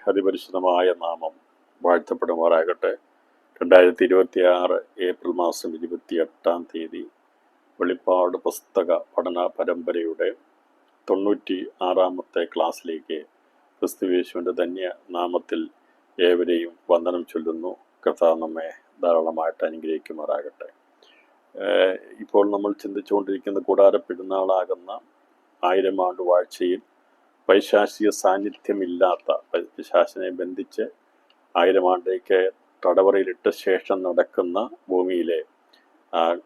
അതിപരിശുദ്ധമായ നാമം വാഴ്ത്തപ്പെടുമാറാകട്ടെ. 2026 ഏപ്രിൽ മാസം 28 വെളിപ്പാട് പുസ്തക പഠന പരമ്പരയുടെ 96 ക്ലാസ്സിലേക്ക് ക്രിസ്തുയേശുവിൻ്റെ ധന്യ നാമത്തിൽ ഏവരെയും വന്ദനം ചൊല്ലുന്നു. കർത്താവ് നമ്മെ ധാരാളമായിട്ട് അനുഗ്രഹിക്കുമാറാകട്ടെ. ഇപ്പോൾ നമ്മൾ ചിന്തിച്ചുകൊണ്ടിരിക്കുന്ന കൂടാര പെരുന്നാളാകുന്ന 1000 ആണ്ട് വാഴ്ചയിൽ പൈശാചിക സാന്നിധ്യമില്ലാത്ത, പിശാചിനെ ബന്ധിച്ച് 1000 ആണ്ടേക്ക് തടവറയിലിട്ട ശേഷം നടക്കുന്ന ഭൂമിയിലെ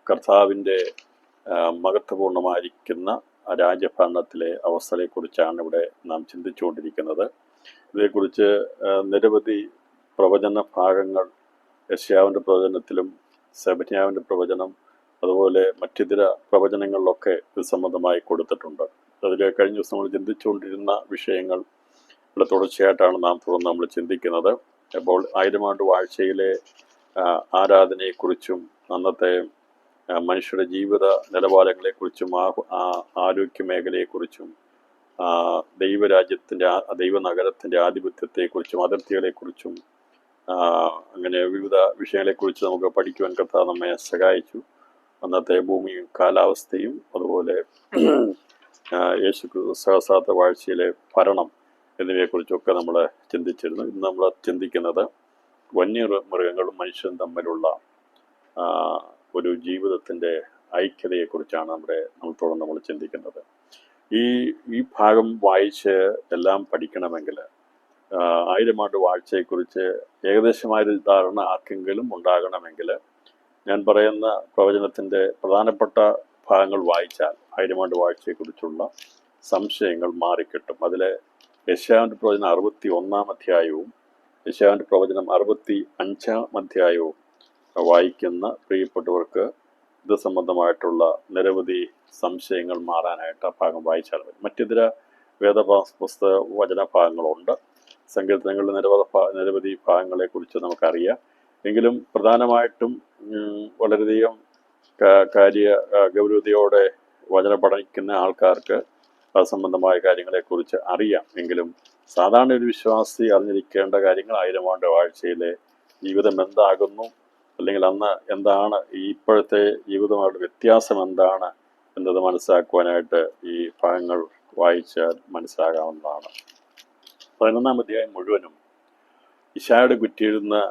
കർത്താവിൻ്റെ മഹത്വപൂർണമായിരിക്കുന്ന രാജ്യഭരണത്തിലെ അവസ്ഥയെക്കുറിച്ചാണ് ഇവിടെ നാം ചിന്തിച്ചുകൊണ്ടിരിക്കുന്നത്. ഇതേക്കുറിച്ച് നിരവധി പ്രവചന ഭാഗങ്ങൾ യെശയ്യാവിൻ്റെ പ്രവചനത്തിലും സെഫന്യാവിൻ്റെ പ്രവചനം, അതുപോലെ മറ്റിതര പ്രവചനങ്ങളിലൊക്കെ ഇത് സംബന്ധമായി കൊടുത്തിട്ടുണ്ട്. അതിൽ കഴിഞ്ഞ ദിവസം നമ്മൾ ചിന്തിച്ചുകൊണ്ടിരുന്ന വിഷയങ്ങൾ ഇവിടെ തുടർച്ചയായിട്ടാണ് നമ്മൾ ചിന്തിക്കുന്നത്. അപ്പോൾ 1000 ആണ്ട് വാഴ്ചയിലെ ആരാധനയെക്കുറിച്ചും അന്നത്തെ മനുഷ്യരുടെ ജീവിത നിലവാരങ്ങളെക്കുറിച്ചും ആരോഗ്യ മേഖലയെക്കുറിച്ചും ദൈവരാജ്യത്തിൻ്റെ ദൈവനഗരത്തിൻ്റെ ആധിപത്യത്തെക്കുറിച്ചും അതിർത്തികളെക്കുറിച്ചും അങ്ങനെ വിവിധ വിഷയങ്ങളെക്കുറിച്ച് നമുക്ക് പഠിക്കുവാൻ കർത്താവ് നമ്മെ സഹായിച്ചു. അന്നത്തെ ഭൂമിയും കാലാവസ്ഥയും അതുപോലെ യേശു സഹസ്രാബ്ദ വാഴ്ചയിലെ ഭരണം എന്നിവയെക്കുറിച്ചൊക്കെ നമ്മൾ ചിന്തിച്ചിരുന്നു. ഇന്ന് നമ്മൾ ചിന്തിക്കുന്നത് വന്യമൃഗങ്ങളും മനുഷ്യരും തമ്മിലുള്ള ഒരു ജീവിതത്തിൻ്റെ ഐക്യതയെക്കുറിച്ചാണ് നമ്മൾ ചിന്തിക്കുന്നത്. ഈ ഭാഗം വായിച്ച് എല്ലാം പഠിക്കണമെങ്കിൽ 1000 ആണ്ട് വാഴ്ചയെക്കുറിച്ച് ഏകദേശമായൊരു ധാരണ ആർക്കെങ്കിലും ഉണ്ടാകണമെങ്കിൽ ഞാൻ പറയുന്ന പ്രവചനത്തിൻ്റെ പ്രധാനപ്പെട്ട ഭാഗങ്ങൾ വായിച്ചാൽ 1000 ആണ്ട് വാഴ്ചയെക്കുറിച്ചുള്ള സംശയങ്ങൾ മാറിക്കിട്ടും. അതിൽ യെശയ്യാവിൻ്റെ പ്രവചനം 61 അധ്യായവും യെശയ്യാവിൻ്റെ പ്രവചനം 65 അധ്യായവും വായിക്കുന്ന പ്രിയപ്പെട്ടവർക്ക് ഇത് സംബന്ധമായിട്ടുള്ള നിരവധി സംശയങ്ങൾ മാറാനായിട്ട് ആ ഭാഗം വായിച്ചാൽ മതി. മറ്റിതര വേദപുസ്തക വചനഭാഗങ്ങളുണ്ട്. സങ്കീർത്തനങ്ങളുടെ നിരവധി ഭാഗങ്ങളെക്കുറിച്ച് നമുക്കറിയാം. എങ്കിലും പ്രധാനമായിട്ടും വളരെയധികം ഗൗരവതയോടെ വചന പഠിക്കുന്ന ആൾക്കാർക്ക് അത് സംബന്ധമായ കാര്യങ്ങളെക്കുറിച്ച് അറിയാം. എങ്കിലും സാധാരണ ഒരു വിശ്വാസി അറിഞ്ഞിരിക്കേണ്ട കാര്യങ്ങൾ 1000 ആണ്ട് വാഴ്ചയിലെ ജീവിതം എന്താകുന്നു, അല്ലെങ്കിൽ അന്ന് എന്താണ് ഇപ്പോഴത്തെ ജീവിതമായിട്ട് വ്യത്യാസം എന്താണ് എന്നത് മനസ്സിലാക്കുവാനായിട്ട് ഈ ഭാഗങ്ങൾ വായിച്ചാൽ മനസ്സിലാകാവുന്നതാണ്. 11 അധ്യായം മുഴുവനും ഇശായുടെ കുറ്റിയിരുന്ന്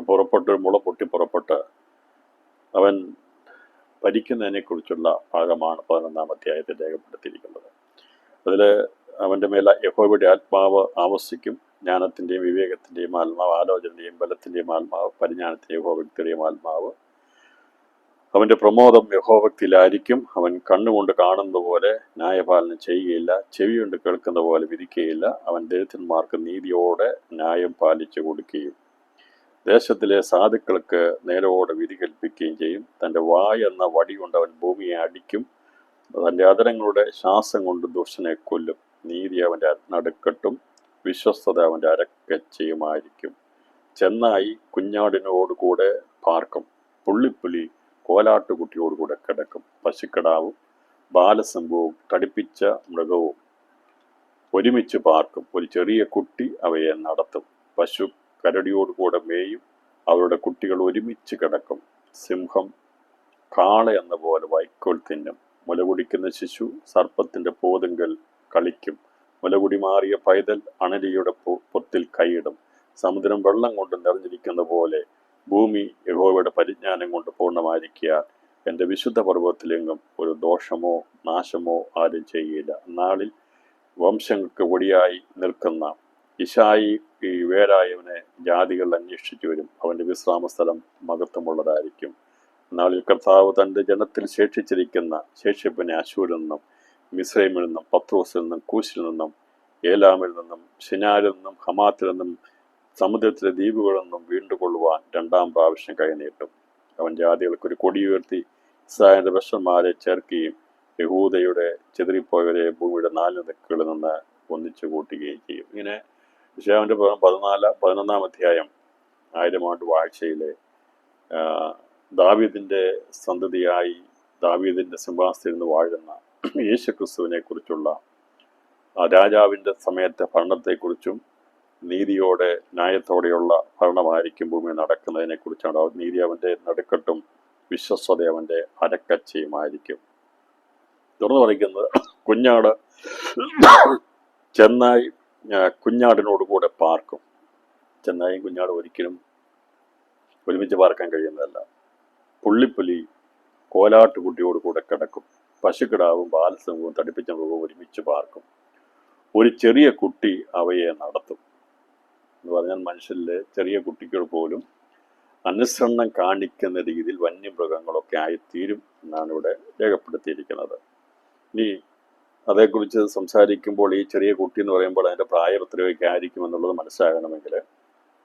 മുള പൊട്ടി പുറപ്പെട്ട് അവൻ ഭരിക്കുന്നതിനെക്കുറിച്ചുള്ള ഭാഗമാണ് 11 അധ്യായത്തിൽ രേഖപ്പെടുത്തിയിരിക്കുന്നത്. അതിൽ അവൻ്റെ മേലെ യഹോവയുടെ ആത്മാവ് ആവസിക്കും. ജ്ഞാനത്തിൻ്റെയും വിവേകത്തിൻ്റെയും ആത്മാവ്, ആലോചനയുടെയും ബലത്തിൻ്റെയും ആത്മാവ്, പരിജ്ഞാനത്തിൻ്റെയും യഹോഭക്തിയുടെയും ആത്മാവ്. അവൻ്റെ പ്രമോദം യഹോഭക്തിയിലായിരിക്കും. അവൻ കണ്ണുകൊണ്ട് കാണുന്നത് പോലെ ന്യായപാലനം ചെയ്യുകയില്ല, ചെവി കൊണ്ട് കേൾക്കുന്ന പോലെ വിധിക്കുകയില്ല. അവൻ ദരിദ്രന്മാർക്ക് നീതിയോടെ ന്യായം പാലിച്ചു കൊടുക്കുകയും ദേശത്തിലെ സാധുക്കൾക്ക് നേരോടെ വിധി കൽപ്പിക്കുകയും ചെയ്യും. തൻ്റെ വായ എന്ന വടി കൊണ്ട് അവൻ ഭൂമിയെ അടിക്കും. തൻ്റെ അധരങ്ങളുടെ ശ്വാസം കൊണ്ട് ദുഷ്ടനെ കൊല്ലും. നീതി അവൻ്റെ നടുക്കെട്ടും വിശ്വസ്തത അവൻ്റെ അരക്കച്ചയുമായിരിക്കും. ചെന്നായി കുഞ്ഞാടിനോടുകൂടെ പാർക്കും. പുള്ളിപ്പുലി കോലാട്ടുകുട്ടിയോടുകൂടെ കിടക്കും. പശുക്കിടാവും ബാലസംഭവവും തടിപ്പിച്ച മൃഗവും ഒരുമിച്ച് പാർക്കും. ഒരു ചെറിയ കുട്ടി അവയെ നടത്തും. പശു കരടിയോടുകൂടെ മേയും. അവരുടെ കുട്ടികൾ ഒരുമിച്ച് കിടക്കും. സിംഹം കാള എന്ന പോലെ വൈക്കോൽ തിന്നും. മുലകുടിക്കുന്ന ശിശു സർപ്പത്തിൻ്റെ പോതുങ്കൽ കളിക്കും. മുലകുടി മാറിയ പൈതൽ അണലിയുടെ പൊത്തിൽ കൈയിടും. സമുദ്രം വെള്ളം കൊണ്ട് നിറഞ്ഞിരിക്കുന്ന പോലെ ഭൂമി യഹോവയുടെ പരിജ്ഞാനം കൊണ്ട് പൂർണ്ണമായിരിക്കുക. എൻ്റെ വിശുദ്ധ പർവ്വതത്തിലെങ്ങും ഒരു ദോഷമോ നാശമോ ആരും ചെയ്യില്ല. നാളിൽ വംശങ്ങൾക്ക് ഒടിയായി നിൽക്കുന്ന ഇശായി ഈ വേരായവനെ ജാതികൾ അന്വേഷിച്ചു വരും. അവൻ്റെ വിശ്രാമസ്ഥലം മഹത്വമുള്ളതായിരിക്കും. നാളിൽ കർത്താവ് തൻ്റെ ജനത്തിൽ ശേഷിച്ചിരിക്കുന്ന ശേഷിപ്പിനെ അശൂരിൽ നിന്നും മിസ്രൈമിൽ നിന്നും പത്രോസിൽ നിന്നും കൂശിൽ നിന്നും ഏലാമിൽ നിന്നും ഷിനാരിൽ നിന്നും ഹമാത്തിൽ നിന്നും സമുദ്രത്തിലെ ദ്വീപുകളിൽ നിന്നും വീണ്ടുകൊള്ളുവാൻ 2ാം പ്രാവശ്യം കൈനീട്ടും. അവൻ ജാതികൾക്ക് ഒരു കൊടിയുയർത്തി ഇസ്രായേലിൻ്റെ ഭക്തന്മാരെ ചേർക്കുകയും യഹൂദയുടെ ചെതറിപ്പോയവരെ ഭൂമിയുടെ 4 ദിക്കുകളിൽ നിന്ന് ഒന്നിച്ചു കൂട്ടുകയും ചെയ്യും. ഇങ്ങനെ യെശയ്യാവിൻ്റെ 11 അധ്യായം 1000 ആണ്ട് വാഴ്ചയിലെ ദാവീദിൻ്റെ സന്തതിയായി ദാവീദിൻ്റെ സിംഹാസനത്തിൽ നിന്ന് വാഴുന്ന യേശു ക്രിസ്തുവിനെ കുറിച്ചുള്ള രാജാവിൻ്റെ സമയത്തെ ഭരണത്തെക്കുറിച്ചും നീതിയോടെ ന്യായത്തോടെയുള്ള ഭരണമായിരിക്കും ഭൂമി നടക്കുന്നതിനെ കുറിച്ചാണ്. നീതി അവൻ്റെ നടുക്കെട്ടും വിശ്വസ്തത അവൻ്റെ അരക്കച്ചയുമായിരിക്കും. തുറന്നു പറയുന്നത്, കുഞ്ഞാട് ചെന്നായി കുഞ്ഞാടിനോട് കൂടെ പാർക്കും. ചെന്നായും കുഞ്ഞാട് ഒരിക്കലും ഒരുമിച്ച് പാർക്കാൻ കഴിയുന്നതല്ല. പുള്ളിപ്പുലി കോലാട്ടുകുട്ടിയോട് കൂടെ കിടക്കും. പശുക്കിടാവും ബാലസിംഹവും തടിപ്പിച്ച മൃഗവും ഒരുമിച്ച് പാർക്കും. ഒരു ചെറിയ കുട്ടി അവയെ നടത്തും എന്ന് പറഞ്ഞാൽ മനുഷ്യരിലെ ചെറിയ കുട്ടികൾ പോലും അനുസരണം കാണിക്കുന്ന രീതിയിൽ വന്യമൃഗങ്ങളൊക്കെ ആയിത്തീരും എന്നാണ് ഇവിടെ രേഖപ്പെടുത്തിയിരിക്കുന്നത്. ഇനി അതേക്കുറിച്ച് സംസാരിക്കുമ്പോൾ ഈ ചെറിയ കുട്ടി എന്ന് പറയുമ്പോൾ അതിൻ്റെ പ്രായം എത്രയൊക്കെ ആയിരിക്കും എന്നുള്ളത് മനസ്സിലാകണമെങ്കിൽ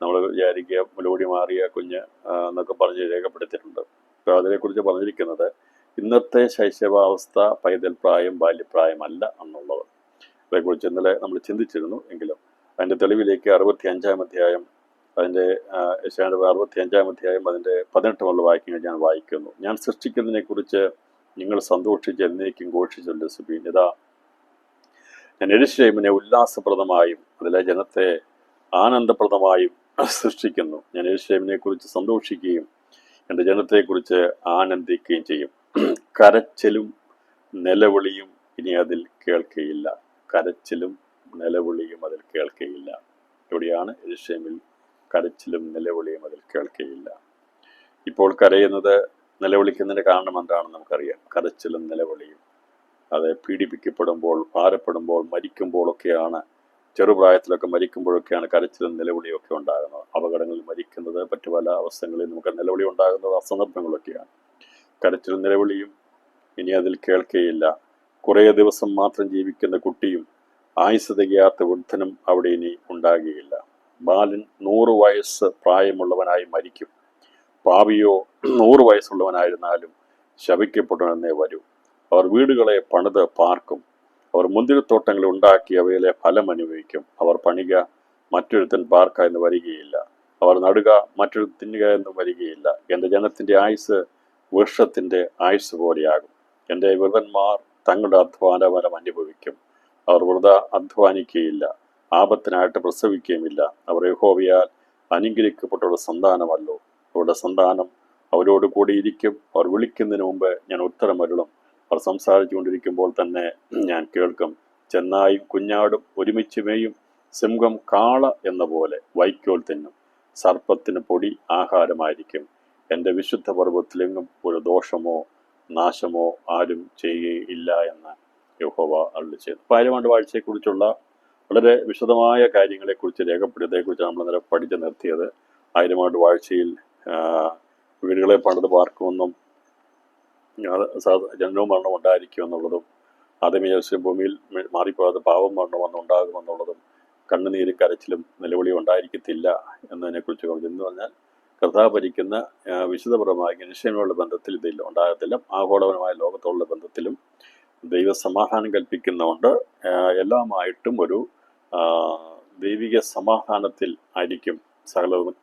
നമ്മൾ വിചാരിക്കുക മുലോടി മാറിയ കുഞ്ഞ് എന്നൊക്കെ പറഞ്ഞ് രേഖപ്പെടുത്തിയിട്ടുണ്ട്. അപ്പോൾ അതിനെക്കുറിച്ച് പറഞ്ഞിരിക്കുന്നത് ഇന്നത്തെ ശൈശവാവസ്ഥ പൈതൽ പ്രായം ബാല്യപ്രായമല്ല എന്നുള്ളത്. അതേക്കുറിച്ച് ഇന്നലെ നമ്മൾ ചിന്തിച്ചിരുന്നു. എങ്കിലും അതിൻ്റെ തെളിവിലേക്ക് 65-ാം അധ്യായം അതിൻ്റെ 65-ാം അധ്യായം അതിൻ്റെ 18 വാക്യങ്ങൾ ഞാൻ വായിക്കുന്നു. ഞാൻ സൃഷ്ടിക്കുന്നതിനെക്കുറിച്ച് നിങ്ങൾ സന്തോഷിച്ച് എന്നേക്കും ഘോഷിച്ചുല്ലസിപ്പീൻ. ഇതാ ഞാൻ യെരൂശലേമിനെ ഉല്ലാസപ്രദമായും അതിലെ ജനത്തെ ആനന്ദപ്രദമായും സൃഷ്ടിക്കുന്നു. ഞാൻ യെരൂശലേമിനെ കുറിച്ച് സന്തോഷിക്കുകയും എൻ്റെ ജനത്തെക്കുറിച്ച് ആനന്ദിക്കുകയും ചെയ്യും. കരച്ചിലും നിലവിളിയും ഇനി അതിൽ കേൾക്കുകയില്ല. കരച്ചിലും നിലവിളിയും അതിൽ കേൾക്കുകയില്ല. ഇവിടെയാണ് യെരൂശലേമിൽ കരച്ചിലും നിലവിളിയും അതിൽ കേൾക്കുകയില്ല. ഇപ്പോൾ കരയുന്നത് നിലവിളിക്കുന്നതിന് കാരണം എന്താണെന്ന് നമുക്കറിയാം. കരച്ചിലും നിലവിളിയും അത് പീഡിപ്പിക്കപ്പെടുമ്പോൾ, ഭാരപ്പെടുമ്പോൾ, മരിക്കുമ്പോഴൊക്കെയാണ്, ചെറുപ്രായത്തിലൊക്കെ മരിക്കുമ്പോഴൊക്കെയാണ് കരച്ചിലും നിലവിളിയും ഒക്കെ ഉണ്ടാകുന്നത്. അപകടങ്ങളിൽ മരിക്കുന്നത്, മറ്റു പല അവസ്ഥകളിൽ നമുക്ക് നിലവിളി ഉണ്ടാകുന്നത് ആ സന്ദർഭങ്ങളൊക്കെയാണ്. കരച്ചിലും നിലവിളിയും ഇനി അതിൽ കേൾക്കുകയില്ല. കുറേ ദിവസം മാത്രം ജീവിക്കുന്ന കുട്ടിയും ആയുസ് തികയാത്ത വൃദ്ധനും അവിടെ ഇനി ഉണ്ടാകുകയില്ല. ബാലൻ 100 വയസ്സ് പ്രായമുള്ളവനായി മരിക്കും. പാപിയോ 100 വയസ്സുള്ളവനായിരുന്നാലും ശപിക്കപ്പെടുമെന്നേ വരൂ. അവർ വീടുകളെ പണിത് പാർക്കും. അവർ മുന്തിരിത്തോട്ടങ്ങൾ ഉണ്ടാക്കി അവയിലെ ഫലം അനുഭവിക്കും. അവർ പണിക മറ്റൊരുത്തൻ പാർക്ക എന്ന് വരികയില്ല. അവർ നടുക മറ്റൊരു തിന്നുക എന്നും വരികയില്ല. എൻ്റെ ജനത്തിൻ്റെ ആയുസ് വൃക്ഷത്തിൻ്റെ ആയുസ് പോലെയാകും. എൻ്റെ വൃതന്മാർ തങ്ങളുടെ അധ്വാനഫലം അനുഭവിക്കും. അവർ വൃത അധ്വാനിക്കുകയില്ല, ആപത്തിനായിട്ട് പ്രസവിക്കുകയുമില്ല. അവർ യഹോവയാൽ അനുഗ്രഹിക്കപ്പെട്ടവരുടെ സന്താനമല്ലോ. അവരുടെ സന്താനം അവരോട് കൂടിയിരിക്കും. അവർ വിളിക്കുന്നതിന് മുമ്പ് ഞാൻ ഉത്തരമരുളും. അവർ സംസാരിച്ചു കൊണ്ടിരിക്കുമ്പോൾ തന്നെ ഞാൻ കേൾക്കും. ചെന്നായും കുഞ്ഞാടും ഒരുമിച്ച് മേയും. സിംഹം കാള എന്ന പോലെ വൈക്കോൽ തിന്നും. സർപ്പത്തിന് പൊടി ആഹാരമായിരിക്കും. എൻ്റെ വിശുദ്ധ പർവ്വതത്തിലെങ്ങും ഒരു ദോഷമോ നാശമോ ആരും ചെയ്യുകയില്ല എന്ന് യഹോവ അരുളിച്ചെയ്തു. പാരമാണ്ട് വാഴ്ചയെക്കുറിച്ചുള്ള വളരെ വിശദമായ കാര്യങ്ങളെക്കുറിച്ച് രേഖപ്പെടുത്തിയതേക്കുറിച്ച് നമ്മൾ ഇന്നലെ പഠിച്ചു നിർത്തിയത്. ആയിരമാണ്ട് വാഴ്ചയിൽ വീടുകളെ പണിത് പാർക്കുമെന്നും ജനനവും മരണവും ഉണ്ടായിരിക്കുമെന്നുള്ളതും ആദമീയ ഭൂമിയിൽ മാറിപ്പോകാതെ പാവം മരണമൊന്നും ഉണ്ടാകുമെന്നുള്ളതും കണ്ണുനീരും കരച്ചിലും നിലവിളിയും ഉണ്ടായിരിക്കത്തില്ല എന്നതിനെക്കുറിച്ച് പറഞ്ഞു. എന്ന് പറഞ്ഞാൽ കർത്താവ് ഭരിക്കുന്ന വിശുദ്ധപരമായ യെരൂശലേമുള്ള ബന്ധത്തിൽ ഇതില്ല, ഉണ്ടാകത്തില്ല. ആഗോളപരമായ ലോകത്തോടുള്ള ബന്ധത്തിലും ദൈവസമാധാനം കൽപ്പിക്കുന്നതുകൊണ്ട് എല്ലാമായിട്ടും ഒരു ദൈവിക സമാധാനത്തിൽ ആയിരിക്കും സകലവും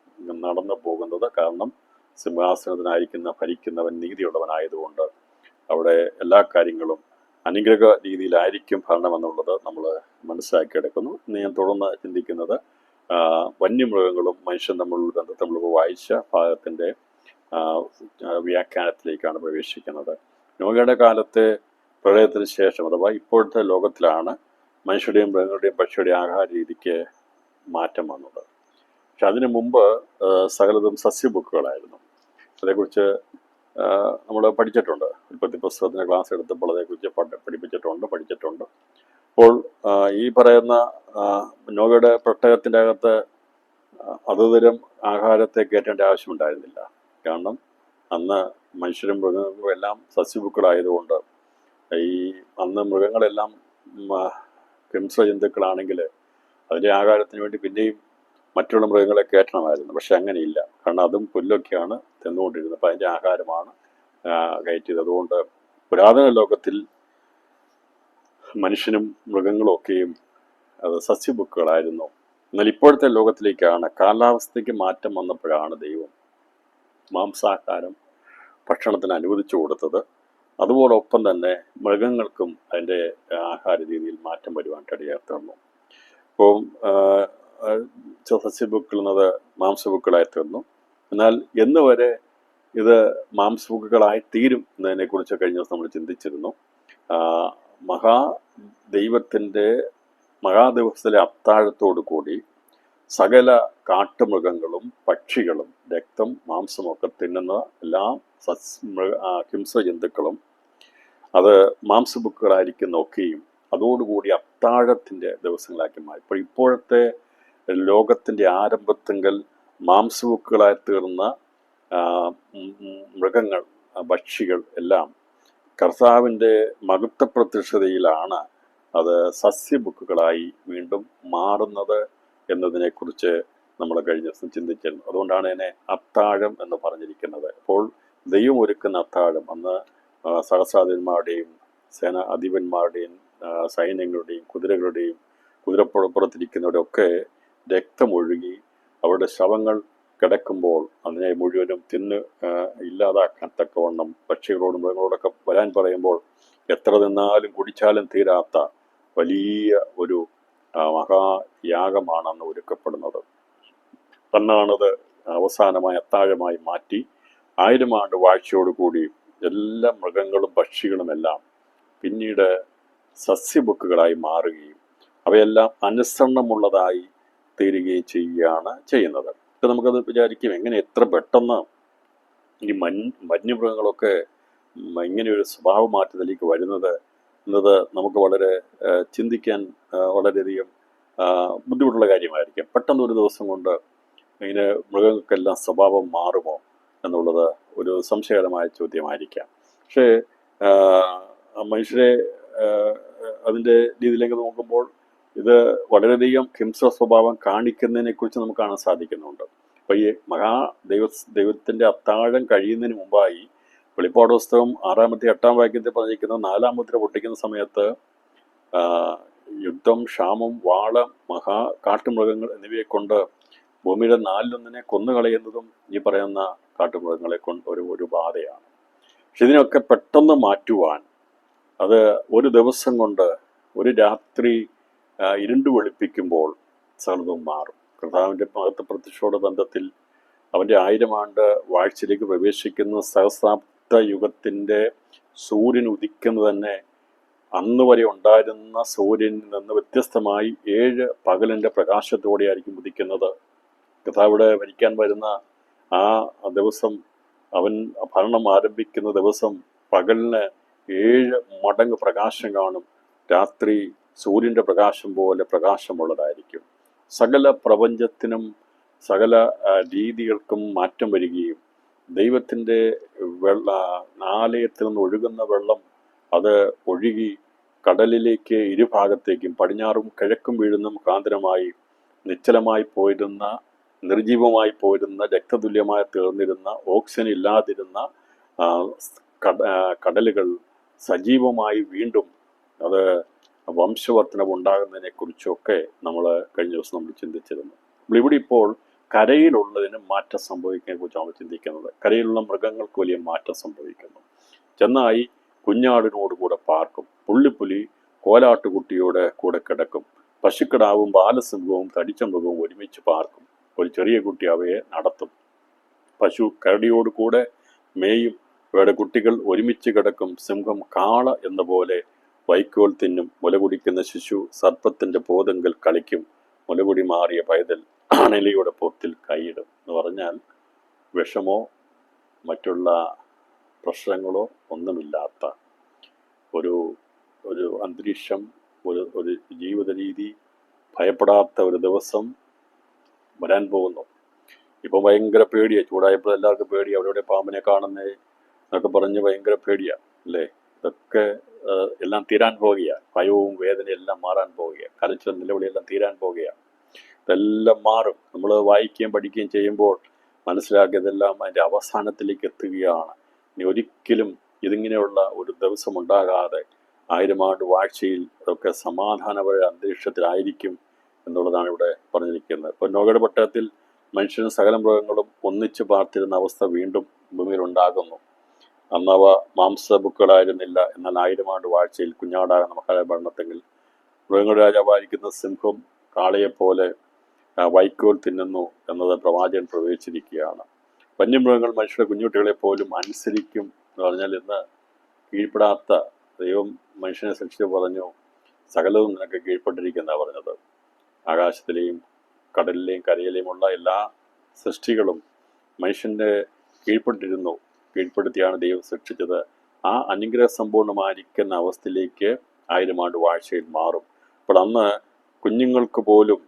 നടന്നു പോകുന്നത്. കാരണം സിംഹാസനത്തിനായിരിക്കുന്ന ഭരിക്കുന്നവൻ നീതിയുള്ളവനായതുകൊണ്ട് അവിടെ എല്ലാ കാര്യങ്ങളും അനുഗ്രഹ രീതിയിലായിരിക്കും ഭരണമെന്നുള്ളത് നമ്മൾ മനസ്സിലാക്കിയെടുക്കുന്നു. ഇന്ന് ഞാൻ തുടർന്ന് ചിന്തിക്കുന്നത് വന്യമൃഗങ്ങളും മനുഷ്യൻ തമ്മിലുള്ള ബന്ധത്തെ നമ്മൾ വായിച്ച ഭാഗത്തിൻ്റെ വ്യാഖ്യാനത്തിലേക്കാണ് പ്രവേശിക്കുന്നത്. നോഹയുടെ കാലത്തെ പ്രളയത്തിന് ശേഷം അഥവാ ഇപ്പോഴത്തെ ലോകത്തിലാണ് മനുഷ്യരുടെയും മൃഗങ്ങളുടെയും പക്ഷിയുടെയും ആഹാര രീതിക്ക് മാറ്റം വന്നത്. പക്ഷെ അതിനു മുമ്പ് സകലതും സസ്യബുക്കുകളായിരുന്നു. അതേക്കുറിച്ച് നമ്മൾ പഠിച്ചിട്ടുണ്ട്. ഉൽപ്പത്തി പുസ്തകത്തിൻ്റെ ക്ലാസ് എടുത്തപ്പോൾ അതേക്കുറിച്ച് പഠിച്ചിട്ടുണ്ട്. അപ്പോൾ ഈ പറയുന്ന നോഹയുടെ പെട്ടകത്തിൻ്റെ അകത്ത് അതുതരം ആഹാരത്തെ കയറ്റേണ്ട ആവശ്യമുണ്ടായിരുന്നില്ല. കാരണം അന്ന് മനുഷ്യരും മൃഗങ്ങളും എല്ലാം സസ്യബുക്കുകളായതുകൊണ്ട് ഈ അന്ന് മൃഗങ്ങളെല്ലാം ഹിംസ്രജന്തുക്കളാണെങ്കിൽ അതിൻ്റെ ആഹാരത്തിന് വേണ്ടി പിന്നെയും മറ്റുള്ള മൃഗങ്ങളെ കയറ്റണമായിരുന്നു. പക്ഷെ അങ്ങനെയില്ല. കാരണം അതും പുല്ലൊക്കെയാണ് തിന്നുകൊണ്ടിരുന്നത്. അപ്പം അതിൻ്റെ ആഹാരമാണ് കയറ്റിയത്. അതുകൊണ്ട് പുരാതന ലോകത്തിൽ മനുഷ്യനും മൃഗങ്ങളും ഒക്കെയും അത് സസ്യബുക്കുകളായിരുന്നു. എന്നാൽ ഇപ്പോഴത്തെ ലോകത്തിലേക്കാണ് കാലാവസ്ഥയ്ക്ക് മാറ്റം വന്നപ്പോഴാണ് ദൈവം മാംസാഹാരം ഭക്ഷണത്തിന് അനുവദിച്ചു കൊടുത്തത്. അതുപോലൊപ്പം തന്നെ മൃഗങ്ങൾക്കും അതിൻ്റെ ആഹാര രീതിയിൽ മാറ്റം വരുവാൻ ഇടയായി തീർന്നു. അപ്പോൾ സസ്യബുക്കുള്ളത് മാംസബുക്കുകളായി തീർന്നു. എന്നാൽ എന്ന് വരെ ഇത് മാംസബുക്കുകളായി തീരും എന്നതിനെക്കുറിച്ച് കഴിഞ്ഞ ദിവസം നമ്മൾ ചിന്തിച്ചിരുന്നു. ദൈവത്തിൻ്റെ മഹാദിവസത്തിലെ അത്താഴത്തോടു കൂടി സകല കാട്ടുമൃഗങ്ങളും പക്ഷികളും രക്തം മാംസമൊക്കെ തിന്നുന്ന എല്ലാ ഹിംസജന്തുക്കളും അത് മാംസബുക്കുകളായിരിക്കുന്ന ഒക്കെയും അതോടുകൂടി അത്താഴത്തിൻ്റെ ദിവസങ്ങളാക്കി മാറി. ഇപ്പോഴത്തെ ലോകത്തിൻ്റെ ആരംഭത്തെങ്കിൽ മാംസബുക്കുകളായി തീർന്ന മൃഗങ്ങൾ, പക്ഷികൾ എല്ലാം കർത്താവിൻ്റെ മഹത്വ പ്രത്യക്ഷതയിലാണ് അത് സസ്യബുക്കുകളായി വീണ്ടും മാറുന്നത് എന്നതിനെക്കുറിച്ച് നമ്മൾ കഴിഞ്ഞ ദിവസം ചിന്തിച്ചിരുന്നു. അതുകൊണ്ടാണ് ഇതിനെ അത്താഴം എന്ന് പറഞ്ഞിരിക്കുന്നത്. അപ്പോൾ ദൈവം ഒരുക്കുന്ന അത്താഴം അന്ന് സഹസ്രാധിപന്മാരുടെയും സേന അധിപന്മാരുടെയും സൈന്യങ്ങളുടെയും കുതിരകളുടെയും കുതിരപ്പുറത്തിരിക്കുന്നവരുടെ ഒക്കെ രക്തമൊഴുകി അവരുടെ ശവങ്ങൾ കിടക്കുമ്പോൾ അതിനെ മുഴുവനും തിന്ന് ഇല്ലാതാക്കാൻ തക്കവണ്ണം പക്ഷികളോടും മൃഗങ്ങളോടൊക്കെ വരാൻ പറയുമ്പോൾ എത്ര തിന്നാലും കുടിച്ചാലും തീരാത്ത വലിയ ഒരു മഹായാഗമാണ് അന്ന് ഒരുക്കപ്പെടുന്നത്. അന്നാണത് അവസാനമായി അത്താഴമായി മാറ്റി 1000 ആണ്ട് വാഴ്ചയോടുകൂടി എല്ലാ മൃഗങ്ങളും പക്ഷികളുമെല്ലാം പിന്നീട് സസ്യബുക്കുകളായി മാറുകയും അവയെല്ലാം അനുസരണമുള്ളതായി തീരുകയും ചെയ്യുകയാണ് ചെയ്യുന്നത്. ഇപ്പം നമുക്കത് വിചാരിക്കും, എങ്ങനെ എത്ര പെട്ടെന്ന് ഈ വന്യമൃഗങ്ങളൊക്കെ ഇങ്ങനെയൊരു സ്വഭാവ മാറ്റത്തിലേക്ക് വരുന്നത് എന്നത് നമുക്ക് വളരെ ചിന്തിക്കാൻ വളരെയധികം ബുദ്ധിമുട്ടുള്ള കാര്യമായിരിക്കും. പെട്ടെന്ന് ഒരു ദിവസം കൊണ്ട് ഇങ്ങനെ മൃഗങ്ങൾക്കെല്ലാം സ്വഭാവം മാറുമോ എന്നുള്ളത് ഒരു സംശയകരമായ ചോദ്യമായിരിക്കാം. പക്ഷേ മനുഷ്യരെ അതിൻ്റെ രീതിയിലേക്ക് നോക്കുമ്പോൾ ഇത് വളരെയധികം ഹിംസ സ്വഭാവം കാണിക്കുന്നതിനെ കുറിച്ച് നമുക്ക് കാണാൻ സാധിക്കുന്നുണ്ട്. അപ്പോൾ ഈ ദൈവത്തിൻ്റെ അത്താഴം കഴിയുന്നതിന് മുമ്പായി വെളിപ്പാട് പുസ്തകം 6-ാമത്തെ 8-ാം വാക്യത്തിൽ പറഞ്ഞിരിക്കുന്ന 4-ാം മുദ്ര പൊട്ടിക്കുന്ന സമയത്ത് യുദ്ധം, ക്ഷാമം, വാള്, കാട്ടുമൃഗങ്ങൾ എന്നിവയെ കൊണ്ട് ഭൂമിയുടെ 4-1 കൊന്നുകളയുന്നതും ഈ പറയുന്ന കാട്ടുമൃഗങ്ങളെ കൊണ്ട് ഒരു ബാധയാണ്. പക്ഷെ ഇതിനൊക്കെ പെട്ടെന്ന് മാറ്റുവാൻ അത് ഒരു ദിവസം കൊണ്ട്, ഒരു രാത്രി ഇരുണ്ടു വെളുപ്പിക്കുമ്പോൾ സകലതും മാറും. കർത്താവിൻ്റെ മഹത്വ പ്രത്യക്ഷയോട് ബന്ധത്തിൽ അവൻ്റെ 1000 ആണ്ട് വാഴ്ചയിലേക്ക് പ്രവേശിക്കുന്ന സഹസ്രാബ്ദ യുഗത്തിൻ്റെ സൂര്യൻ ഉദിക്കുന്നത് തന്നെ അന്ന് വരെ ഉണ്ടായിരുന്ന സൂര്യനിൽ നിന്ന് വ്യത്യസ്തമായി 7 പകലിൻ്റെ പ്രകാശത്തോടെ ആയിരിക്കും ഉദിക്കുന്നത്. കർത്താവിടെ ഭരിക്കാൻ വരുന്ന ആ ദിവസം, അവൻ ഭരണം ആരംഭിക്കുന്ന ദിവസം പകലിന് 7 മടങ്ങ് പ്രകാശം കാണും. രാത്രി സൂര്യൻ്റെ പ്രകാശം പോലെ പ്രകാശമുള്ളതായിരിക്കും. സകല പ്രപഞ്ചത്തിനും സകല രീതികൾക്കും മാറ്റം വരികയും ദൈവത്തിൻ്റെ ആലയത്തിൽ നിന്ന് ഒഴുകുന്ന വെള്ളം അത് ഒഴുകി കടലിലേക്ക് ഇരുഭാഗത്തേക്കും പടിഞ്ഞാറും കിഴക്കും വീഴുന്ന മുഖാന്തരമായി നിശ്ചലമായി പോയിരുന്ന, നിർജീവമായി പോയിരുന്ന, രക്തതുല്യമായി തീർന്നിരുന്ന, ഓക്സിജൻ ഇല്ലാതിരുന്ന കടലുകൾ സജീവമായി വീണ്ടും അത് വംശവർദ്ധനവ് ഉണ്ടാകുന്നതിനെ കുറിച്ചൊക്കെ നമ്മൾ കഴിഞ്ഞ ദിവസം നമ്മൾ ചിന്തിച്ചിരുന്നു. ഇവിടെ ഇപ്പോൾ കരയിലുള്ളതിന് മാറ്റം സംഭവിക്കുന്നതിനെ കുറിച്ചാണ് നമ്മൾ ചിന്തിക്കുന്നത്. കരയിലുള്ള മൃഗങ്ങൾക്ക് വലിയ മാറ്റം സംഭവിക്കുന്നു. ചെന്നായി കുഞ്ഞാടിനോടുകൂടെ പാർക്കും, പുള്ളിപ്പുലി കോലാട്ടുകുട്ടിയോട് കൂടെ കിടക്കും, പശുക്കിടാവും ബാലസിംഹവും തടിച്ച മൃഗവും ഒരുമിച്ച് പാർക്കും, ഒരു ചെറിയ കുട്ടി അവയെ നടത്തും, പശു കരടിയോടുകൂടെ മേയും, ഇവയുടെ കുട്ടികൾ ഒരുമിച്ച് കിടക്കും, സിംഹം കാള എന്ന പോലെ വൈക്കോൽ തിന്നും, മുല കുടിക്കുന്ന ശിശു സർപ്പത്തിൻ്റെ പോതെങ്കിൽ കളിക്കും, മുലകുടി മാറിയ പൈതൽ അണലിയുടെ പൊത്തിൽ കൈയിടും എന്ന് പറഞ്ഞാൽ വിഷമോ മറ്റുള്ള പ്രശ്നങ്ങളോ ഒന്നുമില്ലാത്ത ഒരു അന്തരീക്ഷം, ഒരു ജീവിത രീതി, ഭയപ്പെടാത്ത ഒരു ദിവസം വരാൻ പോകുന്നു. ഇപ്പം ഭയങ്കര പേടിയാണ്, ചൂടായപ്പോൾ എല്ലാവർക്കും പേടിയാണ്, അവിടെ പാമ്പിനെ കാണുന്നേ എന്നൊക്കെ പറഞ്ഞ് ഭയങ്കര പേടിയാണ് അല്ലേ. ഇതൊക്കെ എല്ലാം തീരാൻ പോവുകയാണ്. ഭയവും വേദനയും എല്ലാം മാറാൻ പോവുകയാണ്. കരച്ചിലും നിലവിളിയെല്ലാം തീരാൻ പോവുകയാണ്. ഇതെല്ലാം മാറും. നമ്മൾ വായിക്കുകയും പഠിക്കുകയും ചെയ്യുമ്പോൾ മനസ്സിലാക്കിയതെല്ലാം അതിൻ്റെ അവസാനത്തിലേക്ക് എത്തുകയാണ്. ഇനി ഒരിക്കലും ഇതിങ്ങനെയുള്ള ഒരു ദിവസം ഉണ്ടാകാതെ 1000 ആണ്ട് വാഴ്ചയിൽ അതൊക്കെ സമാധാനപര അന്തരീക്ഷത്തിലായിരിക്കും എന്നുള്ളതാണ് ഇവിടെ പറഞ്ഞിരിക്കുന്നത്. ഇപ്പോൾ നോഗയുടെ പട്ടണത്തിൽ മനുഷ്യനും സകല മൃഗങ്ങളും ഒന്നിച്ച് പാർത്തിരുന്ന അവസ്ഥ വീണ്ടും ഭൂമിയിൽ ഉണ്ടാകുന്നു. അന്നവ മാംസബുക്കുകളായിരുന്നില്ല. എന്നാൽ 1000 ആണ്ട് വാഴ്ചയിൽ കുഞ്ഞാടാകുന്ന മഹാഭരണത്തെങ്കിൽ മൃഗങ്ങളുടെ രാജാവായിരിക്കുന്ന സിംഹം കാളയെപ്പോലെ വൈക്കോൽ തിന്നുന്നു എന്നത് പ്രവാചകൻ പ്രവചിച്ചിരിക്കുകയാണ്. വന്യമൃഗങ്ങൾ മനുഷ്യരുടെ കുഞ്ഞുകുട്ടികളെ പോലും അനുസരിക്കും എന്ന് പറഞ്ഞാൽ ഇന്ന് കീഴ്പ്പെടാത്ത ദൈവം മനുഷ്യനെ സൃഷ്ടിച്ച് പറഞ്ഞു, സകലവും നിനക്ക് കീഴ്പ്പെട്ടിരിക്കുന്ന പറഞ്ഞത്. ആകാശത്തിലെയും കടലിലെയും കരയിലെയുമുള്ള എല്ലാ സൃഷ്ടികളും മനുഷ്യൻ്റെ കീഴ്പ്പെടുത്തിയാണ് ദൈവം സൃഷ്ടിച്ചത്. ആ അനുഗ്രഹ സമ്പൂർണമായിരിക്കുന്ന അവസ്ഥയിലേക്ക് 1000 ആണ്ട് വാഴ്ചയിൽ മാറും. അപ്പോൾ അന്ന് കുഞ്ഞുങ്ങൾക്ക് പോലും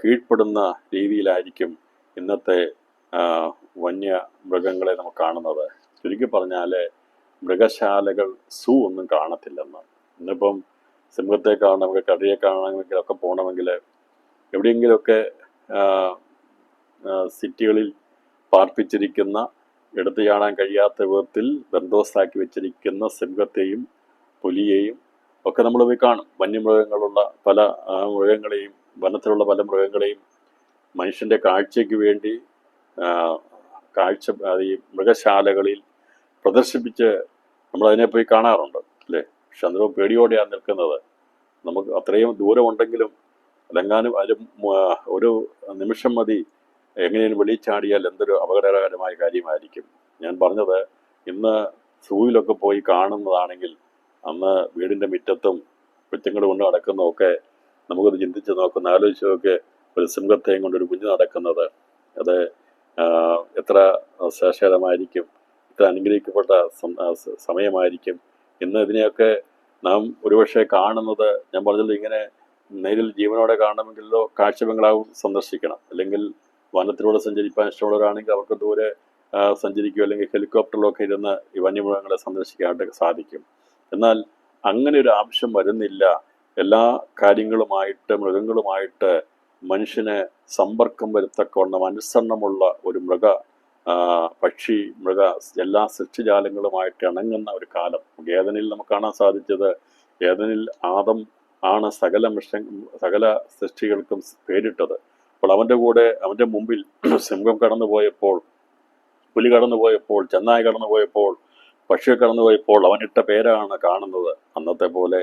കീഴ്പ്പെടുന്ന രീതിയിലായിരിക്കും ഇന്നത്തെ വന്യമൃഗങ്ങളെ നമുക്ക് കാണുന്നത്. ചുരുക്കി പറഞ്ഞാൽ മൃഗശാലകൾ സൂ ഒന്നും കാണത്തില്ലെന്ന്. ഇന്നിപ്പം സിംഹത്തെ കാണണമെങ്കിൽ, കടുവയെ കാണണമെങ്കിലൊക്കെ പോകണമെങ്കിൽ എവിടെയെങ്കിലുമൊക്കെ സിറ്റികളിൽ പാർപ്പിച്ചിരിക്കുന്ന, എടുത്തു ചാടാൻ കഴിയാത്ത വിധത്തിൽ ബന്ദോബസ്താക്കി വെച്ചിരിക്കുന്ന സിംഹത്തെയും പുലിയെയും ഒക്കെ നമ്മൾ പോയി കാണും. വന്യമൃഗങ്ങളുള്ള പല മൃഗങ്ങളെയും, വനത്തിലുള്ള പല മൃഗങ്ങളെയും മനുഷ്യൻ്റെ കാഴ്ചയ്ക്ക് വേണ്ടി ഈ മൃഗശാലകളിൽ പ്രദർശിപ്പിച്ച് നമ്മളതിനെ പോയി കാണാറുണ്ട് അല്ലേ. പക്ഷെ അന്നേരം പേടിയോടെയാണ് നിൽക്കുന്നത്. നമുക്ക് അത്രയും ദൂരമുണ്ടെങ്കിലും അതെങ്ങാനും അതിൽ ഒരു നിമിഷം മതി എങ്ങനെയും വെളിച്ചാടിയാൽ എന്തൊരു അപകടകരമായ കാര്യമായിരിക്കും. ഞാൻ പറഞ്ഞത്, ഇന്ന് സൂവിലൊക്കെ പോയി കാണുന്നതാണെങ്കിൽ അന്ന് വീടിൻ്റെ മുറ്റത്തും കൊച്ചുങ്ങൾ കൊണ്ട് നടക്കുന്നതൊക്കെ നമുക്കത് ചിന്തിച്ച് നോക്കുന്ന, ആലോചിച്ച് നോക്കെ, ഒരു സിംഹത്തെയും കൊണ്ടൊരു കുഞ്ഞ് നടക്കുന്നത് അത് എത്ര ശ്രേഷ്ഠകരമായിരിക്കും, എത്ര അനുഗ്രഹിക്കപ്പെട്ട സമയമായിരിക്കും. ഇന്ന് ഇതിനെയൊക്കെ നാം ഒരുപക്ഷെ കാണുന്നത്, ഞാൻ പറഞ്ഞല്ലോ, ഇങ്ങനെ നേരിൽ ജീവനോടെ കാണണമെങ്കിലോ കാഴ്ച ബംഗ്ലാവ് സന്ദർശിക്കണം, അല്ലെങ്കിൽ വനത്തിലൂടെ സഞ്ചരിക്കാൻ ഇഷ്ടമുള്ളവരാണെങ്കിൽ അവർക്ക് ദൂരെ സഞ്ചരിക്കുകയോ അല്ലെങ്കിൽ ഹെലികോപ്റ്ററിലൊക്കെ ഇരുന്ന് ഈ വന്യമൃഗങ്ങളെ സന്ദർശിക്കാനായിട്ട് സാധിക്കും. എന്നാൽ അങ്ങനെ ഒരു ആവശ്യം വരുന്നില്ല. എല്ലാ കാര്യങ്ങളുമായിട്ട്, മൃഗങ്ങളുമായിട്ട് മനുഷ്യന് സമ്പർക്കം വരുത്തക്കവണ്ണം അനുസരണമുള്ള ഒരു പക്ഷി, എല്ലാ സൃഷ്ടിജാലങ്ങളുമായിട്ട് ഇണങ്ങുന്ന ഒരു കാലം. ഏദനിൽ നമുക്ക് കാണാൻ സാധിച്ചത്, ഏദനിൽ ആദം ആണ് സകല സൃഷ്ടികൾക്കും പേരിട്ടത്. അപ്പോൾ അവൻ്റെ മുമ്പിൽ സിംഹം കടന്നുപോയപ്പോൾ, പുലി കടന്നുപോയപ്പോൾ, ചെന്നായ കടന്നുപോയപ്പോൾ, പക്ഷിയെ കടന്നുപോയപ്പോൾ അവനിട്ട പേരാണ് കാണുന്നത്. അന്നത്തെ പോലെ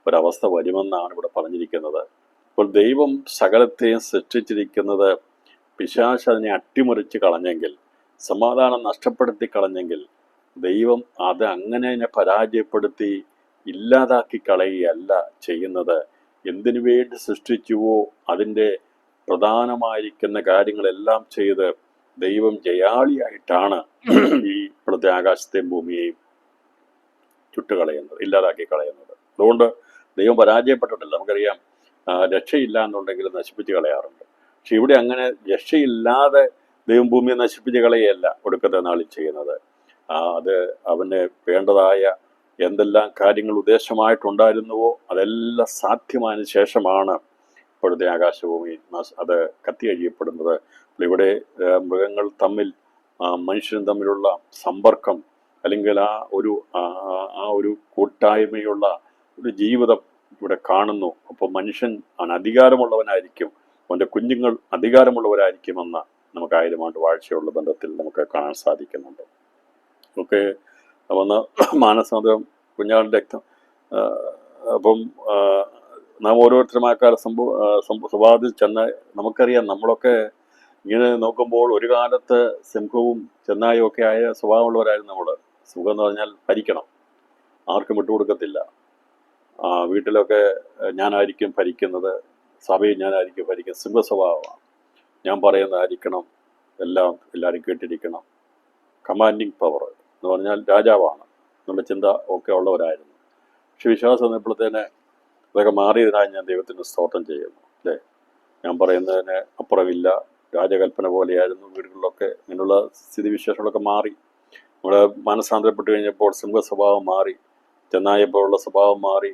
ഒരവസ്ഥ വരുമെന്നാണ് ഇവിടെ പറഞ്ഞിരിക്കുന്നത്. അപ്പോൾ ദൈവം സകലത്തെയും സൃഷ്ടിച്ചിരിക്കുന്നത്, പിശാച് അതിനെ അട്ടിമറിച്ച് കളഞ്ഞെങ്കിൽ, സമാധാനം നഷ്ടപ്പെടുത്തി കളഞ്ഞെങ്കിൽ, ദൈവം അത് അങ്ങനെ പരാജയപ്പെടുത്തി ഇല്ലാതാക്കി കളയുകയല്ല ചെയ്യുന്നത്. എന്തിനു വേണ്ടി സൃഷ്ടിച്ചുവോ അതിൻ്റെ പ്രധാനമായിരിക്കുന്ന കാര്യങ്ങളെല്ലാം ചെയ്ത് ദൈവം ജയാളിയായിട്ടാണ് ഈ ഇപ്പോഴത്തെ ആകാശത്തെയും ഭൂമിയെയും ചുട്ടുകളയുന്നത്, ഇല്ലാതാക്കി കളയുന്നത്. അതുകൊണ്ട് ദൈവം പരാജയപ്പെട്ടിട്ടില്ല. നമുക്കറിയാം, രക്ഷയില്ല എന്നുണ്ടെങ്കിൽ നശിപ്പിച്ച് കളയാറുണ്ട്. പക്ഷെ ഇവിടെ അങ്ങനെ രക്ഷയില്ലാതെ ദൈവം ഭൂമിയെ നശിപ്പിച്ച് കളയല്ല ഒടുക്കത്തെ നാളിൽ ചെയ്യുന്നത്. അത് അവന് വേണ്ടതായ എന്തെല്ലാം കാര്യങ്ങൾ ഉദ്ദേശമായിട്ടുണ്ടായിരുന്നുവോ അതെല്ലാം സാധ്യമായതിനു ശേഷമാണ് ഇപ്പോഴത്തെ ആകാശഭൂമി അത് കത്തിയഴിയപ്പെടുന്നത്. ഇവിടെ മൃഗങ്ങൾ തമ്മിൽ, മനുഷ്യനും തമ്മിലുള്ള സമ്പർക്കം, അല്ലെങ്കിൽ ആ ഒരു കൂട്ടായ്മയുള്ള ഒരു ജീവിതം ഇവിടെ കാണുന്നു. അപ്പോൾ മനുഷ്യൻ അവൻ അധികാരമുള്ളവനായിരിക്കും, അവൻ്റെ കുഞ്ഞുങ്ങൾ അധികാരമുള്ളവരായിരിക്കുമെന്ന് നമുക്ക് 1000 ആണ്ട് വാഴ്ചയുള്ള ബന്ധത്തിൽ നമുക്ക് കാണാൻ സാധിക്കുന്നുണ്ട്. ഒക്കെ വന്ന് മാനസാന്തരം, കുഞ്ഞാളിൻ്റെ രക്തം. അപ്പം നാം ഓരോരുത്തരും ആ കാല സ്വഭാവത്തിൽ ചെന്ന നമുക്കറിയാം. നമ്മളൊക്കെ ഇങ്ങനെ നോക്കുമ്പോൾ ഒരു കാലത്ത് സിംഹവും ചെന്നായും ഒക്കെ ആയ സ്വഭാവമുള്ളവരായിരുന്നു നമ്മൾ. സുഖം എന്ന് പറഞ്ഞാൽ ഭരിക്കണം, ആർക്കും വിട്ടുകൊടുക്കത്തില്ല. വീട്ടിലൊക്കെ ഞാനായിരിക്കും ഭരിക്കുന്നത്, സഭയിൽ ഞാനായിരിക്കും ഭരിക്കുന്നത്. സിംഹ സ്വഭാവമാണ്. ഞാൻ പറയുന്നതായിരിക്കണം, എല്ലാവരും കേട്ടിരിക്കണം. കമാൻഡിങ് പവർ എന്ന് പറഞ്ഞാൽ രാജാവാണ് എന്നുള്ള ചിന്ത ഒക്കെ ഉള്ളവരായിരുന്നു. പക്ഷെ വിശ്വാസം വന്നപ്പോഴത്തേന് അതൊക്കെ മാറിയതിനായി ഞാൻ ദൈവത്തിന് സ്തോത്രം ചെയ്യുന്നു അല്ലേ. ഞാൻ പറയുന്നതിന് അപ്പുറമില്ല, രാജകൽപ്പന പോലെയായിരുന്നു വീടുകളിലൊക്കെ. ഇങ്ങനെയുള്ള സ്ഥിതിവിശേഷങ്ങളൊക്കെ മാറി. നമ്മൾ മനസ്സാന്തരപ്പെട്ട് കഴിഞ്ഞപ്പോൾ സിംഹ സ്വഭാവം മാറി, ചെന്നായപ്പോഴുള്ള സ്വഭാവം മാറി,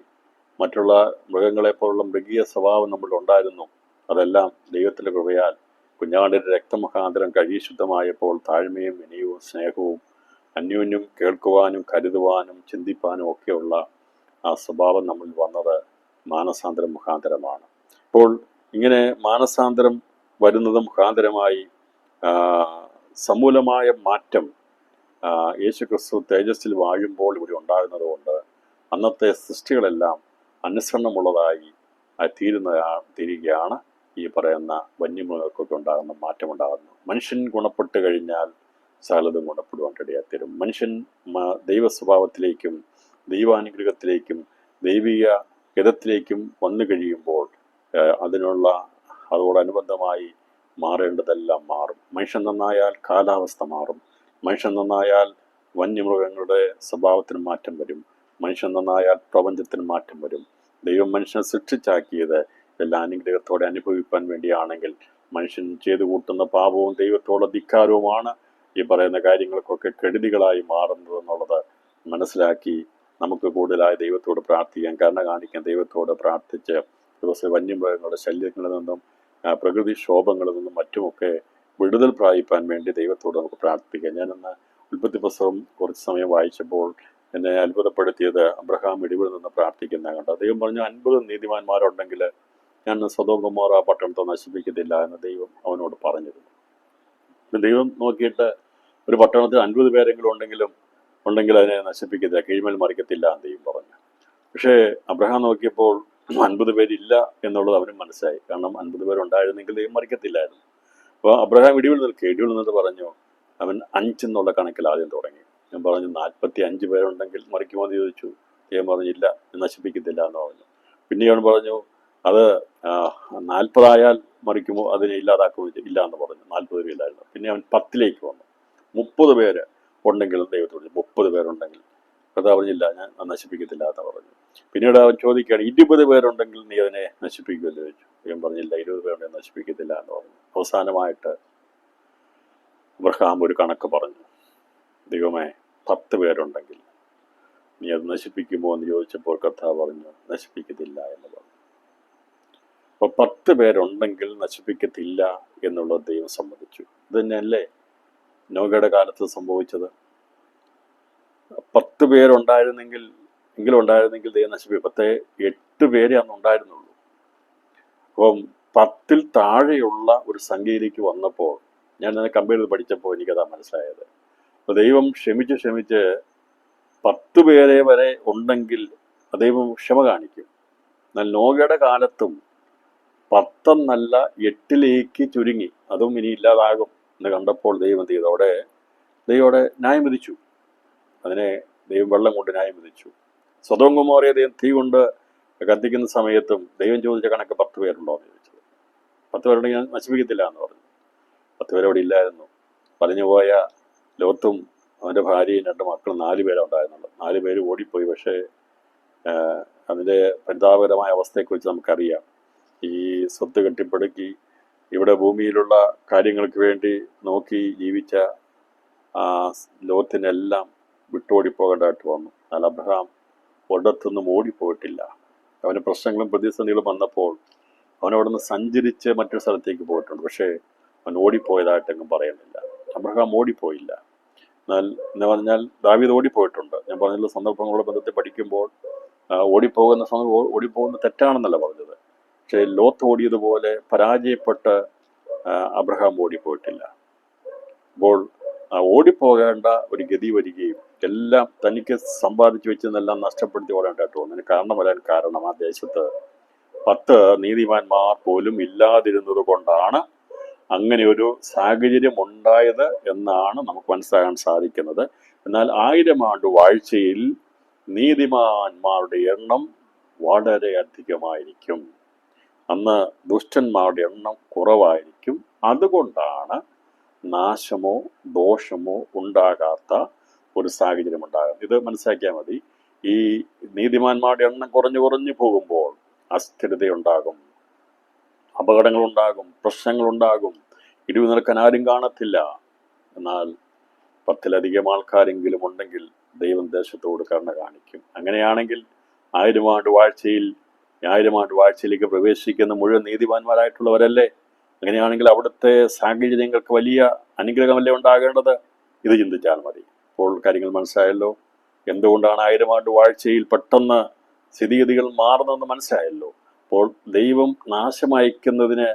മറ്റുള്ള മൃഗങ്ങളെപ്പോലുള്ള മൃഗീയ സ്വഭാവം നമ്മളിലുണ്ടായിരുന്നു. അതെല്ലാം ദൈവത്തിൻ്റെ കൃപയാൽ കുഞ്ഞാടിൻ്റെ രക്തമുഖാന്തരം കഴുകി ശുദ്ധമായപ്പോൾ താഴ്മയും വിനയവും സ്നേഹവും അന്യോന്യം കേൾക്കുവാനും കരുതുവാനും ചിന്തിപ്പാനും ഒക്കെയുള്ള ആ സ്വഭാവം നമ്മളിൽ വന്നത് മാനസാന്തരം മുഖാന്തരമാണ്. അപ്പോൾ ഇങ്ങനെ മാനസാന്തരം വരുന്നത് മുഖാന്തരമായി സമൂലമായ മാറ്റം യേശുക്രിസ്തു തേജസ്സിൽ വാഴുമ്പോൾ ഇവിടെ ഉണ്ടാകുന്നത് കൊണ്ട് അന്നത്തെ സൃഷ്ടികളെല്ലാം അനുസരണമുള്ളതായി തീരുകയാണ്. ഈ പറയുന്ന വന്യമൃഗങ്ങൾക്കൊക്കെ ഉണ്ടാകുന്ന മാറ്റമുണ്ടാകുന്നു. മനുഷ്യൻ ഗുണപ്പെട്ട് കഴിഞ്ഞാൽ സകലതും ഗുണപ്പെടുവാൻ ഇടയായിത്തീരും. മനുഷ്യൻ ദൈവ സ്വഭാവത്തിലേക്കും ദൈവാനുഗ്രഹത്തിലേക്കും ദൈവിക ഹിതത്തിലേക്കും വന്നു കഴിയുമ്പോൾ അതോടനുബന്ധമായി മാറേണ്ടതെല്ലാം മാറും. മനുഷ്യൻ നന്നായാൽ കാലാവസ്ഥ മാറും. മനുഷ്യൻ നന്നായാൽ വന്യമൃഗങ്ങളുടെ സ്വഭാവത്തിന് മാറ്റം വരും. മനുഷ്യൻ നന്നായാൽ പ്രപഞ്ചത്തിന് മാറ്റം വരും. ദൈവം മനുഷ്യനെ സൃഷ്ടിച്ചാക്കിയത് എല്ലാ അനുഗ്രഹത്തോടെ അനുഭവിക്കാൻ വേണ്ടിയാണെങ്കിൽ മനുഷ്യൻ ചെയ്തു കൂട്ടുന്ന പാപവും ദൈവത്തോടെ ധിക്കാരവുമാണ് ഈ പറയുന്ന കാര്യങ്ങൾക്കൊക്കെ കെടുതികളായി മാറുന്നത് എന്നുള്ളത് മനസ്സിലാക്കി നമുക്ക് കൂടുതലായി ദൈവത്തോട് പ്രാർത്ഥിക്കാൻ, കരുണ കാണിക്കാൻ ദൈവത്തോട് പ്രാർത്ഥിച്ച് ദിവസം വന്യമൃഗങ്ങളുടെ ശല്യങ്ങളിൽ നിന്നും പ്രകൃതി ക്ഷോഭങ്ങളിൽ നിന്നും മറ്റുമൊക്കെ വിടുതൽ പ്രാപിപ്പാൻ വേണ്ടി ദൈവത്തോട് നമുക്ക് പ്രാർത്ഥിക്കാം. ഞാനിന്ന് ഉൽപ്പത്തി പുസ്തകം കുറച്ച് സമയം വായിച്ചപ്പോൾ എന്നെ അത്ഭുതപ്പെടുത്തിയത് അബ്രഹാം ഇടിവിൽ നിന്ന് പ്രാർത്ഥിക്കുന്ന കണ്ടത്. ദൈവം പറഞ്ഞു 50 നീതിമാന്മാരുണ്ടെങ്കിൽ ഞാൻ സൊദോം ഗൊമോറ പട്ടണത്തെ നശിപ്പിക്കത്തില്ല എന്ന് ദൈവം അവനോട് പറഞ്ഞിരുന്നു. ദൈവം നോക്കിയിട്ട് ഒരു പട്ടണത്തിൽ 50 പേരെങ്കിലും ഉണ്ടെങ്കിൽ അതിനെ നശിപ്പിക്കത്തില്ല, കീഴ്മേൽ മറിക്കത്തില്ല എന്ന് ദൈവം പറഞ്ഞു. പക്ഷേ അബ്രഹാം നോക്കിയപ്പോൾ 50 പേരില്ല എന്നുള്ളത് അവനും മനസ്സിലായി. കാരണം 50 പേരുണ്ടായിരുന്നെങ്കിൽ ദൈവം മറിക്കത്തില്ലായിരുന്നു. അപ്പോൾ അബ്രഹാം ഇടിവിൽ നിന്നിട്ട് പറഞ്ഞു, അവൻ 5 എന്നുള്ള കണക്കിൽ ആദ്യം തുടങ്ങി. ഞാൻ പറഞ്ഞു 45 പേരുണ്ടെങ്കിൽ മറിക്കുമോ എന്ന് ചോദിച്ചു. ദൈവം പറഞ്ഞില്ല, നശിപ്പിക്കത്തില്ല എന്ന് പറഞ്ഞു. പിന്നെ അവൻ പറഞ്ഞു അത് 40 ആയാൽ മറിക്കുമോ, അതിനെ ഇല്ലാതാക്കുമോ? ഇല്ല എന്ന് പറഞ്ഞു. 40 പേരില്ലായിരുന്നു. പിന്നെ അവൻ 10ലേക്ക് വന്നു. 30 പേര് ഉണ്ടെങ്കിലും ദൈവത്തോട് 30 പേരുണ്ടെങ്കിൽ കർത്താവ് പറഞ്ഞില്ല, ഞാൻ നശിപ്പിക്കത്തില്ല എന്ന് പറഞ്ഞു. പിന്നീട് അവൻ ചോദിക്കുകയാണ് 20 പേരുണ്ടെങ്കിൽ നീ അതിനെ നശിപ്പിക്കുമല്ലോ ചോദിച്ചു. ദൈവം പറഞ്ഞില്ല, 20 പേരുണ്ടെങ്കിൽ നശിപ്പിക്കത്തില്ല എന്ന് പറഞ്ഞു. അവസാനമായിട്ട് അബ്രഹാം ഒരു കണക്ക് പറഞ്ഞു. ദൈവമേ, 10 പേരുണ്ടെങ്കിൽ നീ അത് നശിപ്പിക്കുമോ എന്ന് ചോദിച്ചപ്പോൾ കർത്താവ് പറഞ്ഞു, നശിപ്പിക്കത്തില്ല എന്ന് പറഞ്ഞു. അപ്പോൾ 10 പേരുണ്ടെങ്കിൽ നശിപ്പിക്കത്തില്ല എന്നുള്ളത് ദൈവം സമ്മതിച്ചു. ഇത് തന്നെയല്ലേ നോഹയുടെ കാലത്ത് സംഭവിച്ചത്? 10 പേരുണ്ടായിരുന്നെങ്കിൽ ദൈവം നശിപ്പിക്കും. 8 പേരെ അന്ന് ഉണ്ടായിരുന്നുള്ളൂ. അപ്പം 10ൽ താഴെയുള്ള ഒരു സംഖ്യയിലേക്ക് വന്നപ്പോൾ ഞാൻ അതിനെ കമ്പയർ ചെയ്ത് പഠിച്ചപ്പോൾ എനിക്കതാ മനസ്സിലായത്. അപ്പോൾ ദൈവം ക്ഷമിച്ച് 10 പേരെ വരെ ഉണ്ടെങ്കിൽ ദൈവം ക്ഷമ കാണിക്കും. എന്നാൽ നോഹയുടെ കാലത്തും 10 എന്നല്ല 8ലേക്ക് ചുരുങ്ങി, അതും ഇനി ഇല്ലാതാകും എന്ന് കണ്ടപ്പോൾ ദൈവം ചെയ്തോടെ ന്യായം വിധിച്ചു. അതിനെ ദൈവം വെള്ളം കൊണ്ട് ന്യായം വിധിച്ചു. സൊദോം ഗൊമോറയെ ദൈവം തീ കൊണ്ട് കത്തിക്കുന്ന സമയത്തും ദൈവം ചോദിച്ച കണക്ക് 10 പേരുണ്ടോ എന്ന് ചോദിച്ചത്. 10 പേരുണ്ടെങ്കിൽ ഞാൻ നശിപ്പിക്കത്തില്ല എന്ന് പറഞ്ഞു. 10 പേരവിടെ ഇല്ലായിരുന്നു. പറഞ്ഞുപോയ ലോത്തും അവൻ്റെ ഭാര്യയും 2 മക്കളും 4 പേരുണ്ടായിരുന്നുള്ളൂ. 4 പേര് ഓടിപ്പോയി. പക്ഷേ അതിൻ്റെ പരിതാപകരമായ അവസ്ഥയെക്കുറിച്ച് നമുക്കറിയാം. ഈ സ്വത്ത് കെട്ടിപ്പടുക്കി ഇവിടെ ഭൂമിയിലുള്ള കാര്യങ്ങൾക്ക് വേണ്ടി നോക്കി ജീവിച്ച ലോത്തിനെല്ലാം വിട്ടോടിപ്പോകേണ്ടതായിട്ട് വന്നു. എന്നാൽ അബ്രഹാം ഒരിടത്തൊന്നും ഓടിപ്പോയിട്ടില്ല. അവന് പ്രശ്നങ്ങളും പ്രതിസന്ധികളും വന്നപ്പോൾ അവനവിടെ നിന്ന് സഞ്ചരിച്ച് മറ്റൊരു സ്ഥലത്തേക്ക് പോയിട്ടുണ്ട്. പക്ഷേ അവൻ ഓടിപ്പോയതായിട്ടെങ്ങും പറയുന്നില്ല. അബ്രഹാം ഓടിപ്പോയില്ല. എന്ന് പറഞ്ഞാൽ ദാവീദ് ഓടിപ്പോയിട്ടുണ്ട്. ഞാൻ പറഞ്ഞുള്ള സന്ദർഭങ്ങളുടെ ബന്ധത്തിൽ പഠിക്കുമ്പോൾ ഓടിപ്പോകുന്ന തെറ്റാണെന്നല്ല പറഞ്ഞത്. പക്ഷേ ലോത്ത് ഓടിയതുപോലെ പരാജയപ്പെട്ട് അബ്രഹാം ഓടിപ്പോയിട്ടില്ല. അപ്പോൾ ഓടിപ്പോകേണ്ട ഒരു ഗതി വരികയും എല്ലാം തനിക്ക് സമ്പാദിച്ചു വെച്ചെന്നെല്ലാം നഷ്ടപ്പെടുത്തി ഓടേണ്ടതായിട്ട് തോന്നുന്നു. കാരണം വരാൻ കാരണം ആ ദേശത്ത് 10 നീതിമാന്മാർ പോലും ഇല്ലാതിരുന്നത് കൊണ്ടാണ് അങ്ങനെ ഒരു സാഹചര്യം ഉണ്ടായത് എന്നാണ് നമുക്ക് മനസ്സിലാക്കാൻ സാധിക്കുന്നത്. എന്നാൽ 1000 ആണ്ട് വാഴ്ചയിൽ നീതിമാന്മാരുടെ എണ്ണം വളരെ അധികമായിരിക്കും. അന്ന് ദുഷ്ടന്മാരുടെ എണ്ണം കുറവായിരിക്കും. അതുകൊണ്ടാണ് നാശമോ ദോഷമോ ഉണ്ടാകാത്ത ഒരു സാഹചര്യം ഉണ്ടാകും. ഇത് മനസ്സിലാക്കിയാൽ മതി. ഈ നീതിമാന്മാരുടെ എണ്ണം കുറഞ്ഞു പോകുമ്പോൾ അസ്ഥിരതയുണ്ടാകും, അപകടങ്ങളുണ്ടാകും, പ്രശ്നങ്ങളുണ്ടാകും, ഇടിവ് നിൽക്കാൻ ആരും കാണത്തില്ല. എന്നാൽ 10ലധികം ആൾക്കാരെങ്കിലും ഉണ്ടെങ്കിൽ ദൈവം ദേശത്തോട് കരുണ കാണിക്കും. അങ്ങനെയാണെങ്കിൽ 1000 ആണ്ട് വാഴ്ചയിലേക്ക് പ്രവേശിക്കുന്ന മുഴുവൻ നീതിമാന്മാരായിട്ടുള്ളവരല്ലേ? അങ്ങനെയാണെങ്കിൽ അവിടുത്തെ സാഹചര്യങ്ങൾക്ക് വലിയ അനുഗ്രഹമല്ലേ ഉണ്ടാകേണ്ടത്? ഇത് ചിന്തിച്ചാൽ മതി. ഇപ്പോൾ കാര്യങ്ങൾ മനസ്സിലായല്ലോ. എന്തുകൊണ്ടാണ് 1000 ആണ്ട് വാഴ്ചയിൽ പെട്ടെന്ന് സ്ഥിതിഗതികൾ മാറുന്നതെന്ന് മനസ്സിലായല്ലോ. അപ്പോൾ ദൈവം നാശമയക്കുന്നതിന്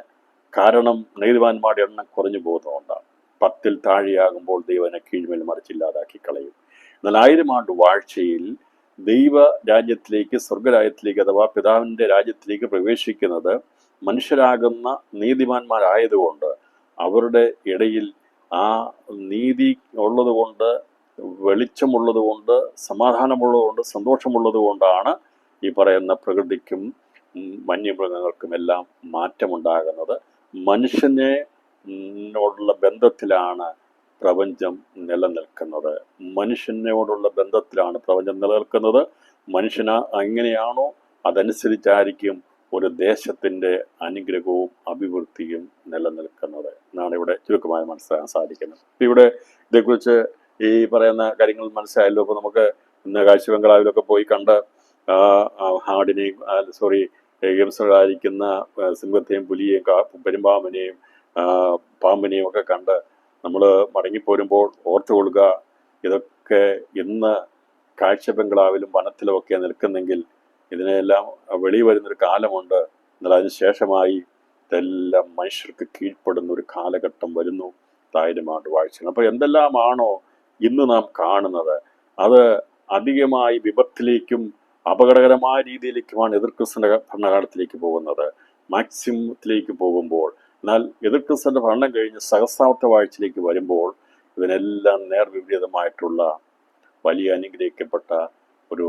കാരണം നീതിമാന്മാരുടെ എണ്ണം കുറഞ്ഞു പോകുന്നതുകൊണ്ടാണ്. 10ൽ താഴെയാകുമ്പോൾ ദൈവനെ കീഴ്മേൽ മറിച്ചില്ലാതാക്കി കളയും. എന്നാൽ 1000 ആണ്ട് വാഴ്ചയിൽ ദൈവ രാജ്യത്തിലേക്ക്, സ്വർഗരാജ്യത്തിലേക്ക് അഥവാ പിതാവിൻ്റെ രാജ്യത്തിലേക്ക് പ്രവേശിക്കുന്നത് മനുഷ്യരാകുന്ന നീതിമാന്മാരായതുകൊണ്ട് അവരുടെ ഇടയിൽ ആ നീതി ഉള്ളതുകൊണ്ട്, വെളിച്ചമുള്ളതുകൊണ്ട്, സമാധാനമുള്ളതുകൊണ്ട്, സന്തോഷമുള്ളതുകൊണ്ടാണ് ഈ പറയുന്ന പ്രകൃതിക്കും വന്യമൃഗങ്ങൾക്കും എല്ലാം മാറ്റമുണ്ടാകുന്നത്. മനുഷ്യനോടുള്ള ബന്ധത്തിലാണ് പ്രപഞ്ചം നിലനിൽക്കുന്നത്. മനുഷ്യനോടുള്ള ബന്ധത്തിലാണ് പ്രപഞ്ചം നിലനിൽക്കുന്നത്. മനുഷ്യന് എങ്ങനെയാണോ അതനുസരിച്ചായിരിക്കും ഒരു ദേശത്തിൻ്റെ അനുഗ്രഹവും അഭിവൃദ്ധിയും നിലനിൽക്കുന്നത് എന്നാണ് ഇവിടെ ചുരുക്കമായി മനസ്സിലാക്കാൻ സാധിക്കുന്നത്. ഇവിടെ ഇതേക്കുറിച്ച് ഈ പറയുന്ന കാര്യങ്ങൾ മനസ്സിലായല്ലോ. അപ്പോൾ നമുക്ക് ഇന്ന് കാഴ്ച ബംഗ്ലാവിലൊക്കെ പോയി കണ്ട് ആടിനെയും ഹിംസകളായിരിക്കുന്ന സിംഹത്തെയും പുലിയെയും പെരുമ്പാമ്പിനെയും പാമ്പിനെയും ഒക്കെ കണ്ട് നമ്മൾ മടങ്ങിപ്പോരുമ്പോൾ ഓർത്തുകൊള്ളുക, ഇതൊക്കെ ഇന്ന് കാഴ്ച ബംഗ്ലാവിലും വനത്തിലുമൊക്കെ നിൽക്കുന്നെങ്കിൽ ഇതിനെല്ലാം വെളി വരുന്നൊരു കാലമുണ്ട്. എന്നാൽ അതിന് ശേഷമായി ഇതെല്ലാം മനുഷ്യർക്ക് കീഴ്പ്പെടുന്ന ഒരു കാലഘട്ടം വരുന്നു, 1000 ആണ്ട് വാഴ്ചകൾ. അപ്പോൾ എന്തെല്ലാമാണോ ഇന്ന് നാം കാണുന്നത് അത് അധികമായി വിപത്തിലേക്കും അപകടകരമായ രീതിയിലേക്കുമാണ് എതിർ ക്രിസ്ത്യൻ്റെ ഭരണകാലത്തിലേക്ക് പോകുന്നത്, മാക്സിമത്തിലേക്ക് പോകുമ്പോൾ. എന്നാൽ എതിർ ക്രിസ്ത്യൻ്റെ ഭരണം കഴിഞ്ഞ് സഹസ്രാബ്ദ വാഴ്ചയിലേക്ക് വരുമ്പോൾ ഇതിനെല്ലാം നേർവിപരീതമായിട്ടുള്ള വലിയ അനുഗ്രഹിക്കപ്പെട്ട ഒരു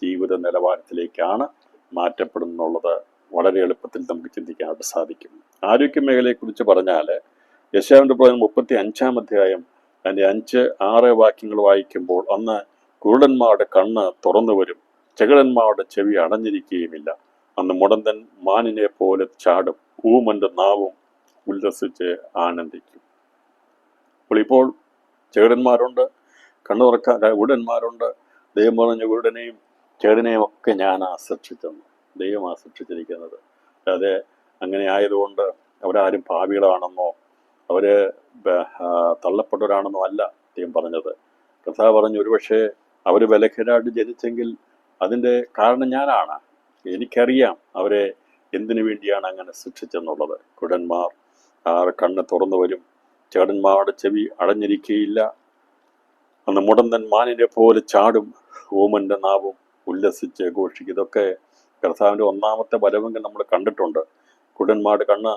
ജീവിത നിലവാരത്തിലേക്കാണ് മാറ്റപ്പെടുന്നുള്ളത് വളരെ എളുപ്പത്തിൽ നമുക്ക് ചിന്തിക്കാനായിട്ട് സാധിക്കും. ആരോഗ്യ മേഖലയെക്കുറിച്ച് പറഞ്ഞാൽ യെശയ്യാവിൻ്റെ പുസ്തകം 35-ാം അധ്യായം അതിൻ്റെ 5-6 വാക്യങ്ങൾ വായിക്കുമ്പോൾ, അന്ന് കുരുടന്മാരുടെ കണ്ണ് തുറന്നു വരും, ചെകിടന്മാരുടെ ചെവി അടഞ്ഞിരിക്കുകയുമില്ല. അന്ന് മുടന്തൻ മാനിനെ പോലെ ചാടും, ഊമന്റെ നാവും ഉല്ലസിച്ച് ആനന്ദിക്കും. അപ്പോൾ ഇപ്പോൾ ചെകിടന്മാരുണ്ട്, കണ്ണു തുറക്കാൻ കുരുടന്മാരുണ്ട്. ദൈവം പറഞ്ഞ കുരുടനെയും ചെകിടനെയും ഒക്കെ ഞാൻ സൃഷ്ടിച്ചെന്ന്. ദൈവമാണ് സൃഷ്ടിച്ചിരിക്കുന്നത്. അതെ, അങ്ങനെ ആയതുകൊണ്ട് അവരാരും പാപികളാണെന്നോ അവർ തള്ളപ്പെട്ടവരാണെന്നോ അല്ല ദൈവം പറഞ്ഞത്. കർത്താവ് പറഞ്ഞു, ഒരുപക്ഷെ അവർ ബലഹീനരായിട്ട് ജനിച്ചെങ്കിൽ അതിൻ്റെ കാരണം ഞാനാണ്. എനിക്കറിയാം അവരെ എന്തിനു വേണ്ടിയാണ് അങ്ങനെ സൃഷ്ടിച്ചെന്നുള്ളത്. കുരുടന്മാർ കണ്ണ് തുറന്നു വരും, ചേടന്മാരുടെ ചെവി അടഞ്ഞിരിക്കുകയില്ല. അന്ന് മുടന്തൻ മാനിനെ പോലെ ചാടും, ഊമന്റെ നാവും ഉല്ലസിച്ച് ഘോഷിക്കും. ഇതൊക്കെ കർത്താവിൻ്റെ ഒന്നാമത്തെ വരവെങ്കിൽ നമ്മൾ കണ്ടിട്ടുണ്ട്. കുരുടന്മാരുടെ കണ്ണ്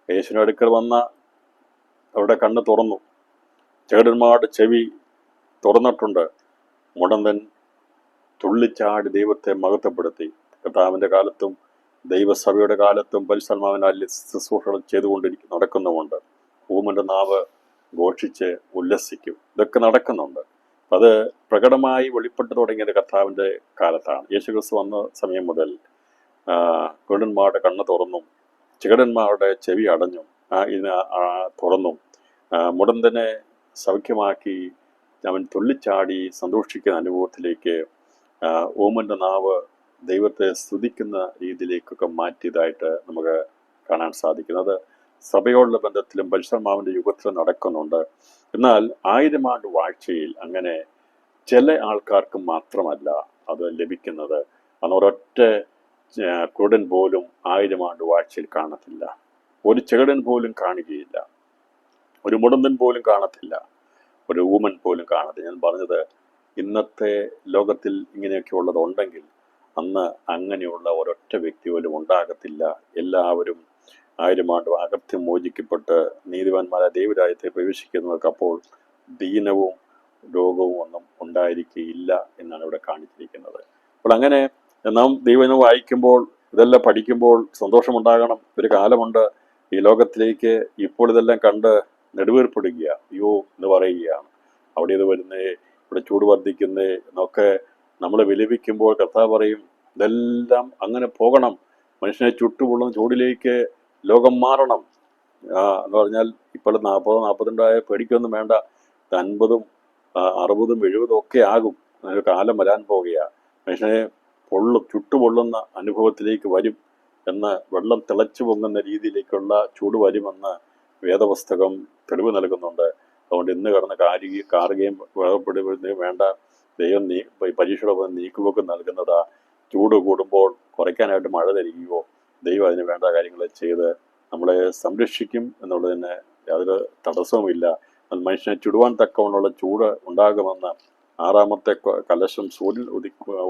യേശുവിൻ്റെ അടുക്കൽ വന്ന അവരുടെ കണ്ണ് തുറന്നു, ചേടന്മാരുടെ ചെവി തുറന്നിട്ടുണ്ട്. മുടന്തൻ തുള്ളിച്ചാടി ദൈവത്തെ മഹത്വപ്പെടുത്തി. കർത്താവിൻ്റെ കാലത്തും ദൈവസഭയുടെ കാലത്തും പരിശുദ്ധാത്മാവിനാൽ ശുശ്രൂഷകൾ നടക്കുന്നുമുണ്ട്. ഊമന്റെ നാവ് ഘോഷിച്ച് ഉല്ലസിക്കും. ഇതൊക്കെ നടക്കുന്നുണ്ട്. അത് പ്രകടമായി വെളിപ്പെട്ടു തുടങ്ങിയത് കർത്താവിൻ്റെ കാലത്താണ്. യേശുക്രിസ്തു വന്ന സമയം മുതൽ കുരുടന്മാരുടെ കണ്ണ് തുറന്നും ചെകിടന്മാരുടെ ചെവി അടഞ്ഞും തുറന്നും മുടന്തനെ സൗഖ്യമാക്കി അവൻ തുള്ളിച്ചാടി സന്തോഷിക്കുന്ന അനുഭവത്തിലേക്ക് ഊമന്റെ നാവ് ദൈവത്തെ സ്തുതിക്കുന്ന രീതിയിലേക്കൊക്കെ മാറ്റിയതായിട്ട് നമുക്ക് കാണാൻ സാധിക്കുന്നത്. സഭയോടുള്ള ബന്ധത്തിലും പരിശുദ്ധാത്മാവിൻ്റെ യുഗത്തിലും നടക്കുന്നുണ്ട്. എന്നാൽ 1000 ആണ്ട് വാഴ്ചയിൽ അങ്ങനെ ചില ആൾക്കാർക്ക് മാത്രമല്ല അത് ലഭിക്കുന്നത്. അന്ന് ഒരൊറ്റ കുരുടൻ പോലും 1000 ആണ്ട് വാഴ്ചയിൽ കാണത്തില്ല, ഒരു ചെകിടൻ പോലും കാണുകയില്ല, ഒരു മുടന്തൻ പോലും കാണത്തില്ല, ഒരു ഊമൻ പോലും കാണത്തില്ല. ഞാൻ പറഞ്ഞത്, ഇന്നത്തെ ലോകത്തിൽ ഇങ്ങനെയൊക്കെ ഉള്ളതുണ്ടെങ്കിൽ അന്ന് അങ്ങനെയുള്ള ഒരൊറ്റ വ്യക്തി പോലും ഉണ്ടാകത്തില്ല. എല്ലാവരും 1000 ആണ്ട് അകത്യം മോചിക്കപ്പെട്ട് നീതിമാന്മാരെ ദൈവരാജ്യത്തെ പ്രവേശിക്കുന്നവർക്ക് അപ്പോൾ ദീനവും രോഗവും ഒന്നും ഉണ്ടായിരിക്കുകയില്ല എന്നാണ് ഇവിടെ കാണിച്ചിരിക്കുന്നത്. അപ്പോൾ അങ്ങനെ നാം ദൈവം വായിക്കുമ്പോൾ ഇതെല്ലാം പഠിക്കുമ്പോൾ സന്തോഷമുണ്ടാകണം. ഒരു കാലമുണ്ട് ഈ ലോകത്തിലേക്ക് ഇപ്പോൾ ഇതെല്ലാം കണ്ട് നെടുവേർപ്പെടുക, അയ്യോ എന്ന് പറയുകയാണ്. അവിടെ ഇത് വരുന്നേ, ഇവിടെ ചൂട് വർദ്ധിക്കുന്നേ എന്നൊക്കെ നമ്മൾ വിലപിക്കുമ്പോൾ കർത്താവ് പറയും, ഇതെല്ലാം അങ്ങനെ പോകണം. മനുഷ്യനെ ചുട്ടുപൊള്ളുന്ന ചൂടിലേക്ക് ലോകം മാറണം എന്ന് പറഞ്ഞാൽ ഇപ്പോൾ 40-42 പേടിക്കൊന്നും വേണ്ട. 50, 60, 70 ഒക്കെ ആകും. ഒരു കാലം വരാൻ പോവുകയാണ്. മനുഷ്യനെ ചുട്ടുപൊള്ളുന്ന അനുഭവത്തിലേക്ക് വരും എന്ന്, വെള്ളം തിളച്ചു പൊങ്ങുന്ന രീതിയിലേക്കുള്ള ചൂട് വരുമെന്ന് വേദപുസ്തകം തെളിവ് നൽകുന്നുണ്ട്. അതുകൊണ്ട് ഇന്ന് കിടന്ന് കാറുകയും വേർപ്പെടുകയും വേണ്ട. ദൈവം പരീക്ഷയുടെ നീക്കുപോക്ക് നൽകുന്നതാ. ചൂട് കൂടുമ്പോൾ കുറയ്ക്കാനായിട്ട് മഴ തരികയോ ദൈവം അതിന് വേണ്ട കാര്യങ്ങൾ ചെയ്ത് നമ്മളെ സംരക്ഷിക്കും എന്നുള്ളതിന് യാതൊരു തടസ്സവുമില്ല. മനുഷ്യനെ ചുടുവാൻ തക്കവണ്ണുള്ള ചൂട് ഉണ്ടാകുമെന്ന് 6ാമത്തെ കലശം സൂര്യൻ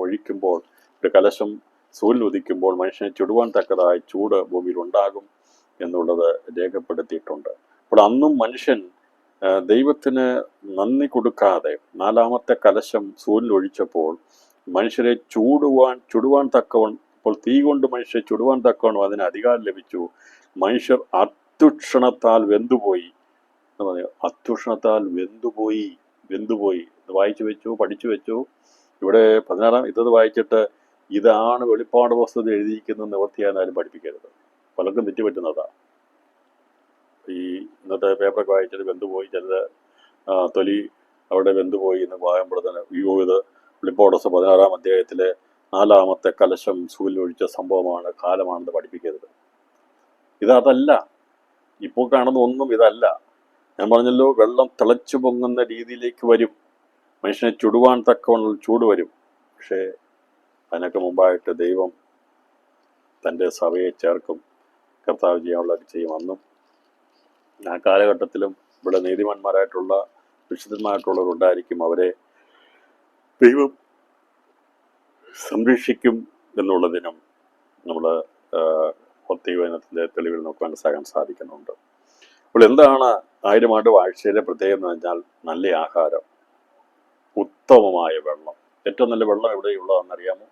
ഒഴിക്കുമ്പോൾ ഒരു കലശം സൂര്യൻ ഉദിക്കുമ്പോൾ മനുഷ്യനെ ചുടുവാൻ തക്കതായ ചൂട് ഭൂമിയിൽ ഉണ്ടാകും എന്നുള്ളത് രേഖപ്പെടുത്തിയിട്ടുണ്ട്. അപ്പോൾ അന്നും മനുഷ്യൻ ദൈവത്തിന് നന്ദി കൊടുക്കാതെ നാലാമത്തെ കലശം സൂര്യൻ ഒഴിച്ചപ്പോൾ മനുഷ്യരെ ചുടുവാൻ തക്കവണ്ണം, ഇപ്പോൾ തീ കൊണ്ട് മനുഷ്യരെ ചുടുവാൻ തക്കവണ്ണം അതിന് അധികാരം ലഭിച്ചു. മനുഷ്യർ അത്യുഷ്ണത്താൽ വെന്തുപോയി എന്ന് പറഞ്ഞു. അത്യുഷ്ണത്താൽ വെന്തുപോയി വായിച്ചു വെച്ചു, പഠിച്ചു വെച്ചു. ഇവിടെ 16 ഇത് വായിച്ചിട്ട് ഇതാണ് വെളിപ്പാട് പുസ്തകത്തിൽ എഴുതിയിരിക്കുന്നത് നിവൃത്തിയായിരുന്നാലും പഠിപ്പിക്കരുത്. പലർക്കും തെറ്റുപറ്റുന്നതാ. ഈ ഇന്നത്തെ പേപ്പറൊക്കെ വായിച്ചിട്ട് വെന്തുപോയി, ചിലത് തൊലി അവിടെ വെന്തുപോയി എന്ന് പറയുമ്പോൾ തന്നെ അയ്യോ ഇത് വെളിപ്പാട് പുസ്തകം 16 അധ്യായത്തിലെ 4-ാമത്തെ കലശം സൂര്യൻ ഒഴിച്ച സംഭവമാണ്, കാലമാണെന്ന് പഠിപ്പിക്കരുത്. ഇതല്ല, ഇപ്പോൾ കാണുന്ന ഒന്നും ഇതല്ല. ഞാൻ പറഞ്ഞല്ലോ, വെള്ളം തിളച്ചു പൊങ്ങുന്ന രീതിയിലേക്ക് വരും, മനുഷ്യനെ ചുടുവാൻ തക്കവണ്ണം ചൂട് വരും. പക്ഷേ അതിനൊക്കെ മുമ്പായിട്ട് ദൈവം തൻ്റെ സഭയെ ചേർക്കും, കർത്താവ് ചെയ്യാനുള്ളതൊക്കെ ചെയ്യും. അന്നും ആ കാലഘട്ടത്തിലും ഇവിടെ നീതിമാന്മാരായിട്ടുള്ള വിശുദ്ധന്മാരായിട്ടുള്ളവരുണ്ടായിരിക്കും. അവരെ ദൈവം സംരക്ഷിക്കും എന്നുള്ളതിനും നമ്മൾ ദൈവത്തിൻ്റെ തെളിവിൽ നമുക്ക് മനസ്സിലാക്കാൻ സാധിക്കുന്നുണ്ട്. അപ്പോൾ എന്താണ് 1000 ആണ്ട് വാഴ്ചയിലെ പ്രത്യേകത എന്ന് പറഞ്ഞാൽ നല്ല ആഹാരം, ഉത്തമമായ വെള്ളം. ഏറ്റവും നല്ല വെള്ളം എവിടെയുള്ളതെന്നറിയാമോ?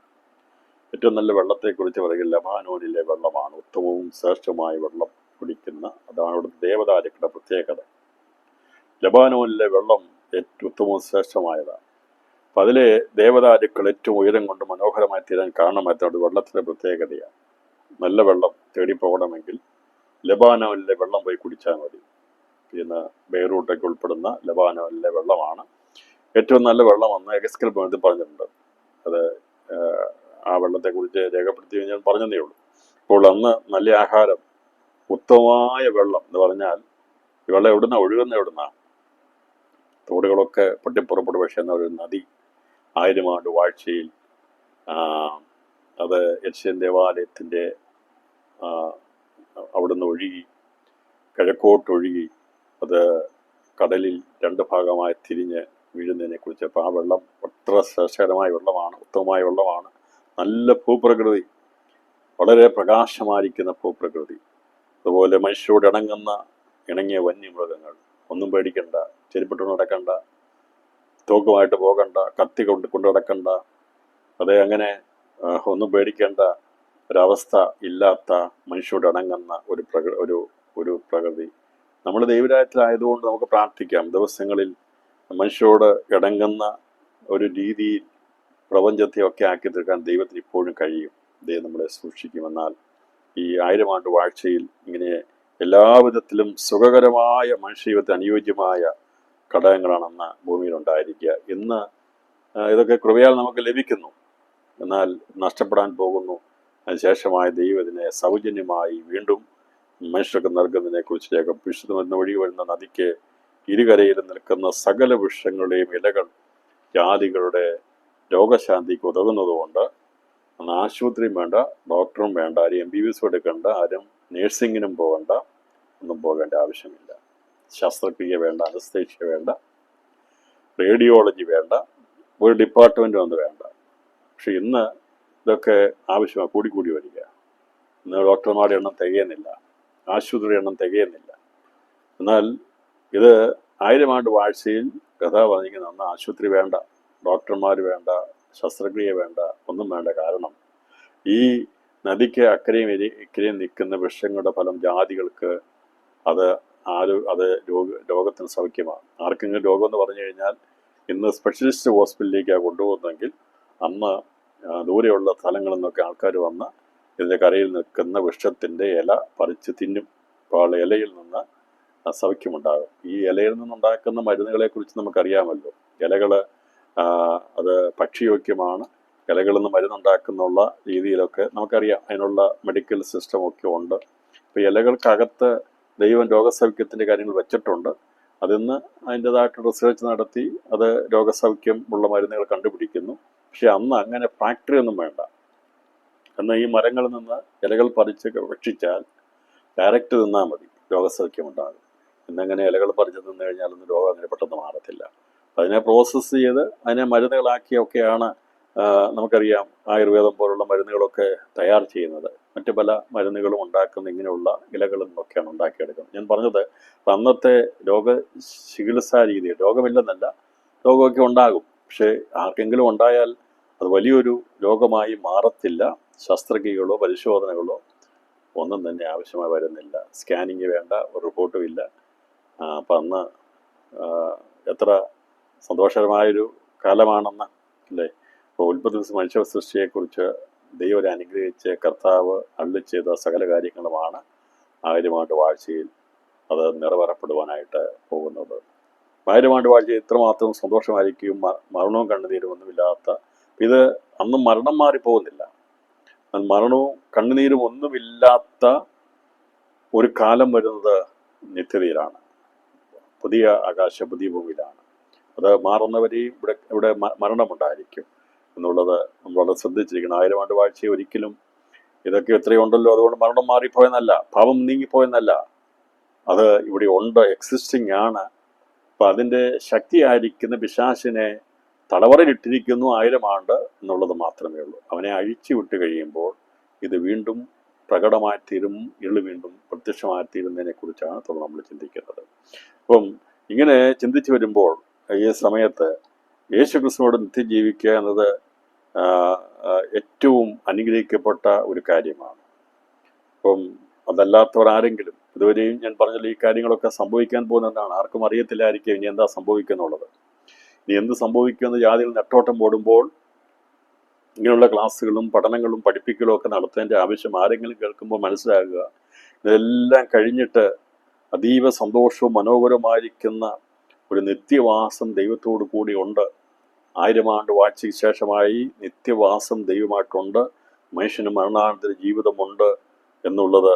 ഏറ്റവും നല്ല വെള്ളത്തെക്കുറിച്ച് പറയുക ലബാനോനിലെ വെള്ളമാണ്. ഉത്തമവും ശ്രേഷ്ഠമായ വെള്ളം കുടിക്കുന്ന, അതാണ് ഇവിടുത്തെ ദേവദാരുക്കളുടെ പ്രത്യേകത. ലബാനോനിലെ വെള്ളം ഏറ്റവും ഉത്തമവും ശ്രേഷ്ഠമായതാണ്. അപ്പം അതിലെ ദേവദാരുക്കൾ ഏറ്റവും ഉയരം കൊണ്ട് മനോഹരമായി തീരാൻ കാരണമായിട്ടുണ്ട് വെള്ളത്തിൻ്റെ പ്രത്യേകതയാണ്. നല്ല വെള്ളം തേടിപ്പോകണമെങ്കിൽ ലബാനോനിലെ വെള്ളം പോയി കുടിച്ചാൽ മതി. ഇന്ന് ബെയ്റൂട്ടൊക്കെ ഉൾപ്പെടുന്ന ലബാനോനിലെ വെള്ളമാണ് ഏറ്റവും നല്ല വെള്ളമെന്ന് എഗസ്കേൽ ബന്ധത്തിൽ പറഞ്ഞിട്ടുണ്ട്. അത് ആ വെള്ളത്തെക്കുറിച്ച് രേഖപ്പെടുത്തി കഴിഞ്ഞാൽ പറഞ്ഞതേ ഉള്ളൂ. അപ്പോൾ അന്ന് നല്ല ആഹാരം, ഉത്തമമായ വെള്ളം എന്ന് പറഞ്ഞാൽ ഈ വെള്ളം ഒഴുകുന്ന തോടുകളൊക്കെ പൊട്ടിപ്പുറപ്പെടും. പക്ഷേ എന്നാൽ ഒരു നദി 1000 ആണ്ട് വാഴ്ചയിൽ അത് യെരുശലേം ദേവാലയത്തിൻ്റെ അവിടുന്ന് ഒഴുകി കിഴക്കോട്ടൊഴുകി അത് കടലിൽ 2 ഭാഗമായി തിരിഞ്ഞ് വീഴുന്നതിനെ കുറിച്ച്. അപ്പോൾ ആ വെള്ളം അത്ര ശ്രേഷ്ഠകരമായ വെള്ളമാണ്, ഉത്തമമായ വെള്ളമാണ്. നല്ല ഭൂപ്രകൃതി, വളരെ പ്രകാശമായിരിക്കുന്ന ഭൂപ്രകൃതി. അതുപോലെ മനുഷ്യരോട് ഇണങ്ങിയ വന്യമൃഗങ്ങൾ. ഒന്നും പേടിക്കണ്ട, ചെരുപ്പിട്ട് നടക്കണ്ട, തോക്കുമായിട്ട് പോകണ്ട, കത്തി കൊണ്ടു നടക്കണ്ട. അതേ അങ്ങനെ ഒന്നും പേടിക്കേണ്ട ഒരവസ്ഥ ഇല്ലാത്ത മനുഷ്യരോട് ഇണങ്ങുന്ന ഒരു പ്രകൃതി. നമ്മൾ ദൈവരാജ്യത്തിലായതുകൊണ്ട് നമുക്ക് പ്രാർത്ഥിക്കാം. ദിവസങ്ങളിൽ മനുഷ്യരോട് ഇണങ്ങുന്ന ഒരു രീതിയിൽ പ്രപഞ്ചത്തെയൊക്കെ ആക്കി തീർക്കാൻ ദൈവത്തിന് ഇപ്പോഴും കഴിയും. ദൈവം നമ്മളെ സൂക്ഷിക്കും. എന്നാൽ ഈ 1000 ആണ്ട് വാഴ്ചയിൽ ഇങ്ങനെ എല്ലാവിധത്തിലും സുഖകരമായ മനുഷ്യജീവിതത്തിന് അനുയോജ്യമായ ഘടകങ്ങളാണെന്ന് ഭൂമിയിലുണ്ടായിരിക്കുക. ഇന്ന് ഇതൊക്കെ കൃപയാൽ നമുക്ക് ലഭിക്കുന്നു, എന്നാൽ നഷ്ടപ്പെടാൻ പോകുന്നു. അതിനുശേഷമായ ദൈവം ഇതിനെ സൗജന്യമായി വീണ്ടും മനുഷ്യർക്ക് നൽകുന്നതിനെ കുറിച്ച് വിശുദ്ധ ഒഴുകി വരുന്ന നദിക്ക് ഇരുകരയിലും നിൽക്കുന്ന സകല വൃക്ഷങ്ങളുടെയും ഇലകൾ ജാതികളുടെ രോഗശാന്തിക്ക് ഉതകുന്നതുകൊണ്ട് അന്ന് ആശുപത്രിയും വേണ്ട, ഡോക്ടറും വേണ്ട, ആരും MBBS എടുക്കേണ്ട, ആരും നേഴ്സിങ്ങിനും പോകണ്ട, ഒന്നും പോകേണ്ട ആവശ്യമില്ല. ശസ്ത്രക്രിയ വേണ്ട, അനസ്തേഷ്യ വേണ്ട, റേഡിയോളജി വേണ്ട, ഒരു ഡിപ്പാർട്ട്മെൻറ്റും ഒന്നും വേണ്ട. പക്ഷെ ഇന്ന് ഇതൊക്കെ ആവശ്യമാണ്, കൂടി വരിക. ഇന്ന് ഡോക്ടർമാരുടെ എണ്ണം തികയുന്നില്ല, ആശുപത്രിയുടെ എണ്ണം തികയുന്നില്ല. എന്നാൽ ഇത് 1000 ആണ്ട് വാഴ്ചയിൽ കഥ പറഞ്ഞിരിക്കുന്ന അന്ന് ആശുപത്രി വേണ്ട, ഡോക്ടർമാർ വേണ്ട, ശസ്ത്രക്രിയ വേണ്ട, ഒന്നും വേണ്ട. കാരണം ഈ നദിക്ക് അക്കരയും ഇക്കരയും നിൽക്കുന്ന വൃക്ഷങ്ങളുടെ ഫലം ജാതികൾക്ക് അത് രോഗത്തിന് സൗഖ്യമാണ്. ആർക്കെങ്കിലും രോഗം എന്ന് പറഞ്ഞു കഴിഞ്ഞാൽ ഇന്ന് സ്പെഷ്യലിസ്റ്റ് ഹോസ്പിറ്റലിലേക്കാണ് കൊണ്ടുപോകുന്നതെങ്കിൽ അന്ന് ദൂരെയുള്ള സ്ഥലങ്ങളിൽ നിന്നൊക്കെ ആൾക്കാർ വന്ന് ഇതിൻ്റെ കരയിൽ നിൽക്കുന്ന വൃക്ഷത്തിൻ്റെ ഇല പറിച്ച് തിന്നും. അപ്പോൾ ഇലയിൽ നിന്ന് സൗഖ്യമുണ്ടാകും. ഈ ഇലയിൽ നിന്നുണ്ടാക്കുന്ന മരുന്നുകളെക്കുറിച്ച് നമുക്കറിയാമല്ലോ. ഇലകൾ അത് ഭക്ഷ്യയോഗ്യമാണ്. ഇലകളിൽ നിന്ന് മരുന്നുണ്ടാക്കുന്നുള്ള രീതിയിലൊക്കെ നമുക്കറിയാം. അതിനുള്ള മെഡിക്കൽ സിസ്റ്റമൊക്കെ ഉണ്ട്. ഇപ്പോൾ ഇലകൾക്കകത്ത് ദൈവം രോഗസൗഖ്യത്തിൻ്റെ കാര്യങ്ങൾ വെച്ചിട്ടുണ്ട്. അതിന്ന് അതിൻ്റെതായിട്ട് റിസർച്ച് നടത്തി അത് രോഗസൗഖ്യം ഉള്ള മരുന്നുകൾ കണ്ടുപിടിക്കുന്നു. പക്ഷെ അന്ന് അങ്ങനെ ഫാക്ടറി ഒന്നും വേണ്ട. എന്നാൽ ഈ മരങ്ങളിൽ നിന്ന് ഇലകൾ പറിച്ച് ഭക്ഷിച്ചാൽ ഡയറക്റ്റ് തിന്നാൽ മതി, രോഗസൗഖ്യം ഉണ്ടാകും. ഇന്നങ്ങനെ ഇലകൾ പറിച്ച് തിന്നു കഴിഞ്ഞാലൊന്നും രോഗം അങ്ങനെ പെട്ടെന്ന് മാറത്തില്ല. അതിനെ പ്രോസസ്സ് ചെയ്ത് അതിനെ മരുന്നുകളാക്കിയൊക്കെയാണ് നമുക്കറിയാം ആയുർവേദം പോലുള്ള മരുന്നുകളൊക്കെ തയ്യാർ ചെയ്യുന്നത് മറ്റു പല മരുന്നുകളും ഉണ്ടാക്കുന്ന ഇങ്ങനെയുള്ള ഇലകളിൽ നിന്നൊക്കെയാണ് ഉണ്ടാക്കിയെടുക്കുന്നത്. ഞാൻ പറഞ്ഞത് അന്നത്തെ രോഗ ചികിത്സാ രീതി, രോഗമില്ലെന്നല്ല, രോഗമൊക്കെ ഉണ്ടാകും, പക്ഷേ ആർക്കെങ്കിലും ഉണ്ടായാൽ അത് വലിയൊരു രോഗമായി മാറത്തില്ല. ശസ്ത്രക്രിയകളോ പരിശോധനകളോ ഒന്നും തന്നെ ആവശ്യമായി വരുന്നില്ല. സ്കാനിങ് വേണ്ട, ഒരു റിപ്പോർട്ടും ഇല്ല. അപ്പം അന്ന് എത്ര സന്തോഷകരമായൊരു കാലമാണെന്ന് അല്ലേ. അപ്പോൾ ഉൽപ്പത്തി മനുഷ്യ സൃഷ്ടിയെക്കുറിച്ച് ദൈവം അനുഗ്രഹിച്ച് കർത്താവ് അരുളി ചെയ്ത സകല കാര്യങ്ങളുമാണ് 1000 ആണ്ട് വാഴ്ചയിൽ അത് നിറവേറപ്പെടുവാനായിട്ട് പോകുന്നത്. 1000 ആണ്ട് വാഴ്ച ഇത്രമാത്രം സന്തോഷമായിരിക്കും, മരണവും കണ്ണുനീരും ഒന്നുമില്ലാത്ത. ഇത് അന്നും മരണം മാറിപ്പോകുന്നില്ല. മരണവും കണ്ണുനീരും ഒന്നുമില്ലാത്ത ഒരു കാലം വരുന്നത് നിത്യതയിലാണ്, പുതിയ ആകാശ പുതിയ ഭൂമിയിലാണ്. അത് മാറുന്നവരെയും ഇവിടെ മരണമുണ്ടായിരിക്കും എന്നുള്ളത് നമ്മൾ വളരെ ശ്രദ്ധിച്ചിരിക്കണം. 1000 ആണ്ട് വാഴ്ച ഒരിക്കലും ഇതൊക്കെ എത്രയുണ്ടല്ലോ അതുകൊണ്ട് മരണം മാറിപ്പോയെന്നല്ല, പാപം നീങ്ങിപ്പോയെന്നല്ല, അത് ഇവിടെ ഉണ്ട്, എക്സിസ്റ്റിംഗ് ആണ്. അപ്പം അതിൻ്റെ ശക്തിയായിരിക്കുന്ന പിശാചിനെ തടവറയിലിട്ടിരിക്കുന്നു 1000 ആണ്ട് എന്നുള്ളത് മാത്രമേ ഉള്ളൂ. അവനെ അഴിച്ചു വിട്ട് കഴിയുമ്പോൾ ഇത് വീണ്ടും പ്രകടമായിത്തീരും, ഇരുള് വീണ്ടും പ്രത്യക്ഷമായിത്തീരുന്നതിനെ കുറിച്ചാണ് തുടർന്ന് നമ്മൾ ചിന്തിക്കുന്നത്. അപ്പം ഇങ്ങനെ ചിന്തിച്ചു വരുമ്പോൾ ഈ സമയത്ത് യേശു ക്രിസ്തുവിനോട് നിത്യം ജീവിക്കുക എന്നത് ഏറ്റവും അനുഗ്രഹിക്കപ്പെട്ട ഒരു കാര്യമാണ്. അപ്പം അതല്ലാത്തവർ ആരെങ്കിലും, ഇതുവരെയും ഞാൻ പറഞ്ഞല്ലോ ഈ കാര്യങ്ങളൊക്കെ സംഭവിക്കാൻ പോകുന്നതാണ്, ആർക്കും അറിയത്തില്ലായിരിക്കും ഇനി എന്താ സംഭവിക്കുന്നുള്ളത്. ഇനി എന്ത് സംഭവിക്കുമെന്ന് ജാതികൾ നെട്ടോട്ടം ഓടുമ്പോൾ ഇങ്ങനെയുള്ള ക്ലാസ്സുകളും പഠനങ്ങളും പഠിപ്പിക്കലും ഒക്കെ നടത്തേണ്ട ആവശ്യം ആരെങ്കിലും കേൾക്കുമ്പോൾ മനസ്സിലാകുക, ഇതെല്ലാം കഴിഞ്ഞിട്ട് അതീവ സന്തോഷവും മനോഹരമായിരിക്കുന്ന ഒരു നിത്യവാസം ദൈവത്തോടു കൂടി ഉണ്ട്. 1000 ആണ്ട് വാഴ്ചയ്ക്ക് ശേഷമായി നിത്യവാസം ദൈവമായിട്ടുണ്ട്, മനുഷ്യന് മരണാനന്തര ജീവിതമുണ്ട് എന്നുള്ളത്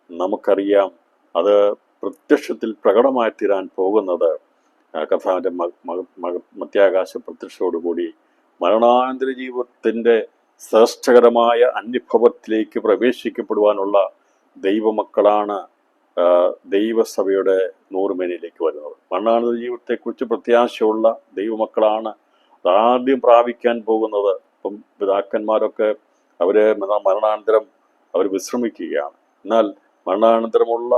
നമുക്കറിയാം. അത് പ്രത്യക്ഷത്തിൽ പ്രകടമായി തീരാൻ പോകുന്നത് കർത്താവിൻ്റെ മധ്യാകാശ പ്രത്യക്ഷത്തോടുകൂടി മരണാനന്തര ജീവിതത്തിൻ്റെ ശ്രേഷ്ഠകരമായ അനുഭവത്തിലേക്ക് പ്രവേശിക്കപ്പെടുവാനുള്ള ദൈവമക്കളാണ് ദൈവസഭയുടെ നൂറുമേനിയിലേക്ക് വരുന്നത്. മരണാനന്തര ജീവിതത്തെക്കുറിച്ച് പ്രത്യാശയുള്ള ദൈവമക്കളാണ് ആദ്യം പ്രാപിക്കാൻ പോകുന്നത്. ഇപ്പം പിതാക്കന്മാരൊക്കെ അവർ മരണാനന്തരം അവർ വിശ്രമിക്കുകയാണ്. എന്നാൽ മരണാനന്തരമുള്ള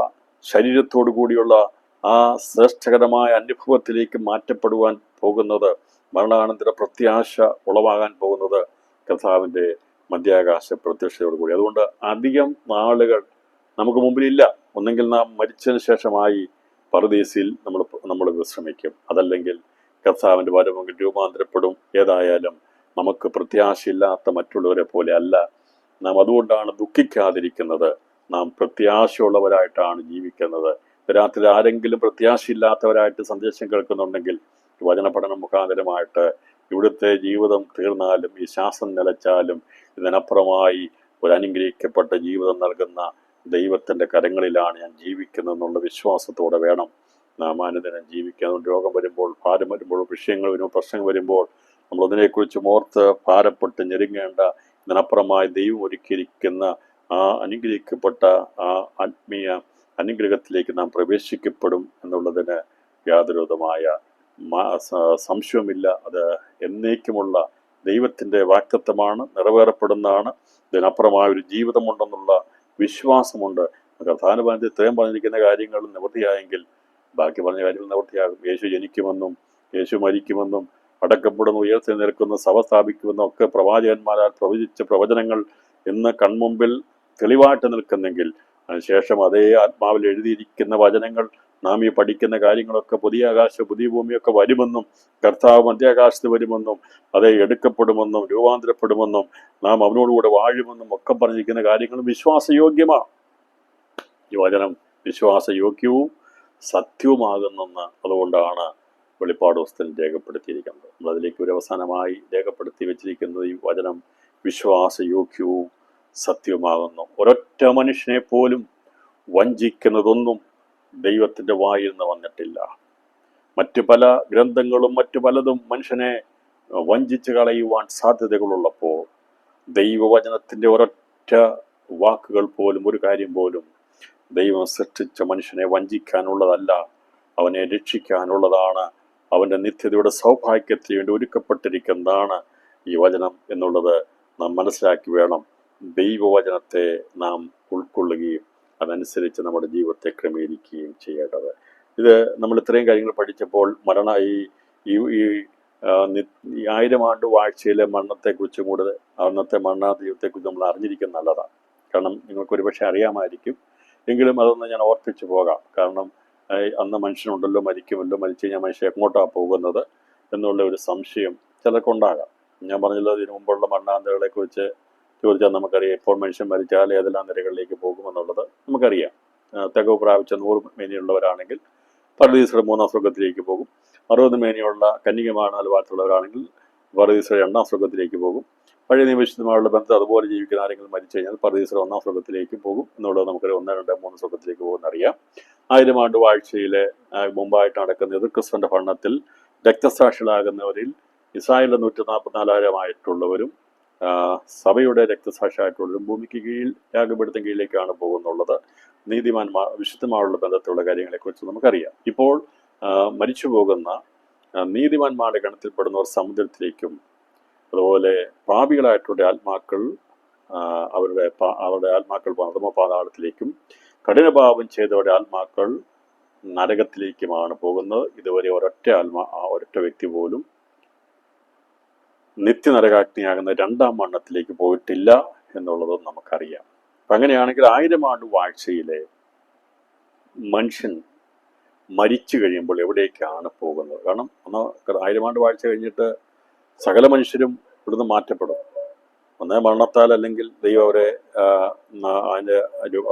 ശരീരത്തോടു കൂടിയുള്ള ആ ശ്രേഷ്ഠകരമായ അനുഭവത്തിലേക്ക് മാറ്റപ്പെടുവാൻ പോകുന്നത്, മരണാനന്തര പ്രത്യാശ ഉളവാകാൻ പോകുന്നത് കർത്താവിൻ്റെ മധ്യാകാശ പ്രത്യക്ഷതയോടുകൂടി. അതുകൊണ്ട് അധികം നാളുകൾ നമുക്ക് മുമ്പിലില്ല. ഒന്നെങ്കിൽ നാം മരിച്ചതിന് ശേഷമായി പറുദീസിൽ നമ്മൾ വിശ്രമിക്കും, അതല്ലെങ്കിൽ കർത്താവിൻ്റെ വരവെങ്കിൽ രൂപാന്തരപ്പെടും. ഏതായാലും നമുക്ക് പ്രത്യാശയില്ലാത്ത മറ്റുള്ളവരെ പോലെ അല്ല നാം. അതുകൊണ്ടാണ് ദുഃഖിക്കാതിരിക്കുന്നത്. നാം പ്രത്യാശയുള്ളവരായിട്ടാണ് ജീവിക്കുന്നത്. രാത്രി ആരെങ്കിലും പ്രത്യാശയില്ലാത്തവരായിട്ട് സന്ദേശം കേൾക്കുന്നുണ്ടെങ്കിൽ വചന പഠനം മുഖാന്തരമായിട്ട് ഇവിടുത്തെ ജീവിതം തീർന്നാലും ഈ ശ്വാസം നിലച്ചാലും ഇതിനപ്പുറമായി ഒരു അനുഗ്രഹിക്കപ്പെട്ട ജീവിതം നൽകുന്ന ദൈവത്തിൻ്റെ കരങ്ങളിലാണ് ഞാൻ ജീവിക്കുന്നതെന്നുള്ള വിശ്വാസത്തോടെ വേണം നാം അനുദിനം ജീവിക്കാൻ. രോഗം വരുമ്പോൾ, ഭാരം വരുമ്പോൾ, വിഷയങ്ങൾ വരുമ്പോൾ, പ്രശ്നങ്ങൾ വരുമ്പോൾ നമ്മൾ അതിനെക്കുറിച്ച് ഓർത്ത് ഭാരപ്പെട്ട് ഞെരുങ്ങേണ്ട. ഇതിനപ്പുറമായി ദൈവം ഒരുക്കിയിരിക്കുന്ന ആ അനുഗ്രഹിക്കപ്പെട്ട ആ ആത്മീയ അനുഗ്രഹത്തിലേക്ക് നാം പ്രവേശിക്കപ്പെടും എന്നുള്ളതിന് യാതൊരു വിധമായ സംശയവുമില്ല. അത് എന്നേക്കുമുള്ള ദൈവത്തിൻ്റെ വാഗ്ദത്തമാണ്, നിറവേറപ്പെടുന്നതാണ്. ഇതിനപ്പുറമായൊരു ജീവിതമുണ്ടെന്നുള്ള വിശ്വാസമുണ്ട്. കർത്താനുബന്ധത്തിൽ ഇത്രയും പറഞ്ഞിരിക്കുന്ന കാര്യങ്ങൾ നിവൃത്തിയായെങ്കിൽ ബാക്കി പറഞ്ഞ കാര്യങ്ങൾ നിവൃത്തിയാകും. യേശു ജനിക്കുമെന്നും യേശു മരിക്കുമെന്നും അടക്കപ്പെടുന്നു, ഉയർത്തി നിൽക്കുന്ന സഭ സ്ഥാപിക്കുമെന്നും ഒക്കെ പ്രവാചകന്മാരാൽ പ്രവചിച്ച പ്രവചനങ്ങൾ ഇന്ന് കൺമുമ്പിൽ തെളിവായിട്ട് നിൽക്കുന്നെങ്കിൽ അതിനുശേഷം അതേ ആത്മാവിൽ എഴുതിയിരിക്കുന്ന വചനങ്ങൾ, നാം ഈ പഠിക്കുന്ന കാര്യങ്ങളൊക്കെ പുതിയ ആകാശം പുതിയ ഭൂമിയൊക്കെ വരുമെന്നും കർത്താവ് മധ്യാകാശത്ത് വരുമെന്നും അതേ എടുക്കപ്പെടുമെന്നും രൂപാന്തരപ്പെടുമെന്നും നാം അവനോടുകൂടെ വാഴുമെന്നും ഒക്കെ പറഞ്ഞിരിക്കുന്ന കാര്യങ്ങളും വിശ്വാസയോഗ്യമാണ്. ഈ വചനം വിശ്വാസയോഗ്യവും സത്യവുമാകുന്നെന്ന് അതുകൊണ്ടാണ് വെളിപ്പാട് പുസ്തകത്തിൽ രേഖപ്പെടുത്തിയിരിക്കുന്നത്. നമ്മളതിലേക്ക് ഒരു അവസാനമായി രേഖപ്പെടുത്തി വെച്ചിരിക്കുന്നത് ഈ വചനം വിശ്വാസയോഗ്യവും സത്യവുമാകുന്നു. ഒരൊറ്റ മനുഷ്യനെ പോലും വഞ്ചിക്കുന്നതൊന്നും ദൈവത്തിൻ്റെ വായിൽ നിന്ന് വന്നിട്ടില്ല. മറ്റു പല ഗ്രന്ഥങ്ങളും മറ്റു പലതും മനുഷ്യനെ വഞ്ചിച്ച് കളയുവാൻ സാധ്യതകളുള്ളപ്പോൾ ദൈവവചനത്തിൻ്റെ ഒരൊറ്റ വാക്കുകൾ പോലും, ഒരു കാര്യം പോലും ദൈവം സൃഷ്ടിച്ച മനുഷ്യനെ വഞ്ചിക്കാനുള്ളതല്ല, അവനെ രക്ഷിക്കാനുള്ളതാണ്. അവൻ്റെ നിത്യതയുടെ സൗഭാഗ്യത്തിന് വേണ്ടി ഒരുക്കപ്പെട്ടിരിക്കുന്നതാണ്. ഈ വചനം എന്നുള്ളത് നാം മനസ്സിലാക്കി വേണം ദൈവവചനത്തെ നാം ഉൾക്കൊള്ളുകയും അതനുസരിച്ച് നമ്മുടെ ജീവിതത്തെ ക്രമീകരിക്കുകയും ചെയ്യേണ്ടത്. ഇത് നമ്മൾ ഇത്രയും കാര്യങ്ങൾ പഠിച്ചപ്പോൾ ഈ ഈ 1000 ആണ്ട് വാഴ്ചയിലെ മരണത്തെക്കുറിച്ചും കൂടെ അന്നത്തെ മരണാദൈവത്തെക്കുറിച്ച് നമ്മൾ അറിഞ്ഞിരിക്കുന്നത് നല്ലതാണ്. കാരണം നിങ്ങൾക്ക് ഒരുപക്ഷെ അറിയാമായിരിക്കും, എങ്കിലും അതൊന്ന് ഞാൻ ഓർപ്പിച്ചു പോകാം. കാരണം അന്ന് മനുഷ്യനുണ്ടല്ലോ, മരിക്കുമല്ലോ, മരിച്ചു കഴിഞ്ഞാൽ മനുഷ്യൻ എങ്ങോട്ടാണ് പോകുന്നത് എന്നുള്ള ഒരു സംശയം ചിലർക്കുണ്ടാകാം. ഞാൻ പറഞ്ഞല്ലോ, ഇതിനു മുമ്പുള്ള മരണാന്തകളെക്കുറിച്ച് ചോദിച്ചാൽ നമുക്കറിയാം. ഇപ്പോൾ മനുഷ്യൻ മരിച്ചാൽ ഏതെല്ലാം നിരകളിലേക്ക് പോകുമെന്നുള്ളത് നമുക്കറിയാം. തികവ് പ്രാപിച്ച 100 മേനിയുള്ളവരാണെങ്കിൽ പർദീസയുടെ 3-ാം സ്വർഗത്തിലേക്ക് പോകും. 60 മേനിയുള്ള കന്യകമാണ് അലുവാത്തുള്ളവരാണെങ്കിൽ പർദീസയുടെ 2-ാം സ്വർഗത്തിലേക്ക് പോകും. പഴയ നിയമവിശുദ്ധമായുള്ള ബന്ധം അതുപോലെ ജീവിക്കുന്ന ആരെങ്കിലും മരിച്ചു കഴിഞ്ഞാൽ പർദീസയുടെ 1-ാം സ്വർഗത്തിലേക്ക് പോകും എന്നുള്ളത് നമുക്കൊരു 1, 2, 3 സ്വർഗത്തിലേക്ക് പോകുമെന്നറിയാം. 1000 ആണ്ട് വാഴ്ചയിലെ മുമ്പായിട്ട് നടക്കുന്ന എതിർക്രിസ്തുവിന്റെ ഭരണത്തിൽ രക്തസാക്ഷികളാകുന്നവരിൽ ഇസ്രായേലിലെ 144,000 സഭയുടെ രക്തസാക്ഷിയായിട്ടുള്ളവരും ഭൂമിക്ക് കീഴിൽ യാഗപീഠത്തിന് കീഴിലേക്കാണ് പോകുന്നുള്ളത്. നീതിമാന്മാർ വിശുദ്ധമായുള്ള ബന്ധത്തിലുള്ള കാര്യങ്ങളെക്കുറിച്ച് നമുക്കറിയാം. ഇപ്പോൾ മരിച്ചു പോകുന്ന നീതിമാന്മാരുടെ ഗണത്തിൽപ്പെടുന്നവർ സമുദ്രത്തിലേക്കും, അതുപോലെ പാപികളായിട്ടുള്ള ആത്മാക്കൾ അവരുടെ ആത്മാക്കൾ അധമപാതാളത്തിലേക്കും, കഠിനപാപം ചെയ്തവരുടെ ആത്മാക്കൾ നരകത്തിലേക്കുമാണ് പോകുന്നത്. ഇതുവരെ ഒരൊറ്റ വ്യക്തി പോലും നിത്യനരകാഗ്നിയാകുന്ന 2-ാം മരണത്തിലേക്ക് പോയിട്ടില്ല എന്നുള്ളതും നമുക്കറിയാം. അപ്പം അങ്ങനെയാണെങ്കിൽ 1000 ആണ്ട് വാഴ്ചയിലെ മനുഷ്യൻ മരിച്ചു കഴിയുമ്പോൾ എവിടേക്കാണ് പോകുന്നത്? കാരണം 1000 ആണ്ട് വാഴ്ച കഴിഞ്ഞിട്ട് സകല മനുഷ്യരും ഇവിടുന്ന് മാറ്റപ്പെടും. ഒന്നേ മരണത്താൽ, അല്ലെങ്കിൽ ദൈവം അവരെ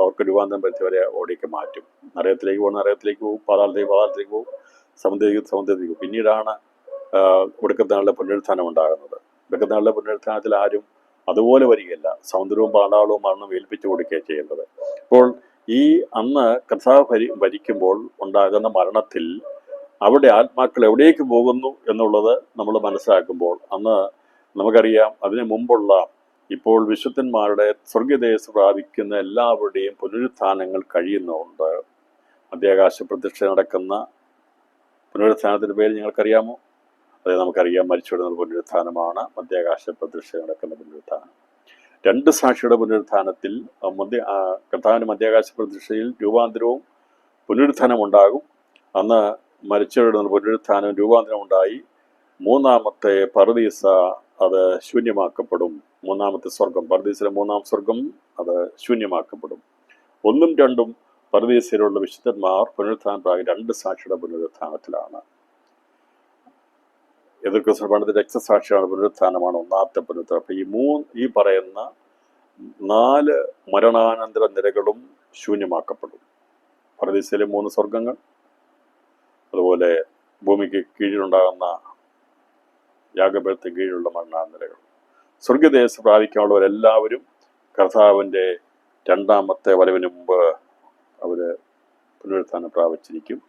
അവർക്ക് രൂപാന്തരം വരുത്തിയവരെ ഓടിക്ക് മാറ്റും. നരകത്തിലേക്ക് പോകുന്ന നരകത്തിലേക്ക് പോകും, പാതാളത്തിലേക്ക് പോകും, സമുദ്രത്തിലേക്ക് പോകും. പിന്നീടാണ് ഒടുക്കത്തെ നാളിലെ പുനരുത്ഥാനം ഉണ്ടാകുന്നത്. ഒടുക്കത്തെ നാളിലെ പുനരുത്ഥാനത്തിൽ ആരും അതുപോലെ വരികയില്ല. സമുദ്രവും പാതാളവും മരണം ഏൽപ്പിച്ചു കൊടുക്കുകയാണ് ചെയ്യുന്നത്. അപ്പോൾ അന്ന് കർത്താവ് ഭരിക്കുമ്പോൾ ഉണ്ടാകുന്ന മരണത്തിൽ അവിടെ ആത്മാക്കൾ എവിടേക്ക് പോകുന്നു എന്നുള്ളത് നമ്മൾ മനസ്സിലാക്കുമ്പോൾ അന്ന് നമുക്കറിയാം, അതിനു മുമ്പുള്ള ഇപ്പോൾ വിശുദ്ധന്മാരുടെ സ്വർഗദേശം പ്രാപിക്കുന്ന എല്ലാവരുടെയും പുനരുത്ഥാനങ്ങൾ കഴിയുന്നുണ്ട്. മധ്യാകാശ പ്രത്യക്ഷ നടക്കുന്ന പുനരുത്ഥാനത്തിൻ്റെ പേര് നിങ്ങൾക്കറിയാമോ? അത് നമുക്കറിയാം, മരിച്ചുവിടുന്ന പുനരുത്ഥാനമാണ് മധ്യാകാശ പ്രത്യക്ഷ നടക്കുന്ന പുനരുത്ഥാനം. 2 സാക്ഷിയുടെ പുനരുത്ഥാനത്തിൽ കർത്താവിൻ്റെ മധ്യാകാശ പ്രത്യക്ഷയിൽ രൂപാന്തരവും പുനരുത്ഥാനം ഉണ്ടാകും. അന്ന് മരിച്ചവരുടെ പുനരുത്ഥാനം രൂപാന്തരം ഉണ്ടായി 3-ാമത്തെ പർദീസ അത് ശൂന്യമാക്കപ്പെടും. 3-ാമത്തെ സ്വർഗം, പർദീസിലെ 3-ാം സ്വർഗം അത് ശൂന്യമാക്കപ്പെടും. 1ഉം 2ഉം പർദീസയിലുള്ള വിശുദ്ധന്മാർ പുനരുത്ഥാനം പ്രാപിക്കും. 2 സാക്ഷിയുടെ പുനരുത്ഥാനത്തിലാണ്. എതിർക്രിസ്തു പണ്ടത്തെ രക്തസാക്ഷിയാണ് പുനരുത്ഥാനമാണ് 1-ാമത്തെ പുനരുത്ഥാനം. അപ്പം ഈ പറയുന്ന 4 മരണാനന്തര നിരകളും ശൂന്യമാക്കപ്പെടും. പർദീസയിലെ 3 സ്വർഗങ്ങൾ, അതുപോലെ ഭൂമിക്ക് കീഴിലുണ്ടാകുന്ന യാഗപീഠത്തിന് കീഴിലുള്ള മരണാനന്തരങ്ങൾ. സ്വർഗദേശം പ്രാപിക്കാനുള്ളവരെല്ലാവരും കർത്താവിൻ്റെ 2-ാമത്തെ വരവിന് മുമ്പ് അവർ പുനരുത്ഥാനം പ്രാപിച്ചിരിക്കും.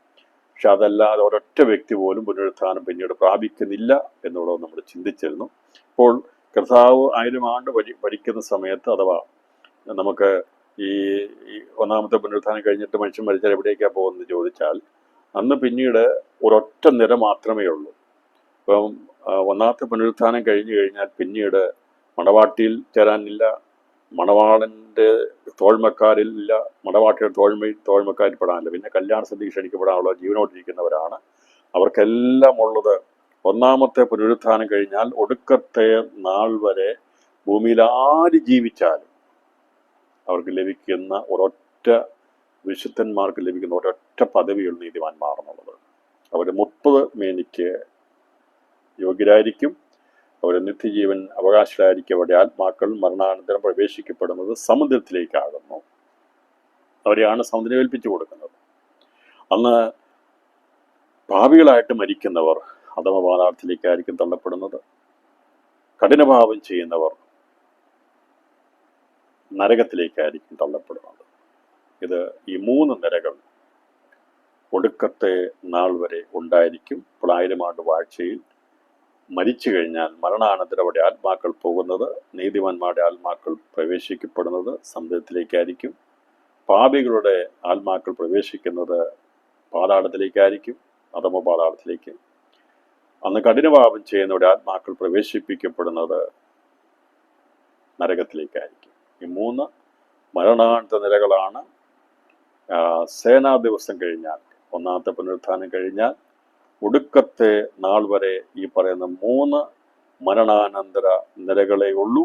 പക്ഷെ അതല്ലാതെ ഒരൊറ്റ വ്യക്തി പോലും പുനരുത്ഥാനം പിന്നീട് പ്രാപിക്കുന്നില്ല എന്നുള്ളത് നമ്മൾ ചിന്തിച്ചിരുന്നു. അപ്പോൾ കർത്താവ് 1000 ആണ്ട് ഭരിക്കുന്ന സമയത്ത്, അഥവാ നമുക്ക് ഈ 1-ാമത്തെ പുനരുത്ഥാനം കഴിഞ്ഞിട്ട് മനുഷ്യൻ മരിച്ചാൽ എവിടേക്കാണ് പോകുന്നത് ചോദിച്ചാൽ, അന്ന് പിന്നീട് ഒരൊറ്റ നിര മാത്രമേ ഉള്ളൂ. ഇപ്പം 1-ാമത്തെ പുനരുത്ഥാനം കഴിഞ്ഞു കഴിഞ്ഞാൽ പിന്നീട് മണവാട്ടിയിൽ ചേരാനില്ല, മണവാളൻ്റെ തോഴ്മക്കാരിൽ ഇല്ല, മണവാട്ടിയുടെ തോഴ്മക്കാരിൽ പെടാനില്ല. പിന്നെ കല്യാണ സദ്യ ക്ഷണിക്കപ്പെടാനുള്ള ജീവനോടിരിക്കുന്നവരാണ്. അവർക്കെല്ലാം ഉള്ളത് 1-ാമത്തെ പുനരുത്ഥാനം കഴിഞ്ഞാൽ ഒടുക്കത്തെ നാൾ വരെ ഭൂമിയിൽ ആര് ജീവിച്ചാലും അവർക്ക് ലഭിക്കുന്ന വിശുദ്ധന്മാർക്ക് ലഭിക്കുന്ന ഒരൊറ്റ പദവിയുള്ള നീതിമാന്മാർ എന്നുള്ളത്. അവർ 30 മേനിക്ക് യോഗ്യരായിരിക്കും. അവർ നിത്യജീവൻ അവകാശികളായിരിക്കും. അവരുടെ ആത്മാക്കൾ മരണാനന്തരം പ്രവേശിക്കപ്പെടുന്നത് സമുദ്രത്തിലേക്കാകുന്നു. അവരെയാണ് സമുദ്രം ഏൽപ്പിച്ചു കൊടുക്കുന്നത്. അന്ന് പാപികളായിട്ട് മരിക്കുന്നവർ അധമപാതാളത്തിലേക്കായിരിക്കും തള്ളപ്പെടുന്നത്. കഠിനപാപം ചെയ്യുന്നവർ നരകത്തിലേക്കായിരിക്കും തള്ളപ്പെടുന്നത്. ഈ 3 നിരകൾ ഒടുക്കത്തെ നാൾ വരെ ഉണ്ടായിരിക്കും. ഇപ്പോൾ 1000 ആണ്ട് വാഴ്ചയിൽ മരിച്ചു കഴിഞ്ഞാൽ മരണാനന്തരം അവിടെ ആത്മാക്കൾ പോകുന്നത്, നീതിമാന്മാരുടെ ആത്മാക്കൾ പ്രവേശിക്കപ്പെടുന്നത് സമുദ്രത്തിലേക്കായിരിക്കും. പാപികളുടെ ആത്മാക്കൾ പ്രവേശിക്കുന്നത് പാതാളത്തിലേക്കായിരിക്കും, അധമപാതാളത്തിലേക്ക്. അന്ന് കഠിനപാപം ചെയ്യുന്നവരുടെ ആത്മാക്കൾ പ്രവേശിപ്പിക്കപ്പെടുന്നത് നരകത്തിലേക്കായിരിക്കും. ഈ 3 മരണാനന്തര നിലകളാണ്. സേനാ ദിവസം കഴിഞ്ഞാൽ, ഒന്നാമത്തെ പുനരുത്ഥാനം കഴിഞ്ഞാൽ ഒടുക്കത്തെ നാൾ വരെ ഈ പറയുന്ന 3 മരണാനന്തര നിലകളെ ഉള്ളൂ.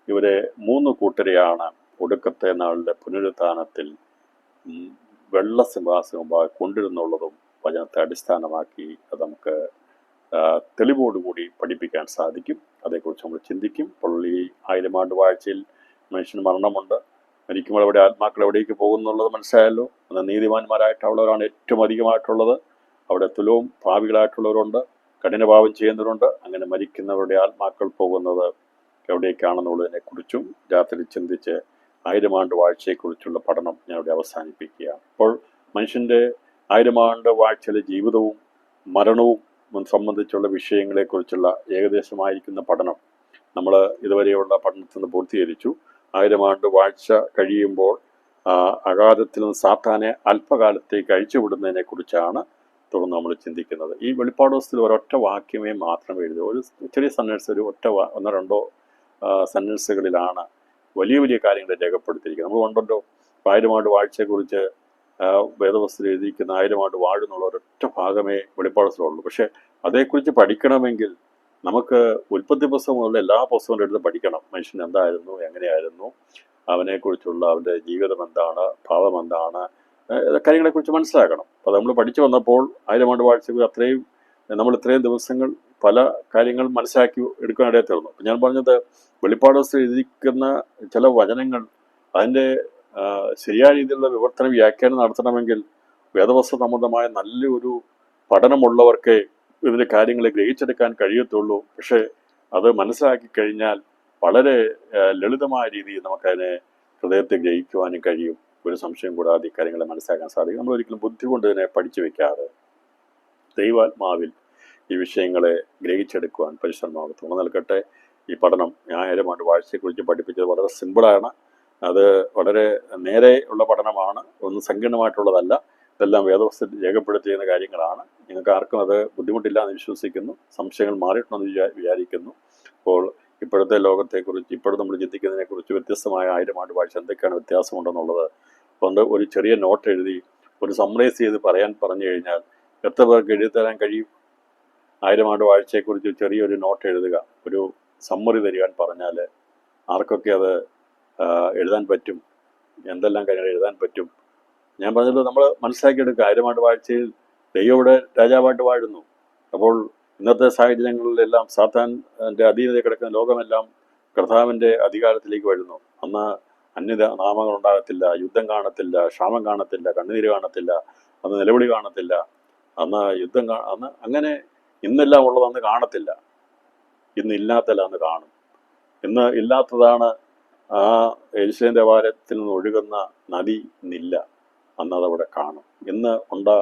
ഇവരെ 3 കൂട്ടരെയാണ് ഒടുക്കത്തെ നാളിലെ പുനരുത്ഥാനത്തിൽ വെള്ള സിംഹാസനമുമ്പാകെ കൊണ്ടിരുന്നുള്ളതും വചനത്തെ അടിസ്ഥാനമാക്കി അത് നമുക്ക് തെളിവോടുകൂടി പഠിപ്പിക്കാൻ സാധിക്കും. അതേക്കുറിച്ച് നമ്മൾ ചിന്തിക്കും. അപ്പോൾ ഈ 1000 ആണ്ട് വാഴ്ചയിൽ മനുഷ്യന് മരണമുണ്ട്. മരിക്കുമ്പോൾ അവിടെ ആത്മാക്കൾ എവിടേക്ക് പോകുന്നുള്ളത് മനസ്സിലായല്ലോ. എന്നാൽ നീതിമാന്മാരായിട്ടുള്ളവരാണ് ഏറ്റവും അധികമായിട്ടുള്ളത്. അവിടെ തുലവും പാപികളായിട്ടുള്ളവരുണ്ട്, കഠിനപാപം ചെയ്യുന്നവരുണ്ട്. അങ്ങനെ മരിക്കുന്നവരുടെ ആത്മാക്കൾ പോകുന്നത് എവിടേക്കാണെന്നുള്ളതിനെ കുറിച്ചും രാത്രി ചിന്തിച്ച് 1000 ആണ്ട് വാഴ്ചയെക്കുറിച്ചുള്ള പഠനം ഞാൻ ഇവിടെ അവസാനിപ്പിക്കുകയാണ്. അപ്പോൾ മനുഷ്യൻ്റെ 1000 ആണ്ട് വാഴ്ചയിലെ ജീവിതവും മരണവും സംബന്ധിച്ചുള്ള വിഷയങ്ങളെക്കുറിച്ചുള്ള ഏകദേശമായിരിക്കുന്ന പഠനം നമ്മൾ ഇതുവരെയുള്ള പഠനത്തിൽ നിന്ന് പൂർത്തീകരിച്ചു. 1000 ആണ്ട് വാഴ്ച കഴിയുമ്പോൾ അഗാധത്തിൽ നിന്ന് സാത്താനെ അല്പകാലത്തേക്ക് അഴിച്ചുവിടുന്നതിനെ കുറിച്ചാണ് തുടർന്ന് നമ്മൾ ചിന്തിക്കുന്നത്. ഈ വെളിപ്പാട് പുസ്തകത്തിൽ ഒരൊറ്റ വാക്യമേ മാത്രമേ എഴുതൂ. ഒരു ചെറിയ സെന്റൻസ്, ഒരു ഒന്നോ രണ്ടോ സെന്റൻസുകളിലാണ് വലിയ വലിയ കാര്യങ്ങൾ രേഖപ്പെടുത്തിയിരിക്കുന്നത്. നമ്മൾ കണ്ടല്ലോ 1000 ആണ്ട് വാഴ്ചയെക്കുറിച്ച് വേദവസ്തുവിൽ എഴുതിയിരിക്കുന്ന 1000 ആണ്ട് വാഴുന്നുള്ള ഒരൊറ്റ ഭാഗമേ വെളിപ്പാട് പുസ്തകമുള്ളൂ. പക്ഷെ അതേക്കുറിച്ച് പഠിക്കണമെങ്കിൽ നമുക്ക് ഉൽപ്പത്തി പുസ്തകം മുതലുള്ള എല്ലാ പുസ്തകങ്ങളും എടുത്ത് പഠിക്കണം. മനുഷ്യൻ എന്തായിരുന്നു, എങ്ങനെയായിരുന്നു, അവനെക്കുറിച്ചുള്ള അവൻ്റെ ജീവിതം എന്താണ്, ഭാവം എന്താണ്, കാര്യങ്ങളെക്കുറിച്ച് മനസ്സിലാക്കണം. അപ്പോൾ നമ്മൾ പഠിച്ചു വന്നപ്പോൾ 1000 ആണ്ട് വാഴ്ച നമ്മൾ ഇത്രയും ദിവസങ്ങൾ പല കാര്യങ്ങൾ മനസ്സിലാക്കി എടുക്കാനിടയിൽ തീർന്നു. അപ്പം ഞാൻ പറഞ്ഞത് വെളിപ്പാട് പുസ്തകം എഴുതിയിരിക്കുന്ന ചില വചനങ്ങൾ അതിൻ്റെ ശരിയായ രീതിയിലുള്ള വിവർത്തന വ്യാഖ്യാനം നടത്തണമെങ്കിൽ വേദവസ്തു സംബന്ധമായ നല്ലൊരു പഠനമുള്ളവർക്ക് ഇതിൻ്റെ കാര്യങ്ങളെ ഗ്രഹിച്ചെടുക്കാൻ കഴിയത്തുള്ളൂ. പക്ഷേ അത് മനസ്സിലാക്കി കഴിഞ്ഞാൽ വളരെ ലളിതമായ രീതിയിൽ നമുക്കതിനെ ഹൃദയത്തെ ഗ്രഹിക്കുവാനും കഴിയും. ഒരു സംശയം കൂടാതെ ഈ കാര്യങ്ങളെ മനസ്സിലാക്കാൻ സാധിക്കും. നമ്മൾ ഒരിക്കലും ബുദ്ധി കൊണ്ട് ഇതിനെ പഠിച്ചു വെക്കാതെ ദൈവാത്മാവിൽ ഈ വിഷയങ്ങളെ ഗ്രഹിച്ചെടുക്കുവാൻ പരിശ്രമം തുറന്നു നൽകട്ടെ. ഈ പഠനം 1000 ആണ്ട് വാഴ്ചയെക്കുറിച്ച് പഠിപ്പിച്ചത് വളരെ സിമ്പിളാണ്. അത് വളരെ നേരെ ഉള്ള പഠനമാണ്, ഒന്നും സങ്കീർണമായിട്ടുള്ളതല്ല. ഇതെല്ലാം വേദവസ്തുവിൽ രേഖപ്പെടുത്തിയിരുന്ന കാര്യങ്ങളാണ്. നിങ്ങൾക്ക് ആർക്കും അത് ബുദ്ധിമുട്ടില്ല എന്ന് വിശ്വസിക്കുന്നു. സംശയങ്ങൾ മാറിയിട്ടുണ്ടെന്ന് വിചാരിക്കുന്നു. അപ്പോൾ ഇപ്പോഴത്തെ ലോകത്തെക്കുറിച്ച്, ഇപ്പോഴും നമ്മൾ ചിന്തിക്കുന്നതിനെക്കുറിച്ച് വ്യത്യസ്തമായ 1000 ആണ്ട് വാഴ്ച എന്തൊക്കെയാണ് വ്യത്യാസമുണ്ടെന്നുള്ളത് കൊണ്ട് ഒരു ചെറിയ നോട്ട് എഴുതി ഒരു സമ്മറൈസ് ചെയ്ത് പറഞ്ഞു കഴിഞ്ഞാൽ എത്ര പേർക്ക് എഴുതി തരാൻ കഴിയും? 1000 ആണ്ട് വാഴ്ചയെക്കുറിച്ച് ചെറിയൊരു നോട്ട് എഴുതുക, ഒരു സമ്മറി തരുവാൻ പറഞ്ഞാൽ ആർക്കൊക്കെ അത് എഴുതാൻ പറ്റും? എന്തെല്ലാം കാര്യങ്ങൾ എഴുതാൻ പറ്റും? ഞാൻ പറഞ്ഞല്ലോ, നമ്മൾ മനസ്സിലാക്കിയെടുക്കുക. 1000 ആണ്ട് വാഴ്ചയിൽ ദൈവം ഇവിടെ രാജാവായിട്ട് വാഴുന്നു. അപ്പോൾ ഇന്നത്തെ സാഹചര്യങ്ങളിലെല്ലാം സാത്താൻ്റെ അധീനതയിൽ കിടക്കുന്ന ലോകമെല്ലാം കർത്താവിൻ്റെ അധികാരത്തിലേക്ക് വരുന്നു. അന്ന് നാമങ്ങൾ ഉണ്ടാകത്തില്ല, യുദ്ധം കാണത്തില്ല, ക്ഷാമം കാണത്തില്ല, കണ്ണുനീര് കാണത്തില്ല, അന്ന് നിലവിളി കാണത്തില്ല, അന്ന് അന്ന് അങ്ങനെ ഇന്നെല്ലാം ഉള്ളത് അന്ന് കാണത്തില്ല. ഇന്ന് ഇല്ലാത്തല്ല അന്ന് കാണും. ഇന്ന് ഇല്ലാത്തതാണ് ആ യെരൂശലേം ദേവാലയത്തിൽ നിന്ന് ഒഴുകുന്ന നദി ഇന്നില്ല, അന്നതവിടെ കാണും. ഇന്ന്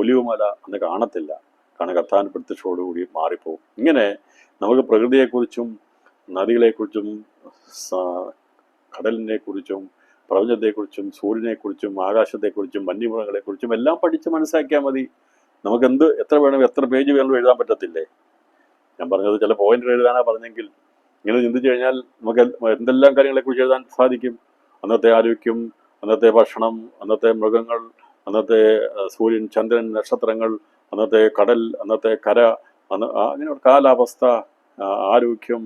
ഒലിവുമല അന്ന് കാണത്തില്ല, കാരണം കർത്താവിൻ്റെ പ്രത്യക്ഷത്തോടുകൂടി മാറിപ്പോകും. ഇങ്ങനെ നമുക്ക് പ്രകൃതിയെക്കുറിച്ചും നദികളെക്കുറിച്ചും കടലിനെക്കുറിച്ചും പ്രപഞ്ചത്തെക്കുറിച്ചും സൂര്യനെക്കുറിച്ചും ആകാശത്തെക്കുറിച്ചും വന്യമൃഗങ്ങളെക്കുറിച്ചും എല്ലാം പഠിച്ച് മനസ്സിലാക്കിയാൽ മതി. നമുക്ക് എത്ര പേജ് വേണമെങ്കിലും എഴുതാൻ പറ്റത്തില്ലേ? ഞാൻ പറഞ്ഞത് ചില പോയിന്റുകൾ എഴുതാനാണ് പറഞ്ഞെങ്കിൽ ഇങ്ങനെ ചിന്തിച്ചു കഴിഞ്ഞാൽ നമുക്ക് എന്തെല്ലാം കാര്യങ്ങളെക്കുറിച്ച് എഴുതാൻ സാധിക്കും. അന്നത്തെ ആരോഗ്യം, അന്നത്തെ ഭക്ഷണം, അന്നത്തെ മൃഗങ്ങൾ, അന്നത്തെ സൂര്യൻ, ചന്ദ്രൻ, നക്ഷത്രങ്ങൾ, അന്നത്തെ കടൽ, അന്നത്തെ കര, അങ്ങനെ കാലാവസ്ഥ, ആരോഗ്യം,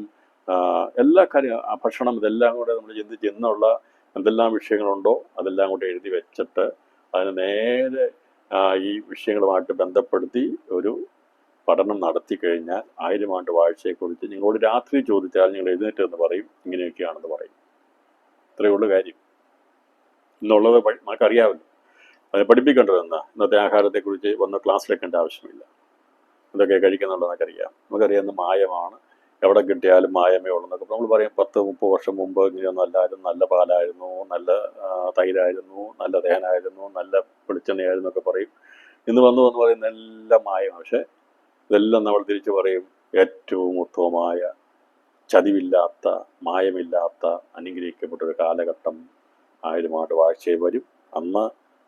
എല്ലാ ഭക്ഷണം, ഇതെല്ലാം കൂടെ നമ്മൾ ചിന്തിച്ച് എന്നുള്ള എന്തെല്ലാം വിഷയങ്ങളുണ്ടോ അതെല്ലാം കൂടെ എഴുതി വെച്ചിട്ട് അതിന് നേരെ ഈ വിഷയങ്ങളുമായിട്ട് ബന്ധപ്പെടുത്തി ഒരു പഠനം നടത്തി കഴിഞ്ഞാൽ 1000 ആണ്ട് വാഴ്ചയെക്കുറിച്ച് നിങ്ങളോട് രാത്രി ചോദിച്ചാൽ നിങ്ങൾ എഴുന്നേറ്റ് എന്ന് പറയും, ഇങ്ങനെയൊക്കെയാണെന്ന് പറയും. ഇത്രയേ ഉള്ളൂ കാര്യം. ഇന്നുള്ളത് നമുക്കറിയാമല്ലോ. അതിനെ പഠിപ്പിക്കേണ്ടത് എന്നാ? ഇന്നത്തെ ആഹാരത്തെക്കുറിച്ച് വന്ന് ക്ലാസ്സിലെക്കേണ്ട ആവശ്യമില്ല. എന്തൊക്കെ കഴിക്കുന്നുള്ളതെന്നൊക്കെ അറിയാം. നമുക്കറിയാവുന്ന മായമാണ്, എവിടെ കിട്ടിയാലും മായമേ ഉള്ളതെന്നൊക്കെ നമ്മൾ പറയും. 10-30 വർഷം മുമ്പ് ഇങ്ങനെയൊന്നും അല്ലായിരുന്നു, നല്ല പാലായിരുന്നു, നല്ല തൈരായിരുന്നു, നല്ല തേനായിരുന്നു, നല്ല വെളിച്ചെണ്ണയായിരുന്നു എന്നൊക്കെ പറയും. ഇന്ന് വന്ന് പറയുന്ന എല്ലാം മായമാണ്. പക്ഷെ ഇതെല്ലാം നമ്മൾ തിരിച്ചു പറയും ഏറ്റവും ഉത്തമമായ, ചതിവില്ലാത്ത, മായമില്ലാത്ത അനുഗ്രഹിക്കപ്പെട്ടൊരു കാലഘട്ടം 1000 ആണ്ട് വാഴ്ചയിൽ വരും. അന്ന്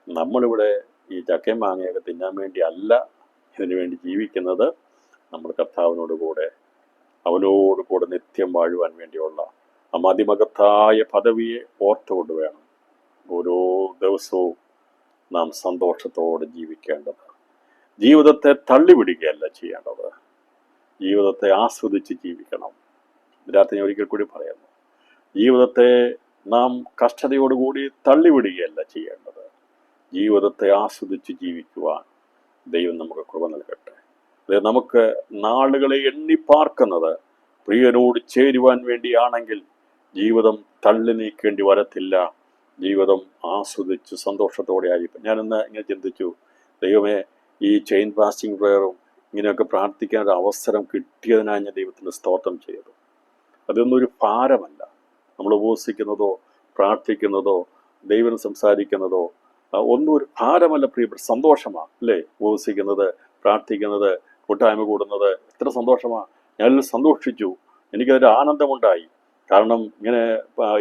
നമ്മളിവിടെ ഈ ചക്കയും മാങ്ങയൊക്കെ തിന്നാൻ വേണ്ടി അല്ല ഇതിനു വേണ്ടി ജീവിക്കുന്നത്. നമ്മൾ കർത്താവിനോട് കൂടെ അവനോട് കൂടെ നിത്യം വാഴുവാൻ വേണ്ടിയുള്ള ആ മതിമകത്തായ പദവിയെ ഓർത്തുകൊണ്ട് വേണം ഓരോ ദിവസവും നാം സന്തോഷത്തോടെ ജീവിക്കേണ്ടത്. ജീവിതത്തെ തള്ളിവിടുകയല്ല ചെയ്യേണ്ടത്, ജീവിതത്തെ ആസ്വദിച്ച് ജീവിക്കണം. ഇതിനകത്ത് ഞാൻ ഒരിക്കൽ കൂടി പറയുന്നു, ജീവിതത്തെ നാം കഷ്ടതയോടുകൂടി തള്ളിവിടുകയല്ല ചെയ്യേണ്ടത്, ജീവിതത്തെ ആസ്വദിച്ച് ജീവിക്കുവാൻ ദൈവം നമുക്ക് കൃപ നൽകട്ടെ. അതായത് നമുക്ക് നാളുകളെ എണ്ണിപ്പാർക്കുന്നത് പ്രിയനോട് ചേരുവാൻ വേണ്ടിയാണെങ്കിൽ ജീവിതം തള്ളി നീക്കേണ്ടി വരത്തില്ല, ജീവിതം ആസ്വദിച്ച് സന്തോഷത്തോടെ ആയിരിക്കും. ഞാനിന്ന് ഇങ്ങനെ ചിന്തിച്ചു, ദൈവമേ ഈ ചെയിൻ ഫാസ്റ്റിംഗ് പ്രയറും ഇങ്ങനെയൊക്കെ പ്രാർത്ഥിക്കാൻ ഒരു അവസരം കിട്ടിയതിനായി ഞാൻ ദൈവത്തിന് സ്തോത്രം ചെയ്തു. അതൊന്നും ഒരു ഭാരമല്ല. നമ്മൾ ഉപവസിക്കുന്നതോ പ്രാർത്ഥിക്കുന്നതോ ദൈവം സംസാരിക്കുന്നതോ ഒന്നും ഒരു ഭാരമല്ല പ്രിയപ്പെട്ട, സന്തോഷമാണ് അല്ലേ? ഉപവസിക്കുന്നത്, പ്രാർത്ഥിക്കുന്നത്, കൂട്ടായ്മ കൂടുന്നത് എത്ര സന്തോഷമാണ്. ഞാനിൽ സന്തോഷിച്ചു, എനിക്കതൊരു ആനന്ദമുണ്ടായി. കാരണം ഇങ്ങനെ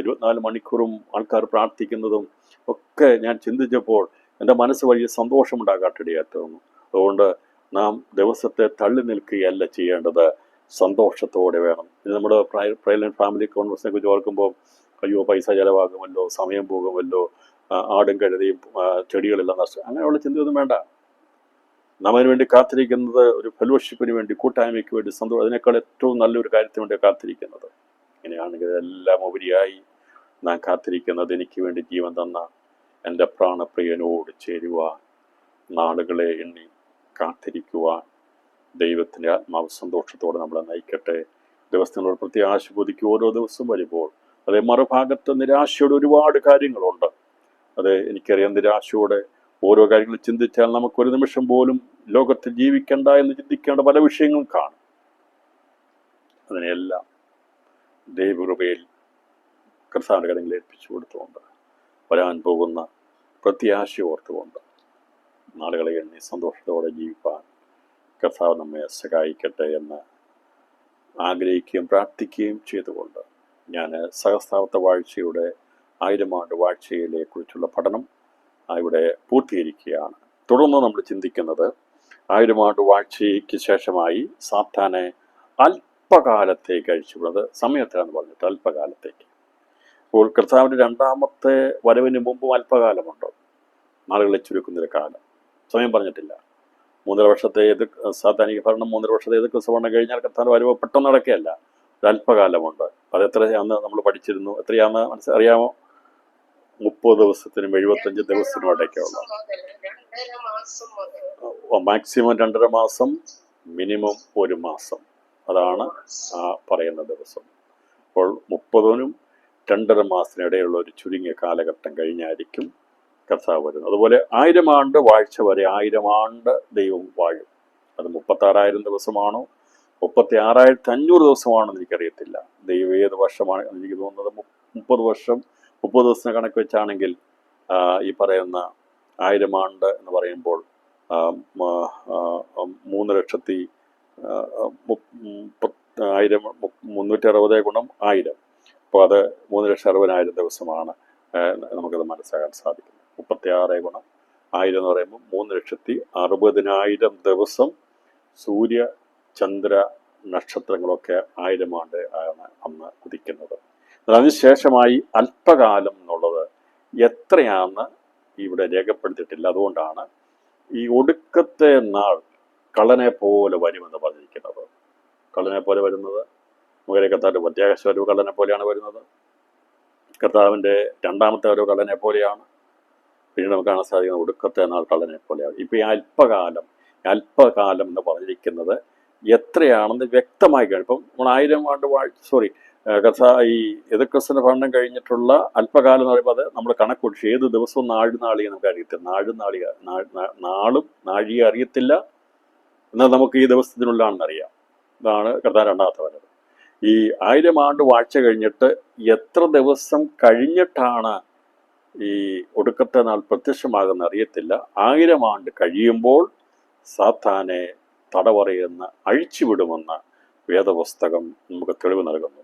24 മണിക്കൂറും ആൾക്കാർ പ്രാർത്ഥിക്കുന്നതും ഒക്കെ ഞാൻ ചിന്തിച്ചപ്പോൾ എൻ്റെ മനസ്സ് വലിയ സന്തോഷമുണ്ടാകാട്ടിടയായിരുന്നു. അതുകൊണ്ട് നാം ദിവസത്തെ തള്ളി നിൽക്കുകയല്ല ചെയ്യേണ്ടത്, സന്തോഷത്തോടെ വേണം. ഇത് നമ്മുടെ പ്രൈലന്റ് ഫാമിലി കോൺവെർസിനെ കുറിച്ച് ഓർക്കുമ്പോൾ അയ്യോ പൈസ ചിലവാകുമല്ലോ, സമയം പോകുമല്ലോ, ആടും കഴുതയും ചെടികളെല്ലാം നഷ്ടം, അങ്ങനെയുള്ള ചിന്തയൊന്നും വേണ്ട. നാം അതിനു വേണ്ടി കാത്തിരിക്കുന്നത് ഒരു ഫെലോഷിപ്പിന് വേണ്ടി, കൂട്ടായ്മയ്ക്ക് വേണ്ടി, സന്തോഷം, അതിനേക്കാൾ ഏറ്റവും നല്ലൊരു കാര്യത്തിന് വേണ്ടി കാത്തിരിക്കുന്നത്. ഇങ്ങനെയാണെങ്കിൽ ഇതെല്ലാം ഉപരിയായി നാം കാത്തിരിക്കുന്നത് എനിക്ക് വേണ്ടി ജീവൻ തന്ന എൻ്റെ പ്രാണപ്രിയനോട് ചേരുവാൻ, നാളുകളെ എണ്ണി കാത്തിരിക്കുവാൻ ദൈവത്തിൻ്റെ ആത്മാവ് സന്തോഷത്തോടെ നമ്മളെ നയിക്കട്ടെ. ദിവസത്തിനോട് പ്രത്യാശ പുതുക്കി ഓരോ ദിവസവും വരുമ്പോൾ അതേ മറുഭാഗത്ത് നിരാശയുടെ ഒരുപാട് കാര്യങ്ങളുണ്ട്. അത് എനിക്കറിയാം, നിരാശയോടെ ഓരോ കാര്യങ്ങൾ ചിന്തിച്ചാൽ നമുക്കൊരു നിമിഷം പോലും ലോകത്തിൽ ജീവിക്കേണ്ട എന്ന് ചിന്തിക്കേണ്ട പല വിഷയങ്ങളും കാണും. അതിനെല്ലാം ദൈവകൃപയിൽ കർത്താവിന്റെ കരങ്ങളിൽ ഏൽപ്പിച്ചു കൊടുത്തുകൊണ്ട് വരാൻ പോകുന്ന പ്രത്യാശ ഓർത്തുകൊണ്ട് നാളുകളെ എണ്ണി സന്തോഷത്തോടെ ജീവിപ്പാൻ കർത്താവ് നമ്മെ സഹായിക്കട്ടെ എന്ന് ആഗ്രഹിക്കുകയും പ്രാർത്ഥിക്കുകയും ചെയ്തുകൊണ്ട് ഞാൻ സഹസ്രാബ്ദ വാഴ്ചയുടെ 1000 ആണ്ട് വാഴ്ചയെ കുറിച്ചുള്ള പഠനം ഇവിടെ പൂർത്തീകരിക്കുകയാണ്. തുടർന്ന് നമ്മൾ ചിന്തിക്കുന്നത് 1000 ആണ്ട് വാഴ്ചയ്ക്ക് ശേഷമായി സാത്താനെ അല്പകാലത്തേക്ക് അഴിച്ചുവിടുന്നത്, സമയത്തിലാണെന്ന് പറഞ്ഞിട്ട് അല്പകാലത്തേക്ക്. അപ്പോൾ കർത്താവിൻ്റെ രണ്ടാമത്തെ വരവിന് മുമ്പും അല്പകാലമുണ്ടോ, നാളുകളെ ചുരുക്കുന്നൊരു കാലം, സമയം പറഞ്ഞിട്ടില്ല. 3.5 വർഷത്തെ സാത്താനിക ഭരണം, 3.5 വർഷത്തെ ക്രിസ്തു ഭരണം കഴിഞ്ഞാൽ കർത്താവിൻ്റെ വരവ് പെട്ടെന്ന് നടക്കുകയല്ല, ഒരു അല്പകാലമുണ്ട്. അത് എത്രയാന്ന് നമ്മൾ പഠിച്ചിരുന്നു, എത്രയാന്ന് അറിയാമോ? 30 ദിവസത്തിനും 75 ദിവസത്തിനും ഇടയ്ക്കുള്ള, മാക്സിമം 2.5 മാസം, മിനിമം 1 മാസം, അതാണ് ആ പറയുന്ന ദിവസം. അപ്പോൾ 30നും 2.5 മാസത്തിനിടയിലുള്ള ഒരു ചുരുങ്ങിയ കാലഘട്ടം കഴിഞ്ഞായിരിക്കും കർത്താവ് വരുന്നത്. അതുപോലെ 1000 ആണ്ട് വാഴ്ച വരെ 1000 ആണ്ട് ദൈവം വാഴും. അത് 36,000 ദിവസമാണോ 36,500 ദിവസമാണെന്ന് എനിക്കറിയത്തില്ല. ദൈവം ഏത് വർഷമാണ് എനിക്ക് തോന്നുന്നത് 30 വർഷം 30 ദിവസത്തിന് കണക്ക് വെച്ചാണെങ്കിൽ ഈ പറയുന്ന 1000 ആണ്ട് എന്ന് പറയുമ്പോൾ 360 ഗുണം 1000, അപ്പോൾ അത് 3,60,000 ദിവസമാണ് നമുക്കത് മനസ്സിലാക്കാൻ സാധിക്കുന്നത്. 36 ഗുണം 1000 എന്ന് പറയുമ്പോൾ 3,60,000 ദിവസം സൂര്യ ചന്ദ്ര നക്ഷത്രങ്ങളൊക്കെ 1000 ആണ്ട് ആണ് അന്ന് ഉദിക്കുന്നത്. അതിനുശേഷമായി അല്പകാലം എന്നുള്ളത് എത്രയാണെന്ന് ഇവിടെ രേഖപ്പെടുത്തിയിട്ടില്ല. അതുകൊണ്ടാണ് ഈ ഒടുക്കത്തെ നാൾ കള്ളനെ പോലെ വരുമെന്ന് പറഞ്ഞിരിക്കുന്നത്. കള്ളനെ പോലെ വരുന്നത് നമുക്കറിയ കർത്താവിൻ്റെ പ്രത്യാകാശ വരവ് കള്ളനെ പോലെയാണ് വരുന്നത്. കർത്താവിൻ്റെ രണ്ടാമത്തെ വരവ് കള്ളനെ പോലെയാണ്. പിന്നീട് നമുക്ക് കാണാൻ സാധിക്കുന്നത് ഒടുക്കത്തെ നാൾ കള്ളനെ പോലെയാണ്. ഇപ്പം ഈ അല്പകാലം എന്ന് പറഞ്ഞിരിക്കുന്നത് എത്രയാണെന്ന് വ്യക്തമായി കഴിഞ്ഞു. ഇപ്പം നമ്മൾ 1000 ആണ്ട് ഈ എതിർക്രിസ്തുവിന്റെ ഭരണം കഴിഞ്ഞിട്ടുള്ള അല്പകാലം എന്ന് പറയുമ്പോൾ അത് നമ്മൾ കണക്കുകൂട്ടി ഏത് ദിവസവും നാഴിക നമുക്ക് അറിയത്തില്ല. നാളും നാഴിക അറിയത്തില്ല, എന്നാൽ നമുക്ക് ഈ ദിവസത്തിനുള്ളിലാണെന്ന് അറിയാം. ഇതാണ് കർത്താവ് രണ്ടാമത്തെ വരവ്. ഈ 1000 ആണ്ട് വാഴ്ച കഴിഞ്ഞിട്ട് എത്ര ദിവസം കഴിഞ്ഞിട്ടാണ് ഈ ഒടുക്കത്തെ നാൾ പ്രത്യക്ഷമാകുന്ന അറിയത്തില്ല. 1000 ആണ്ട് കഴിയുമ്പോൾ സാത്താനെ തടവറയെന്ന് അഴിച്ചുവിടുമെന്ന് വേദപുസ്തകം നമുക്ക് തെളിവ് നൽകുന്നു.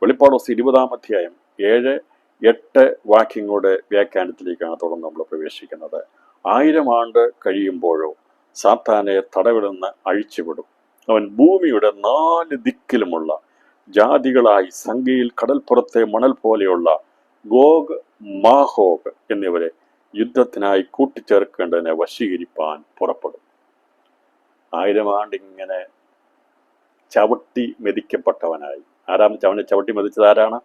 വെളിപ്പാട് 20-ാം അധ്യായം 7-8 വാക്യങ്ങളുടെ വ്യാഖ്യാനത്തിലേക്കാണ് തുടർന്ന് നമ്മൾ പ്രവേശിക്കുന്നത്. 1000 ആണ്ട് കഴിയുമ്പോഴോ സാത്താനെ തടവിടുന്ന് അഴിച്ചുവിടും. അവൻ ഭൂമിയുടെ 4 ദിക്കിലുമുള്ള ജാതികളായി സംഖ്യയിൽ കടൽപ്പുറത്തെ മണൽ പോലെയുള്ള ഗോഗ്, മാഹോഗ് എന്നിവരെ യുദ്ധത്തിനായി കൂട്ടിച്ചേർക്കേണ്ടതിനെ വശീകരിപ്പാൻ പുറപ്പെടും. 1000 ആണ്ടിങ്ങനെ ചവിട്ടി മെതിക്കപ്പെട്ടവനായി. അവനെ ചവിട്ടി മെതിച്ചത് ആരാണ്?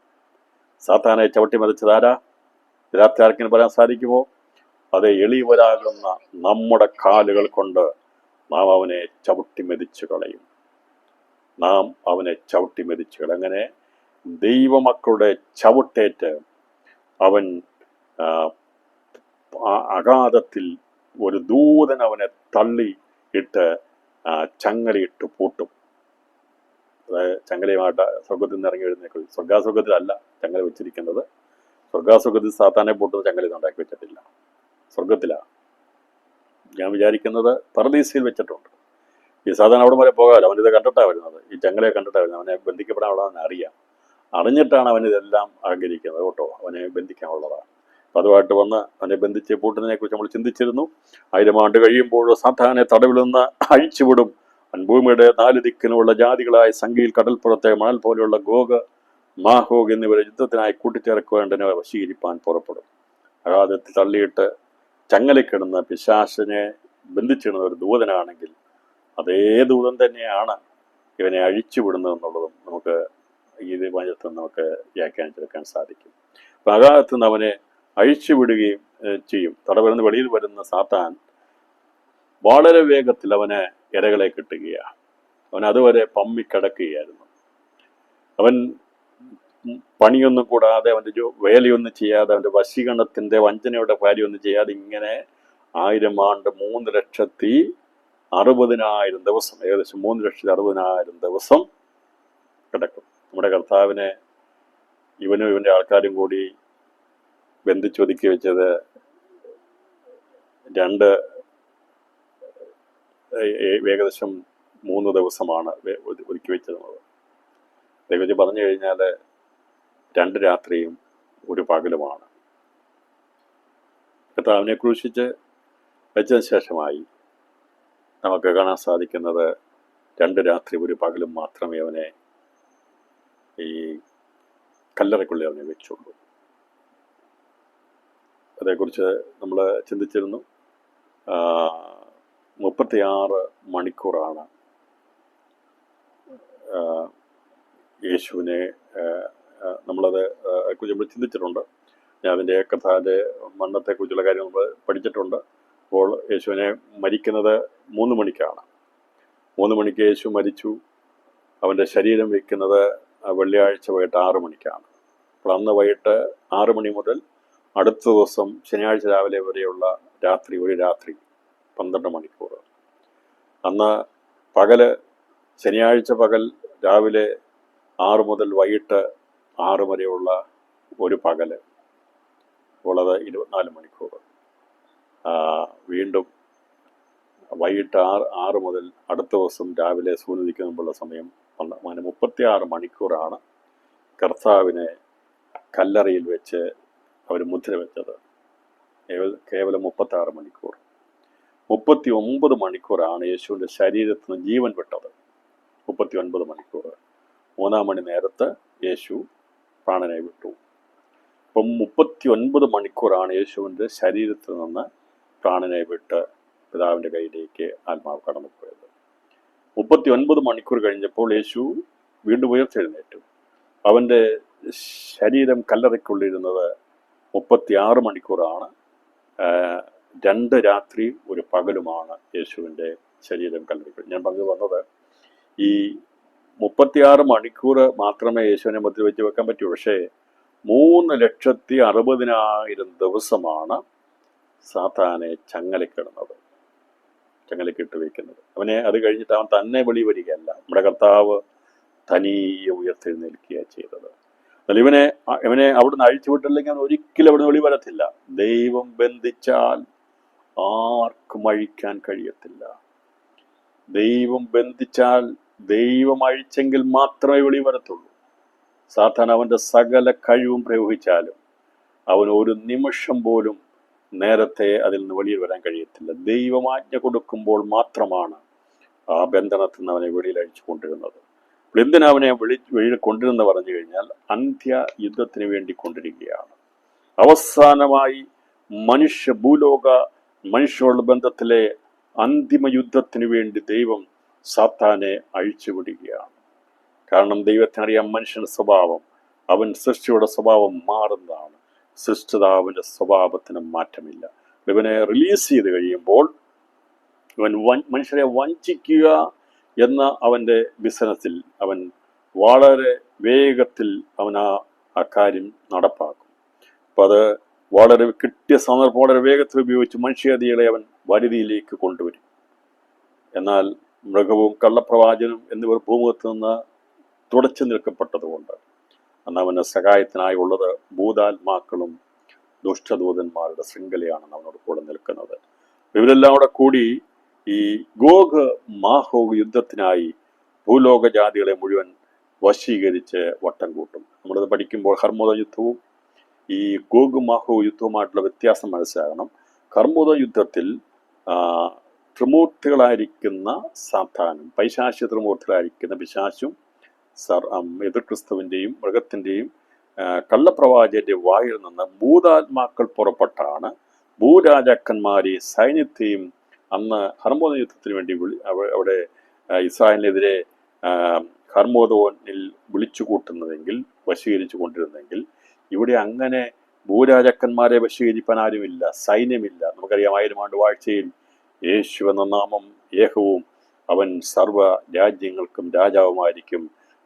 സാത്താനെ ചവിട്ടി മെതിച്ചത് ആരാ? രാത്രി ആർക്കിന് പറയാൻ സാധിക്കുമോ? അത് എളിവരാകുന്ന നമ്മുടെ കാലുകൾ കൊണ്ട് നാം അവനെ ചവിട്ടി മെതിച്ചു കളയും. അങ്ങനെ ദൈവമക്കളുടെ ചവിട്ടേറ്റ് അവൻ അഗാധത്തിൽ ഒരു ദൂതൻ അവനെ തള്ളി ഇട്ട് ചങ്ങലയിട്ട് പൂട്ടും. അതായത് ചങ്ങലയുമായിട്ട് സ്വർഗത്തിൽ നിന്ന് ഇറങ്ങി എഴുന്നേക്കും. സ്വർഗാസ്വർഗത്തിലല്ല ചങ്ങല വെച്ചിരിക്കുന്നത്. സ്വർഗാസ്വർഗത്തിൽ സാത്താനെ പൂട്ടുന്ന ചങ്ങലയൊന്നും ഉണ്ടാക്കി വെച്ചിട്ടില്ല, സ്വർഗത്തിലാണ്. ഞാൻ വിചാരിക്കുന്നത് പർദീസയിൽ വെച്ചിട്ടുണ്ട്. ഈ സാധാരണ അവിടെ വരെ പോകാമല്ലോ. അവനിത് കണ്ടിട്ടാണ് വരുന്നത്, ഈ ചങ്ങലയെ കണ്ടിട്ടാണ് വരുന്നത്. അവനെ ബന്ധിക്കപ്പെടാനുള്ളതെന്ന് അറിയാം. അറിഞ്ഞിട്ടാണ് അവനിതെല്ലാം അഹങ്കരിക്കുന്നത് കേട്ടോ. അവനെ ബന്ധിക്കാനുള്ളതാണ്. അപ്പം അതുമായിട്ട് വന്ന് അവനെ ബന്ധിച്ച് പൂട്ടുന്നതിനെ കുറിച്ച് നമ്മൾ ചിന്തിച്ചിരുന്നു. 1000 ആണ്ട് കഴിയുമ്പോൾ സാത്താനെ തടവിൽ നിന്ന് അഴിച്ചുവിടും. ഭൂമിയുടെ 4 ദിക്കിനുമുള്ള ജാതികളായ സംഖ്യയിൽ കടൽപ്പുറത്തെ മണൽ പോലെയുള്ള ഗോഗ്, മാഹോഗ് എന്നിവരെ യുദ്ധത്തിനായി കൂട്ടിച്ചേർക്കുവേണ്ടതിനെ വശീകരിപ്പാൻ പുറപ്പെടും. അഗാധത്തിൽ തള്ളിയിട്ട് ചങ്ങലക്കിടുന്ന പിശാചിനെ ബന്ധിച്ചിടുന്ന ഒരു ദൂതനാണെങ്കിൽ അതേ ദൂതൻ തന്നെയാണ് ഇവനെ അഴിച്ചുവിടുന്നതെന്നുള്ളതും നമുക്ക് ഈ വചനത്തിൽ നമുക്ക് വ്യാഖ്യാനിച്ചെടുക്കാൻ സാധിക്കും. അപ്പം അഗാധത്തിൽ നിന്ന് അവനെ അഴിച്ചുവിടുകയും ചെയ്യും. തടവിൽ നിന്ന് വെളിയിൽ വരുന്ന സാത്താൻ വളരെ വേഗത്തിൽ അവന് ഇരകളെ കിട്ടുകയാണ്. അവൻ അതുവരെ പമ്മിക്കിടക്കുകയായിരുന്നു. അവൻ പണിയൊന്നും കൂടാതെ, അവൻ്റെ വേലയൊന്നും ചെയ്യാതെ, അവൻ്റെ വശീകരണത്തിൻ്റെ വഞ്ചനയുടെ കാര്യമൊന്നും ചെയ്യാതെ ഇങ്ങനെ 1000 ആണ്ട് 3,60,000 ദിവസം, ഏകദേശം 3,60,000 ദിവസം കിടക്കും. നമ്മുടെ കർത്താവിനെ ഇവനും ഇവൻ്റെ ആൾക്കാരും കൂടി ബന്ധിച്ചൊതുക്കി വെച്ചത് ഏകദേശം 3 ദിവസമാണ് ഒതുക്കി വെച്ചിരുന്നത്. ദൈവജി പറഞ്ഞു കഴിഞ്ഞാൽ 2 രാത്രിയും 1 പകലുമാണ്. കർത്താവിനെ ക്രൂശിച്ച് വെച്ചതിന് ശേഷമായി നമുക്ക് കാണാൻ സാധിക്കുന്നത് 2 രാത്രി 1 പകലും മാത്രമേ അവനെ ഈ കല്ലറയ്ക്കുള്ളിൽ അവനെ വെച്ചുള്ളൂ. അതേക്കുറിച്ച് നമ്മൾ ചിന്തിച്ചിരുന്നു. 36 മണിക്കൂറാണ് യേശുവിനെ നമ്മളത് കുറിച്ച് നമ്മൾ ചിന്തിച്ചിട്ടുണ്ട്. ഞാൻ അതിൻ്റെ കഥാൻ്റെ മരണത്തെക്കുറിച്ചുള്ള കാര്യം നമ്മൾ പഠിച്ചിട്ടുണ്ട്. അപ്പോൾ യേശുവിനെ മരിക്കുന്നത് 3 മണിക്കാണ്. 3 മണിക്ക് യേശു മരിച്ചു. അവൻ്റെ ശരീരം വയ്ക്കുന്നത് വെള്ളിയാഴ്ച വൈകിട്ട് 6 മണിക്കാണ്. അപ്പോൾ അന്ന് വൈകിട്ട് 6 മണി മുതൽ അടുത്ത ദിവസം ശനിയാഴ്ച രാവിലെ വരെയുള്ള രാത്രി, 1 രാത്രി 12 മണിക്കൂർ. അന്ന് പകല്, ശനിയാഴ്ച പകൽ രാവിലെ 6 മുതൽ വൈകിട്ട് 6 വരെയുള്ള 1 പകല്. അപ്പോൾ അത് 24 മണിക്കൂർ. വീണ്ടും വൈകിട്ട് 6 മുതൽ അടുത്ത ദിവസം രാവിലെ സൂര്യൻ ഉദിക്കുന്ന മുമ്പുള്ള സമയം 36 മണിക്കൂറാണ് കർത്താവിനെ കല്ലറയിൽ വെച്ച് അവർ മുദ്ര വെച്ചത്. കേവലം 36 മണിക്കൂർ. 39 മണിക്കൂറാണ് യേശുവിൻ്റെ ശരീരത്തിൽ നിന്ന് ജീവൻ വിട്ടത്. 39 മണിക്കൂർ. 3-ാം മണി നേരത്ത് യേശു പ്രാണനെ വിട്ടു. അപ്പം 39 മണിക്കൂറാണ് യേശുവിൻ്റെ ശരീരത്തിൽ നിന്ന് പ്രാണനെ വിട്ട് പിതാവിൻ്റെ കയ്യിലേക്ക് ആത്മാവ് കടന്നുപോയത്. 39 മണിക്കൂർ കഴിഞ്ഞപ്പോൾ യേശു വീണ്ടും ഉയർത്തെഴുന്നേറ്റു. അവൻ്റെ ശരീരം കല്ലറയ്ക്കുള്ളിരുന്നത് 36 മണിക്കൂറാണ്. 2 രാത്രി 1 പകലുമാണ് യേശുവിൻ്റെ ശരീരം കല്ലറയ്ക്കുള്ളിൽ. ഞാൻ പറഞ്ഞു വന്നത്, ഈ 36 മണിക്കൂർ മാത്രമേ യേശുവിനെ മുദ്ര വെച്ച് വെക്കാൻ പറ്റൂ. പക്ഷേ 3,60,000 ദിവസമാണ് സാത്താനെ ചങ്ങലക്കിട്ട് വയ്ക്കുന്നത്. അവനെ അത് കഴിഞ്ഞിട്ട് അവൻ തന്നെ വെളി വരികയല്ല, നമ്മുടെ കർത്താവ് തനിയെ ഉയർത്തെഴുന്നേൽക്കുകയാണ് ചെയ്തത്. എന്നാൽ ഇവനെ അവിടുന്ന് അഴിച്ചുവിട്ടില്ലെങ്കിൽ അവൻ ഒരിക്കലും അവിടുന്ന് വെളി വരത്തില്ല. ദൈവം ബന്ധിച്ചാൽ ആർക്കും അഴിക്കാൻ കഴിയത്തില്ല. ദൈവം ബന്ധിച്ചാൽ, ദൈവം അഴിച്ചെങ്കിൽ മാത്രമേ വെളി വരത്തുള്ളൂ. സാത്താൻ അവൻ്റെ സകല കഴിവും പ്രയോഗിച്ചാലും അവന് ഒരു നിമിഷം പോലും നേരത്തെ അതിൽ നിന്ന് വെളിയിൽ വരാൻ കഴിയത്തില്ല. ദൈവം ആജ്ഞ കൊടുക്കുമ്പോൾ മാത്രമാണ് ആ ബന്ധനത്തിൽ നിന്ന് അവനെ വെളിയിൽ അഴിച്ചു കൊണ്ടിരുന്നത്. എന്തിനാ അവനെ വെളിയിൽ കൊണ്ടിരുന്ന് പറഞ്ഞു കഴിഞ്ഞാൽ അന്ത്യ യുദ്ധത്തിന് വേണ്ടി കൊണ്ടിരിക്കുകയാണ്. അവസാനമായി മനുഷ്യരുടെ ബന്ധത്തിലെ അന്തിമ യുദ്ധത്തിന് വേണ്ടി ദൈവം സാത്താനെ അഴിച്ചുവിടുകയാണ്. കാരണം ദൈവത്തിനറിയാം മനുഷ്യന്റെ സ്വഭാവം, അവൻ സൃഷ്ടിയുടെ സ്വഭാവം മാറുന്നതാണ്. സൃഷ്ടിതാവിന്റെ സ്വഭാവത്തിന് മാറ്റമില്ല. ഇവനെ റിലീസ് ചെയ്ത് കഴിയുമ്പോൾ ഇവൻ മനുഷ്യരെ വഞ്ചിക്കുക എന്ന അവൻ്റെ ബിസിനസ്സിൽ അവൻ വളരെ വേഗത്തിൽ അവൻ ആ കാര്യം നടപ്പാക്കും. അപ്പം അത് വളരെ കിട്ടിയ സന്ദർഭം വളരെ വേഗത്തിൽ ഉപയോഗിച്ച് മനുഷ്യതകളെ അവൻ വരുതിയിലേക്ക് കൊണ്ടുവരും. എന്നാൽ മൃഗവും കള്ളപ്രവാചനും എന്നിവർ ഭൂമുഖത്ത് നിന്ന് തുടച്ചു നിൽക്കപ്പെട്ടതുകൊണ്ട് അന്ന് അവന് സഹായത്തിനായി ഉള്ളത് ഭൂതാത്മാക്കളും ദുഷ്ടദൂതന്മാരുടെ ശൃംഖലയാണ് അവനോട് കൂടെ നിൽക്കുന്നത്. ഇവരെല്ലാം കൂടെ കൂടി ഈ ഗോഗ് മാഹോഗ് യുദ്ധത്തിനായി ഭൂലോക ജാതികളെ മുഴുവൻ വശീകരിച്ച് വട്ടം കൂട്ടും. നമ്മളിത് പഠിക്കുമ്പോൾ ഹർമോദ യുദ്ധവും ഈ ഗോഗ് മാഹോഗ് യുദ്ധവുമായിട്ടുള്ള വ്യത്യാസം മനസ്സിലാകണം. ഹർമോദ യുദ്ധത്തിൽ ത്രിമൂർത്തികളായിരിക്കുന്ന സാത്താനും പൈശാചിക ത്രിമൂർത്തികളായിരിക്കുന്ന പിശാചും എതിർ ക്രിസ്തുവിൻ്റെയും മൃഗത്തിൻ്റെയും കള്ളപ്രവാചകന്റെ വായിൽ നിന്ന് ഭൂതാത്മാക്കൾ പുറപ്പെട്ടാണ് ഭൂരാജാക്കന്മാരെയും സൈന്യത്തെയും അന്ന് ഹർമോദ യുദ്ധത്തിന് വേണ്ടി അവിടെ ഇസ്രായേലിനെതിരെ ഹർമോദോനിൽ വിളിച്ചു കൂട്ടുന്നതെങ്കിൽ വശീകരിച്ചു കൊണ്ടിരുന്നെങ്കിൽ ഇവിടെ അങ്ങനെ ഭൂരാജാക്കന്മാരെ വശീകരിപ്പാൻ ആരുമില്ല, സൈന്യമില്ല. നമുക്കറിയാം 1000 ആണ്ട് വാഴ്ചയിൽ യേശു എന്ന നാമം ഏകവും, അവൻ സർവ്വ രാജ്യങ്ങൾക്കും രാജാവുമായിരിക്കും.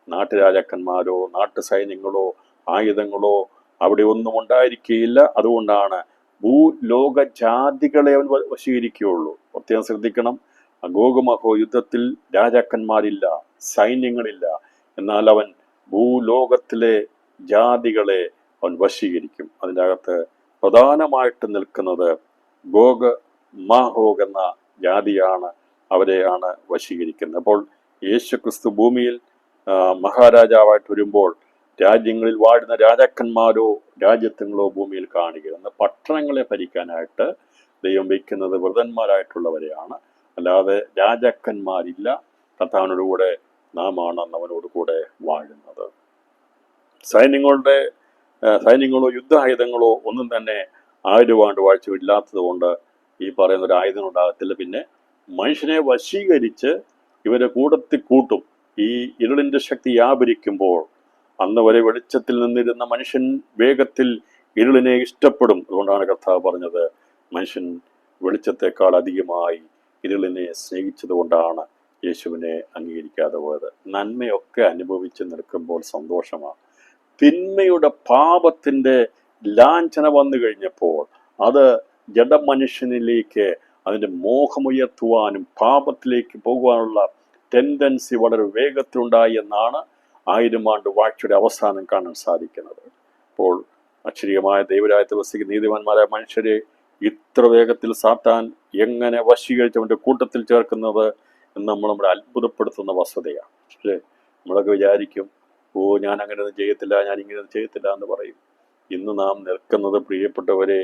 നാട്ടുരാജാക്കന്മാരോ നാട്ടു സൈന്യങ്ങളോ ആയുധങ്ങളോ അവിടെ ഒന്നും ഉണ്ടായിരിക്കുകയില്ല. അതുകൊണ്ടാണ് ഭൂലോക ജാതികളെ അവൻ വശീകരിക്കുകയുള്ളൂ. പ്രത്യേകം ശ്രദ്ധിക്കണം, ഗോഗുമഹോ യുദ്ധത്തിൽ രാജാക്കന്മാരില്ല, സൈന്യങ്ങളില്ല. എന്നാൽ അവൻ ഭൂലോകത്തിലെ ജാതികളെ അവൻ വശീകരിക്കും. അതിൻ്റെ അകത്ത് പ്രധാനമായിട്ട് നിൽക്കുന്നത് ഗോഗ് മാഹോഗ് എന്ന ജാതിയാണ്, അവരെയാണ് വശീകരിക്കുന്നത്. അപ്പോൾ യേശു ക്രിസ്തു ഭൂമിയിൽ മഹാരാജാവായിട്ട് വരുമ്പോൾ രാജ്യങ്ങളിൽ വാഴുന്ന രാജാക്കന്മാരോ രാജ്യത്വങ്ങളോ ഭൂമിയിൽ കാണുകയെന്ന് പട്ടണങ്ങളെ ഭരിക്കാനായിട്ട് ദൈവം വയ്ക്കുന്നത് വൃതന്മാരായിട്ടുള്ളവരെയാണ്, അല്ലാതെ രാജാക്കന്മാരില്ല. കർത്താവിനോട് കൂടെ നാം ആണ് അവനോട് കൂടെ വാഴുന്നത്. സൈന്യങ്ങളോ യുദ്ധായുധങ്ങളോ ഒന്നും തന്നെ 1000 ആണ്ട് വാഴ്ച ഇല്ലാത്തത് കൊണ്ട് ഈ പറയുന്ന ഒരു ആയുധം ഉണ്ടാകത്തില്ല. പിന്നെ മനുഷ്യനെ വശീകരിച്ച് ഇവരെ കൂട്ടും. ഈ ഇരുളിന്റെ ശക്തി വ്യാപരിക്കുമ്പോൾ അന്ന് വരെ വെളിച്ചത്തിൽ നിന്നിരുന്ന മനുഷ്യൻ വേഗത്തിൽ ഇരുളിനെ ഇഷ്ടപ്പെടും. അതുകൊണ്ടാണ് കർത്താവ് പറഞ്ഞത്, മനുഷ്യൻ വെളിച്ചത്തെക്കാൾ അധികമായി ഇരുളിനെ സ്നേഹിച്ചത് കൊണ്ടാണ് യേശുവിനെ അംഗീകരിക്കാതെ പോയത്. നന്മയൊക്കെ അനുഭവിച്ച് നിൽക്കുമ്പോൾ സന്തോഷമാണ്. തിന്മയുടെ പാപത്തിന്റെ ലാഞ്ചന വന്നു കഴിഞ്ഞപ്പോൾ അത് ജഡമനുഷ്യനിലേക്ക് അതിൻ്റെ മോഹമുയർത്തുവാനും പാപത്തിലേക്ക് പോകുവാനുള്ള ടെൻഡൻസി വളരെ വേഗത്തിലുണ്ടായി എന്നാണ് 1000 ആണ്ട് വാഴ്ചയുടെ അവസാനം കാണാൻ സാധിക്കുന്നത്. അപ്പോൾ അക്ഷരീയമായ ദൈവരാജ്യത്തിൽ വസിക്കുന്ന നീതിമാന്മാരായ മനുഷ്യരെ ഇത്ര വേഗത്തിൽ സാത്താൻ എങ്ങനെ വശീകരിച്ചവൻ്റെ കൂട്ടത്തിൽ ചേർക്കുന്നത് എന്ന് നമ്മളെ അത്ഭുതപ്പെടുത്തുന്ന വസ്തുതയാണ്. പക്ഷേ നമ്മളൊക്കെ വിചാരിക്കും, ഞാൻ അങ്ങനെയൊന്നും ചെയ്യത്തില്ല, ഞാൻ ഇങ്ങനെയൊന്നും ചെയ്യത്തില്ല എന്ന് പറയും. ഇന്ന് നാം നിൽക്കുന്നത് പ്രിയപ്പെട്ടവരെ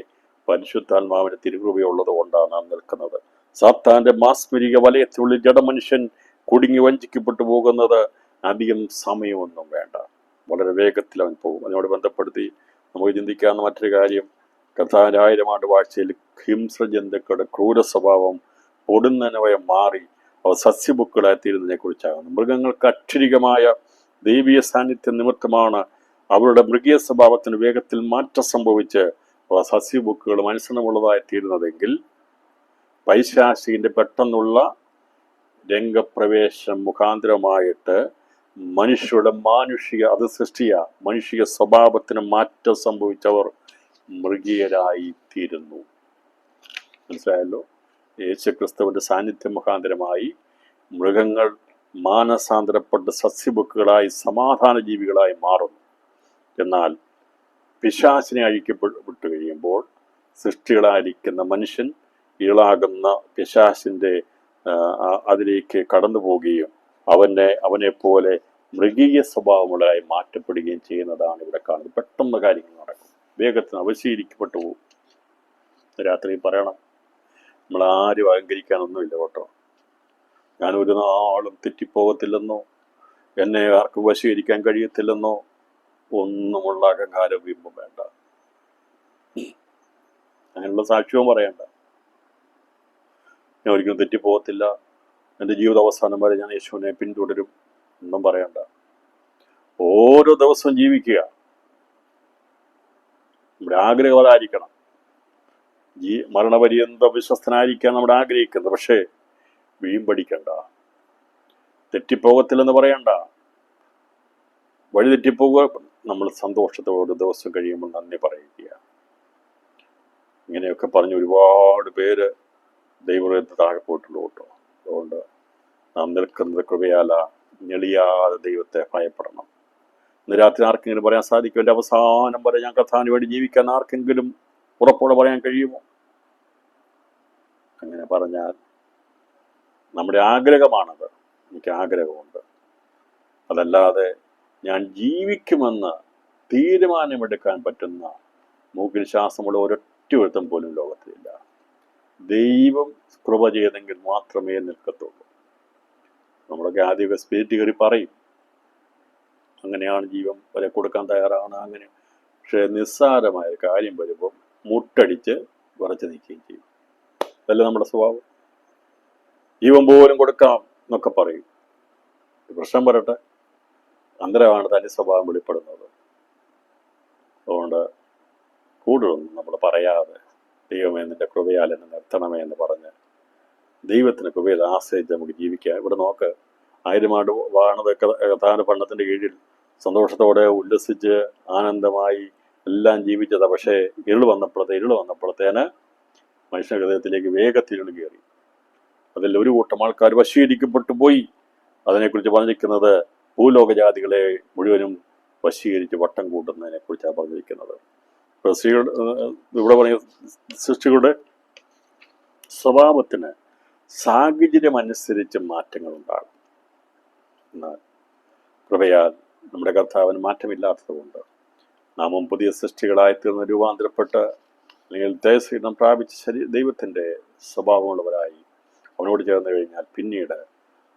പരിശുദ്ധാത്മാവിന്റെ തിരുകൃപയുള്ളത് കൊണ്ടാണ് നാം നിൽക്കുന്നത്. സാത്താന്റെ മാസ്മരിക വലയത്തിനുള്ളിൽ ജഡമനുഷ്യൻ കുടുങ്ങി വഞ്ചിക്കപ്പെട്ടു പോകുന്നത് അധികം സമയമൊന്നും വേണ്ട, വളരെ വേഗത്തിൽ അവൻ പോകും. അതിനോട് ബന്ധപ്പെടുത്തി നമുക്ക് ചിന്തിക്കാവുന്ന മറ്റൊരു കാര്യം, കർത്താവിന്റെ 1000 ആണ്ട് വാഴ്ചയിൽ ഹിംസ്രജന്തുക്കളുടെ ക്രൂര സ്വഭാവം പൊടുന്നനവയെ മാറി അവ സസ്യബുക്കുകളായിത്തീരുന്നതിനെ കുറിച്ചാകുന്നു. മൃഗങ്ങൾക്ക് അക്ഷരികമായ ദൈവീയ സാന്നിധ്യം നിമിത്തമാണ് അവരുടെ മൃഗീയ സ്വഭാവത്തിന് വേഗത്തിൽ മാറ്റം സംഭവിച്ച് അവ സസ്യബുക്കുകൾ അനുസരണമുള്ളതായിത്തീരുന്നതെങ്കിൽ പൈശാചികന്റെ പെട്ടെന്നുള്ള രംഗപ്രവേശം മുഖാന്തരമായിട്ട് മനുഷ്യരുടെ മനുഷിക സ്വഭാവത്തിന് മാറ്റം സംഭവിച്ചവർ മൃഗീയരായി തീരുന്നു. മനസ്സിലായല്ലോ? യേശുക്രിസ്തുവിന്റെ സാന്നിധ്യം മുഖാന്തരമായി മൃഗങ്ങൾ മാനസാന്തരപ്പെട്ട് സസ്യബുക്കുകളായി സമാധാന ജീവികളായി മാറുന്നു. എന്നാൽ പിശാചിനെ അഴിക്കപ്പെട്ടു കഴിയുമ്പോൾ സൃഷ്ടികളായിരിക്കുന്ന മനുഷ്യൻ ഇളാകുന്ന പിശാചിന്റെ അതിലേക്ക് കടന്നു പോവുകയും അവനെ പോലെ മൃഗീയ സ്വഭാവമുള്ളതായി മാറ്റപ്പെടുകയും ചെയ്യുന്നതാണ് ഇവിടെ കാണുന്നത്. പെട്ടെന്ന് കാര്യങ്ങൾ നടക്കും, വേഗത്തിന് അവശീകരിക്കപ്പെട്ടു പോകും. രാത്രി പറയണം, നമ്മളാരും അഹങ്കരിക്കാനൊന്നുമില്ല കേട്ടോ. ഞാൻ ഒരു നാളും തെറ്റിപ്പോകത്തില്ലെന്നോ എന്നെ ആർക്കും വശീകരിക്കാൻ കഴിയത്തില്ലെന്നോ ഒന്നുമുള്ള അഹങ്കാരം വീമ്പും വേണ്ട. അങ്ങനെയുള്ള സാക്ഷ്യവും പറയണ്ട. ഞാൻ ഒരിക്കലും തെറ്റിപ്പോകത്തില്ല, എൻ്റെ ജീവിത അവസാനം വരെ ഞാൻ യേശുവിനെ പിന്തുടരും ഒന്നും പറയണ്ട. ഓരോ ദിവസവും ജീവിക്കുക. നമ്മുടെ ആഗ്രഹം അതായിരിക്കണം. മരണപര്യന്ത വിശ്വസ്തനായിരിക്കാൻ നമ്മുടെ ആഗ്രഹിക്കുന്നത്. പക്ഷേ വീമ്പടിക്കണ്ട, തെറ്റിപ്പോകത്തില്ലെന്ന് പറയണ്ട, വഴി തെറ്റിപ്പോകുക. നമ്മൾ സന്തോഷത്തോട് ദിവസം കഴിയുമ്പോൾ നന്ദി പറയുക. ഇങ്ങനെയൊക്കെ പറഞ്ഞ് ഒരുപാട് പേര് ദൈവത്തെ താഴെ പോയിട്ടുള്ളൂ കേട്ടോ. അതുകൊണ്ട് നാം നിൽക്കുന്നത് കൃപയാല, ഞെളിയാതെ ദൈവത്തെ ഭയപ്പെടണം. ഇന്ന് രാത്രി ആർക്കെങ്കിലും പറയാൻ സാധിക്കും എൻ്റെ അവസാനം വരെ ഞാൻ കർത്താവിന് വേണ്ടി ജീവിക്കാൻ ആർക്കെങ്കിലും ഉറപ്പോടെ പറയാൻ കഴിയുമോ? അങ്ങനെ പറഞ്ഞാൽ നമ്മുടെ ആഗ്രഹമാണത്. എനിക്ക് ആഗ്രഹമുണ്ട്. അതല്ലാതെ ഞാൻ ജീവിക്കുമെന്ന് തീരുമാനമെടുക്കാൻ പറ്റുന്ന മൂക്കിൽ ശ്വാസമുള്ള ഒരൊറ്റ ഒരുത്തം പോലും ലോകത്തിലില്ല. ദൈവം കൃപ ചെയ്തെങ്കിൽ മാത്രമേ നിൽക്കത്തുള്ളൂ. നമ്മളൊക്കെ ആദ്യമൊക്കെ സ്പിരിറ്റ് കയറി പറയും, അങ്ങനെയാണ്, ജീവൻ വരെ കൊടുക്കാൻ തയ്യാറാണ്, അങ്ങനെ. പക്ഷെ നിസ്സാരമായ കാര്യം വരുമ്പോൾ മുട്ടടിച്ച് വിറച്ച് നിൽക്കുകയും ചെയ്യും. അതല്ല നമ്മുടെ സ്വഭാവം. ജീവൻ പോലും കൊടുക്കാം എന്നൊക്കെ പറയും. പ്രശ്നം വരട്ടെ, അന്തരമാണ് തനി സ്വഭാവം വെളിപ്പെടുന്നത്. അതുകൊണ്ട് കൂടുതലൊന്നും നമ്മൾ പറയാതെ ദൈവമേ നിന്റെ കൃപയാൽ എന്നെ നിർത്തണമേ എന്ന് പറഞ്ഞ് ദൈവത്തിന് കൃപയിൽ ആശ്രയിച്ച് നമുക്ക് ജീവിക്കാം. ഇവിടെ നോക്ക്, 1000 ആണ്ട് വാണതൊക്കെ കഥാന ഭരണത്തിൻ്റെ കീഴിൽ സന്തോഷത്തോടെ ഉല്ലസിച്ച് ആനന്ദമായി എല്ലാം ജീവിച്ചതാ. പക്ഷേ ഇരുൾ വന്നപ്പോഴത്തേന് മനുഷ്യ ഹൃദയത്തിലേക്ക് വേഗത്തിൽ കയറി. അതിൽ ഒരു കൂട്ടം ആൾക്കാർ വശീകരിക്കപ്പെട്ടു പോയി. അതിനെക്കുറിച്ച് പറഞ്ഞിരിക്കുന്നത് ഭൂലോകജാതികളെ മുഴുവനും വശീകരിച്ച് വട്ടം കൂട്ടുന്നതിനെ കുറിച്ചാണ് പറഞ്ഞിരിക്കുന്നത്. സ്ത്രീകളുടെ ഇവിടെ പറഞ്ഞ സൃഷ്ടികളുടെ സ്വഭാവത്തിന് സാഹചര്യം അനുസരിച്ച് മാറ്റങ്ങൾ ഉണ്ടാകും. എന്നാൽ കൃപയാൽ നമ്മുടെ കർത്താവിന് മാറ്റമില്ലാത്തതുകൊണ്ട് നാമും പുതിയ സൃഷ്ടികളായി തീർന്ന് രൂപാന്തരപ്പെട്ട് അല്ലെങ്കിൽ ദൈവം പ്രാപിച്ച ദൈവത്തിൻ്റെ സ്വഭാവമുള്ളവരായി അവനോട് ചേർന്ന് കഴിഞ്ഞാൽ പിന്നീട്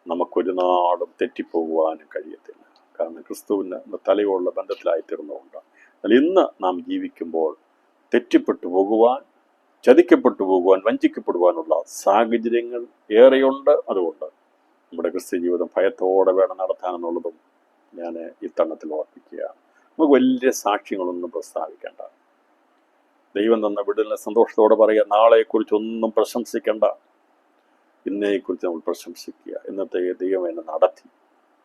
നമുക്കൊരു നാളും തെറ്റിപ്പോകുവാനും കഴിയത്തില്ല. കാരണം ക്രിസ്തുവിന് തലയോടുള്ള ബന്ധത്തിലായി തീർന്നുകൊണ്ട്. എന്നാൽ ഇന്ന് നാം ജീവിക്കുമ്പോൾ തെറ്റിപ്പെട്ടു പോകുവാൻ, ചതിക്കപ്പെട്ടു പോകുവാൻ, വഞ്ചിക്കപ്പെടുവാനുള്ള സാഹചര്യങ്ങൾ ഏറെയുണ്ട്. അതുകൊണ്ട് നമ്മുടെ ക്രിസ്ത്യ ജീവിതം ഭയത്തോടെ വേണം നടത്താനെന്നുള്ളതും ഞാൻ ഇത്തരണത്തിൽ ഓർപ്പിക്കുകയാണ്. നമുക്ക് വലിയ സാക്ഷ്യങ്ങളൊന്നും പ്രസ്താവിക്കേണ്ട. ദൈവം തന്ന വിടുതലിനെ സന്തോഷത്തോടെ പറയുക. നാളെക്കുറിച്ചൊന്നും പ്രശംസിക്കേണ്ട, ഇന്നേക്കുറിച്ച് നമ്മൾ പ്രശംസിക്കുക. ഇന്നത്തെ ദൈവം എന്നെ നടത്തി.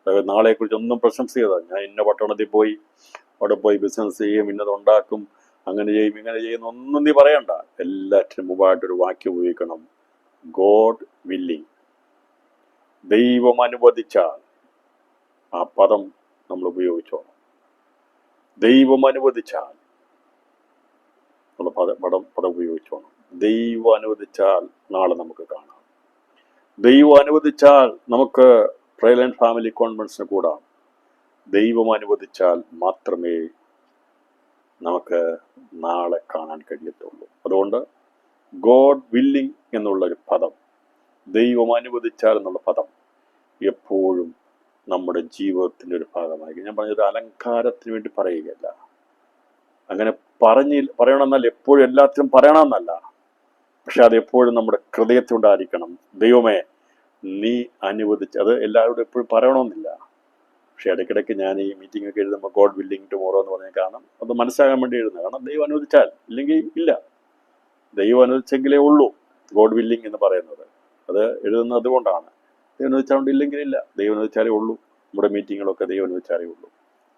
അതായത് നാളെക്കുറിച്ചൊന്നും പ്രശംസിക്കുക. ഞാൻ ഇന്ന പട്ടണത്തിൽ പോയി അവിടെ പോയി ബിസിനസ് ചെയ്യും, ഇന്നതുണ്ടാക്കും, അങ്ങനെ ചെയ്യും, ഇങ്ങനെ ചെയ്യുന്ന ഒന്നും നീ പറയണ്ട. എല്ലാറ്റിനും മുമ്പായിട്ടൊരു വാക്യം ഉപയോഗിക്കണം, ഗോഡ് വില്ലിങ്. ദൈവം അനുവദിച്ചാൽ. ആ പദം നമ്മൾ ഉപയോഗിച്ചോണം. ദൈവം അനുവദിച്ചാൽ നമ്മൾ പദം ഉപയോഗിച്ചോണം. ദൈവം അനുവദിച്ചാൽ നാളെ നമുക്ക് കാണാം. ദൈവം അനുവദിച്ചാൽ നമുക്ക് പ്രയർ ആൻഡ് ഫാമിലി കോൺഫറൻസിന് കൂടാം. ദൈവം അനുവദിച്ചാൽ മാത്രമേ നമുക്ക് നാളെ കാണാൻ കഴിയത്തുള്ളൂ. അതുകൊണ്ട് ഗോഡ് വില്ലിങ് എന്നുള്ളൊരു പദം, ദൈവം അനുവദിച്ചാൽ എന്നുള്ള പദം എപ്പോഴും നമ്മുടെ ജീവിതത്തിൻ്റെ ഒരു ഭാഗമായി. ഞാൻ പറഞ്ഞൊരു അലങ്കാരത്തിന് വേണ്ടി പറയുകയല്ല. അങ്ങനെ പറയണമെന്നല്ല, എപ്പോഴും എല്ലാത്തിനും പറയണമെന്നല്ല. പക്ഷെ അതെപ്പോഴും നമ്മുടെ ഹൃദയത്തിലുണ്ടായിരിക്കണം. ദൈവമേ നീ അനുവദിച്ച്. അത് എല്ലാവരോടും എപ്പോഴും പറയണമെന്നില്ല. പക്ഷെ ഇടയ്ക്കിടയ്ക്ക് ഞാൻ ഈ മീറ്റിംഗ് ഒക്കെ എഴുതുമ്പോൾ ഗോഡ് വില്ലിങ് ടുമോറോ എന്ന് പറഞ്ഞാൽ കാണാം. അത് മനസ്സിലാകാൻ വേണ്ടി എഴുതുന്നത്. കാരണം ദൈവം അനുവദിച്ചാൽ, ഇല്ലെങ്കിൽ ഇല്ല. ദൈവം അനുവദിച്ചെങ്കിലേ ഉള്ളൂ ഗോഡ് വില്ലിങ് എന്ന് പറയുന്നത്. അത് എഴുതുന്നത് അതുകൊണ്ടാണ്. ദൈവം അനുവദിച്ചാൽ ഇല്ലെങ്കിൽ ഇല്ല. ദൈവം അനുവദിച്ചാലേ ഉള്ളൂ. നമ്മുടെ മീറ്റിങ്ങുകളൊക്കെ ദൈവം അനുവദിച്ചാലേ ഉള്ളൂ.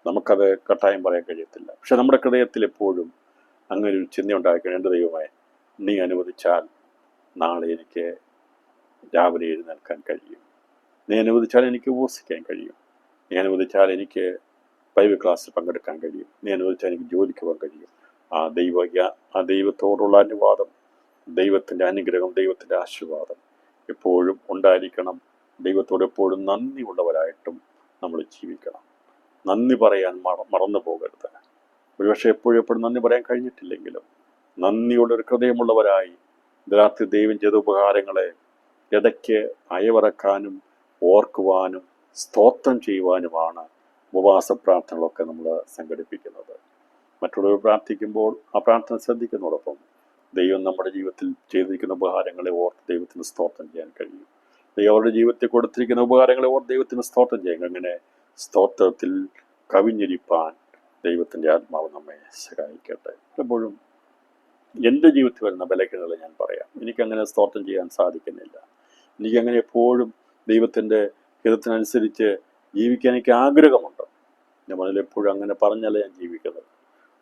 നമുക്കത് കട്ടായം പറയാൻ കഴിയത്തില്ല. പക്ഷെ നമ്മുടെ ഹൃദയത്തിൽ എപ്പോഴും അങ്ങനെ ഒരു ചിന്ത ഉണ്ടായിരിക്കണം. എൻ്റെ ദൈവമേ നീ അനുവദിച്ചാൽ നാളെ എനിക്ക് രാവിലെ എഴുന്നേൽക്കാൻ കഴിയും. നീ അനുവദിച്ചാൽ എനിക്ക് ഉപവസിക്കാൻ കഴിയും. നീ അനുവദിച്ചാൽ എനിക്ക് ബൈബിൾ ക്ലാസ്സിൽ പങ്കെടുക്കാൻ കഴിയും. നീ അനുവദിച്ചാൽ എനിക്ക് ജോലിക്ക് പോകാൻ കഴിയും. ആ ദൈവത്തോടുള്ള അനുവാദം, ദൈവത്തിൻ്റെ അനുഗ്രഹം, ദൈവത്തിൻ്റെ ആശീർവാദം എപ്പോഴും ഉണ്ടായിരിക്കണം. ദൈവത്തോട് എപ്പോഴും നന്ദി ഉള്ളവരായിട്ടും നമ്മൾ ജീവിക്കണം. നന്ദി പറയാൻ മറന്നു പോകരുത്. ഒരുപക്ഷെ എപ്പോഴും നന്ദി പറയാൻ കഴിഞ്ഞിട്ടില്ലെങ്കിലും നന്ദിയുള്ളൊരു ഹൃദയമുള്ളവരായി രാത്രി ദൈവം ചെയ്ത ഉപകാരങ്ങളെ ഇടയ്ക്ക് അയവിറക്കാനും ഓർക്കുവാനും സ്തോത്രം ചെയ്യുവാനുമാണ് ഉപവാസ പ്രാർത്ഥനകളൊക്കെ നമ്മൾ സംഘടിപ്പിക്കുന്നത്. മറ്റുള്ളവർ പ്രാർത്ഥിക്കുമ്പോൾ ആ പ്രാർത്ഥന ശ്രദ്ധിക്കുന്നതോടൊപ്പം ദൈവം നമ്മുടെ ജീവിതത്തിൽ ചെയ്തിരിക്കുന്ന ഉപകാരങ്ങളെ ഓർത്ത് ദൈവത്തിന് സ്തോത്രം ചെയ്യാൻ കഴിയും. ദൈവം അവരുടെ ജീവിതത്തിൽ കൊടുത്തിരിക്കുന്ന ഉപകാരങ്ങളെ ഓർത്ത് ദൈവത്തിന് സ്തോത്രം ചെയ്യാൻ, അങ്ങനെ സ്തോത്രത്തിൽ കവിഞ്ഞിരിപ്പാൻ ദൈവത്തിൻ്റെ ആത്മാവ് നമ്മെ സഹായിക്കട്ടെ. പലപ്പോഴും എൻ്റെ ജീവിതത്തിൽ വരുന്ന ബലഹീനതകൾ ഞാൻ പറയാം. എനിക്കങ്ങനെ സ്തോത്രം ചെയ്യാൻ സാധിക്കുന്നില്ല. എനിക്കങ്ങനെ എപ്പോഴും ദൈവത്തിൻ്റെ ഹിതത്തിനനുസരിച്ച് ജീവിക്കാൻ എനിക്ക് ആഗ്രഹമുണ്ട്. ഞാൻ പറഞ്ഞാൽ എപ്പോഴും അങ്ങനെ പറഞ്ഞല്ലേ ഞാൻ ജീവിക്കുന്നത്.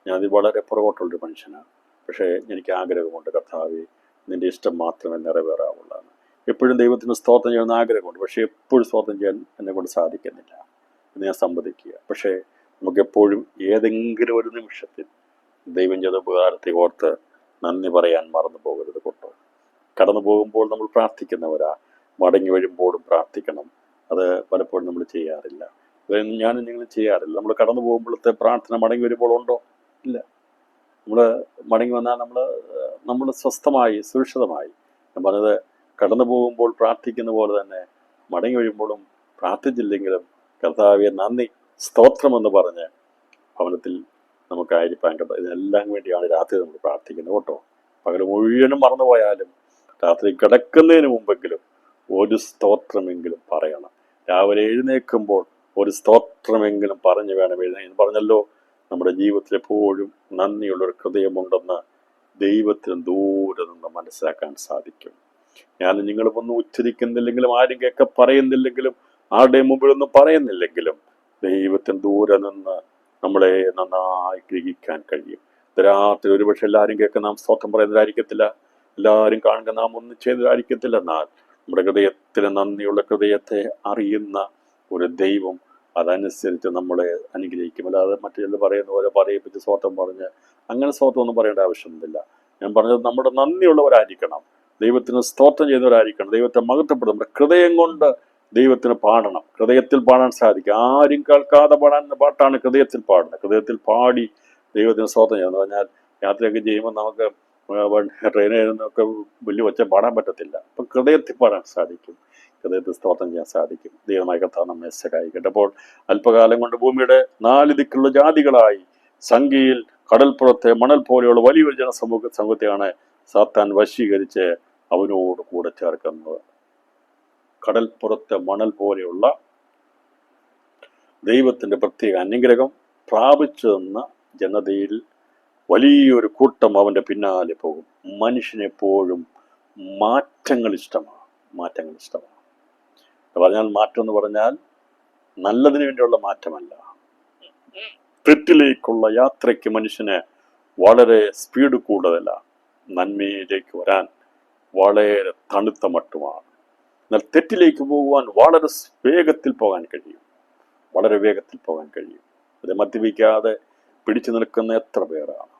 ഞാനത് വളരെ പുറകോട്ടുള്ളൊരു മനുഷ്യനാണ്. പക്ഷേ എനിക്ക് ആഗ്രഹമുണ്ട്, കർത്താവേ നിൻ്റെ ഇഷ്ടം മാത്രമേ നിറവേറാവുള്ളതാണ്. എപ്പോഴും ദൈവത്തിന് സ്തോത്രം ചെയ്യുന്ന ആഗ്രഹമുണ്ട്. പക്ഷേ എപ്പോഴും സ്തോത്രം ചെയ്യാൻ എന്നെ കൊണ്ട് സാധിക്കുന്നില്ല എന്ന് ഞാൻ സമ്മതിക്കുക. പക്ഷേ നമുക്കെപ്പോഴും ഏതെങ്കിലും ഒരു നിമിഷത്തിൽ ദൈവം ചെയ്ത ഉപകാരത്തെ ഓർത്ത് നന്ദി പറയാൻ മറന്നു പോകരുത് കേട്ടോ. കടന്നു പോകുമ്പോൾ നമ്മൾ പ്രാർത്ഥിക്കുന്നവരാ, മടങ്ങി വരുമ്പോഴും പ്രാർത്ഥിക്കണം. അത് പലപ്പോഴും നമ്മൾ ചെയ്യാറില്ല. ഞാനും നിങ്ങൾ ചെയ്യാറില്ല. നമ്മൾ കടന്നു പോകുമ്പോഴത്തെ പ്രാർത്ഥന മടങ്ങി വരുമ്പോൾ ഉണ്ടോ? ഇല്ല. നമ്മൾ മടങ്ങി വന്നാൽ നമ്മൾ സ്വസ്ഥമായി സുരക്ഷിതമായി, ഞാൻ പറഞ്ഞത് കടന്നു പോകുമ്പോൾ പ്രാർത്ഥിക്കുന്ന പോലെ തന്നെ മടങ്ങി വരുമ്പോഴും പ്രാർത്ഥിച്ചില്ലെങ്കിലും കർത്താവേ നന്ദി സ്തോത്രമെന്ന് പറഞ്ഞ് ഭവനത്തിൽ നമുക്കായിരിക്കാൻ കേട്ടോ. ഇതിനെല്ലാം വേണ്ടിയാണ് രാത്രി നമ്മൾ പ്രാർത്ഥിക്കുന്നത് കേട്ടോ. പകൽ മുഴുവനും മറന്നുപോയാലും രാത്രി കിടക്കുന്നതിന് മുമ്പെങ്കിലും ഒരു സ്തോത്രമെങ്കിലും പറയണം. രാവിലെ എഴുന്നേൽക്കുമ്പോൾ ഒരു സ്തോത്രമെങ്കിലും പറഞ്ഞു വേണം എഴുന്നേൽക്കാൻ. പറഞ്ഞല്ലോ, നമ്മുടെ ജീവിതത്തിൽ എപ്പോഴും നന്ദിയുള്ളൊരു ഹൃദയമുണ്ടെന്ന് ദൈവത്തിന് ദൂരെ നിന്ന് മനസ്സിലാക്കാൻ സാധിക്കും. ഞാൻ നിങ്ങളിപ്പൊന്നും ഉച്ചരിക്കുന്നില്ലെങ്കിലും ആരെങ്കിലൊക്കെ പറയുന്നില്ലെങ്കിലും ആരുടെ മുമ്പിലൊന്നും പറയുന്നില്ലെങ്കിലും ദൈവത്തിന് ദൂരെ നിന്ന് നമ്മളെ നന്നായി ഗ്രഹിക്കാൻ കഴിയും. രാത്രി ഒരുപക്ഷെ എല്ലാവരും കേൾക്കുന്ന നാം സ്തോത്രം പറയുന്നതായിരിക്കത്തില്ല, എല്ലാവരും കാണുക നാം ഒന്നും ചെയ്തതായിരിക്കത്തില്ല. എന്നാൽ നമ്മുടെ ഹൃദയത്തിലെ നന്ദിയുള്ള ഹൃദയത്തെ അറിയുന്ന ഒരു ദൈവം അതനുസരിച്ച് നമ്മളെ അനുഗ്രഹിക്കും. അല്ലാതെ മറ്റു ചിലർ പറയുന്ന പോലെ പറയിപ്പിച്ച് സ്തോത്രം പറഞ്ഞ് അങ്ങനെ സ്തോത്രം ഒന്നും പറയേണ്ട ആവശ്യമൊന്നുമില്ല. ഞാൻ പറഞ്ഞത് നമ്മുടെ നന്ദിയുള്ളവരായിരിക്കണം, ദൈവത്തിന് സ്തോത്രം ചെയ്യുന്നവരായിരിക്കണം, ദൈവത്തെ മഹത്വപ്പെടും. നമ്മുടെ ഹൃദയം കൊണ്ട് ദൈവത്തിന് പാടണം. ഹൃദയത്തിൽ പാടാൻ സാധിക്കും. ആരും കേൾക്കാതെ പാടാൻ പാട്ടാണ് ഹൃദയത്തിൽ പാടുന്നത്. ഹൃദയത്തിൽ പാടി ദൈവത്തിന് സ്തോത്രം ചെയ്യുന്നത് പറഞ്ഞാൽ യാത്രയൊക്കെ ചെയ്യുമ്പോൾ നമുക്ക് ട്രെയിനിൽ നിന്നൊക്കെ വലിയ ഒച്ച പാടാൻ പറ്റത്തില്ല. അപ്പം ഹൃദയത്തിൽ പാടാൻ സാധിക്കും, ഹൃദയത്തിൽ സ്തോത്രം ചെയ്യാൻ സാധിക്കും. ദൈവമായ കർത്താവ് നമ്മെ സഹായിക്കട്ടെ. അപ്പോൾ അല്പകാലം കൊണ്ട് ഭൂമിയുടെ 4 ദിക്കുള്ള ജാതികളായി സംഖ്യയിൽ കടൽപ്പുറത്തെ മണൽ പോലെയുള്ള വലിയൊരു ജനസമൂഹത്തെയാണ് സാത്താൻ വശീകരിച്ച് അവനോട് കൂടെ ചേർക്കുന്നത്. കടൽപ്പുറത്തെ മണൽ പോലെയുള്ള ദൈവത്തിൻ്റെ പ്രത്യേക അനുഗ്രഹം പ്രാപിച്ചു നിന്ന ജനതയിൽ വലിയൊരു കൂട്ടം അവൻ്റെ പിന്നാലെ പോകും. മനുഷ്യനെപ്പോഴും മാറ്റങ്ങൾ ഇഷ്ടമാണ്. പറഞ്ഞാൽ മാറ്റം എന്ന് പറഞ്ഞാൽ നല്ലതിന് വേണ്ടിയുള്ള മാറ്റമല്ല. തെറ്റിലേക്കുള്ള യാത്രയ്ക്ക് മനുഷ്യന് വളരെ സ്പീഡ് കൂടുതലല്ല, നന്മയിലേക്ക് വരാൻ വളരെ തണുത്ത മട്ടുമാണ്. എന്നാൽ തെറ്റിലേക്ക് പോകുവാൻ വളരെ വേഗത്തിൽ പോകാൻ കഴിയും. അത് മദ്യപിക്കാതെ പിടിച്ചു നിൽക്കുന്ന എത്ര പേരാണ്.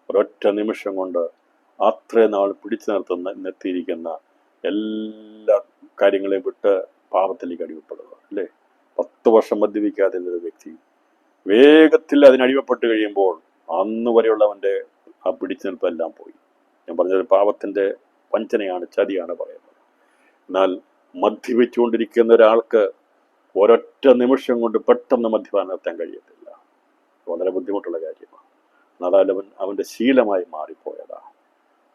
ഒരൊറ്റ നിമിഷം കൊണ്ട് അത്രയും നാൾ പിടിച്ചു നിർത്തിയിരിക്കുന്ന എല്ലാ കാര്യങ്ങളെയും വിട്ട് പാപത്തിലേക്ക് അടിമപ്പെടുക അല്ലേ. 10 വർഷം മദ്യപിക്കാതെ ഒരു വ്യക്തി വേഗത്തിൽ അതിനടിമപ്പെട്ട് കഴിയുമ്പോൾ അന്ന് വരെയുള്ളവൻ്റെ ആ പിടിച്ചു നിൽപ്പെല്ലാം പോയി. ഞാൻ പറഞ്ഞത് പാപത്തിൻ്റെ വഞ്ചനയാണ്, ചതിയാണ് പറയുന്നത്. എന്നാൽ മദ്യപിച്ചുകൊണ്ടിരിക്കുന്ന ഒരാൾക്ക് ഒരൊറ്റ നിമിഷം കൊണ്ട് പെട്ടെന്ന് മദ്യപാനം നിർത്താൻ കഴിയത്തില്ല. വളരെ ബുദ്ധിമുട്ടുള്ള കാര്യമാണ്. എന്നാൽ അവൻ്റെ ശീലമായി മാറിപ്പോയതാണ്.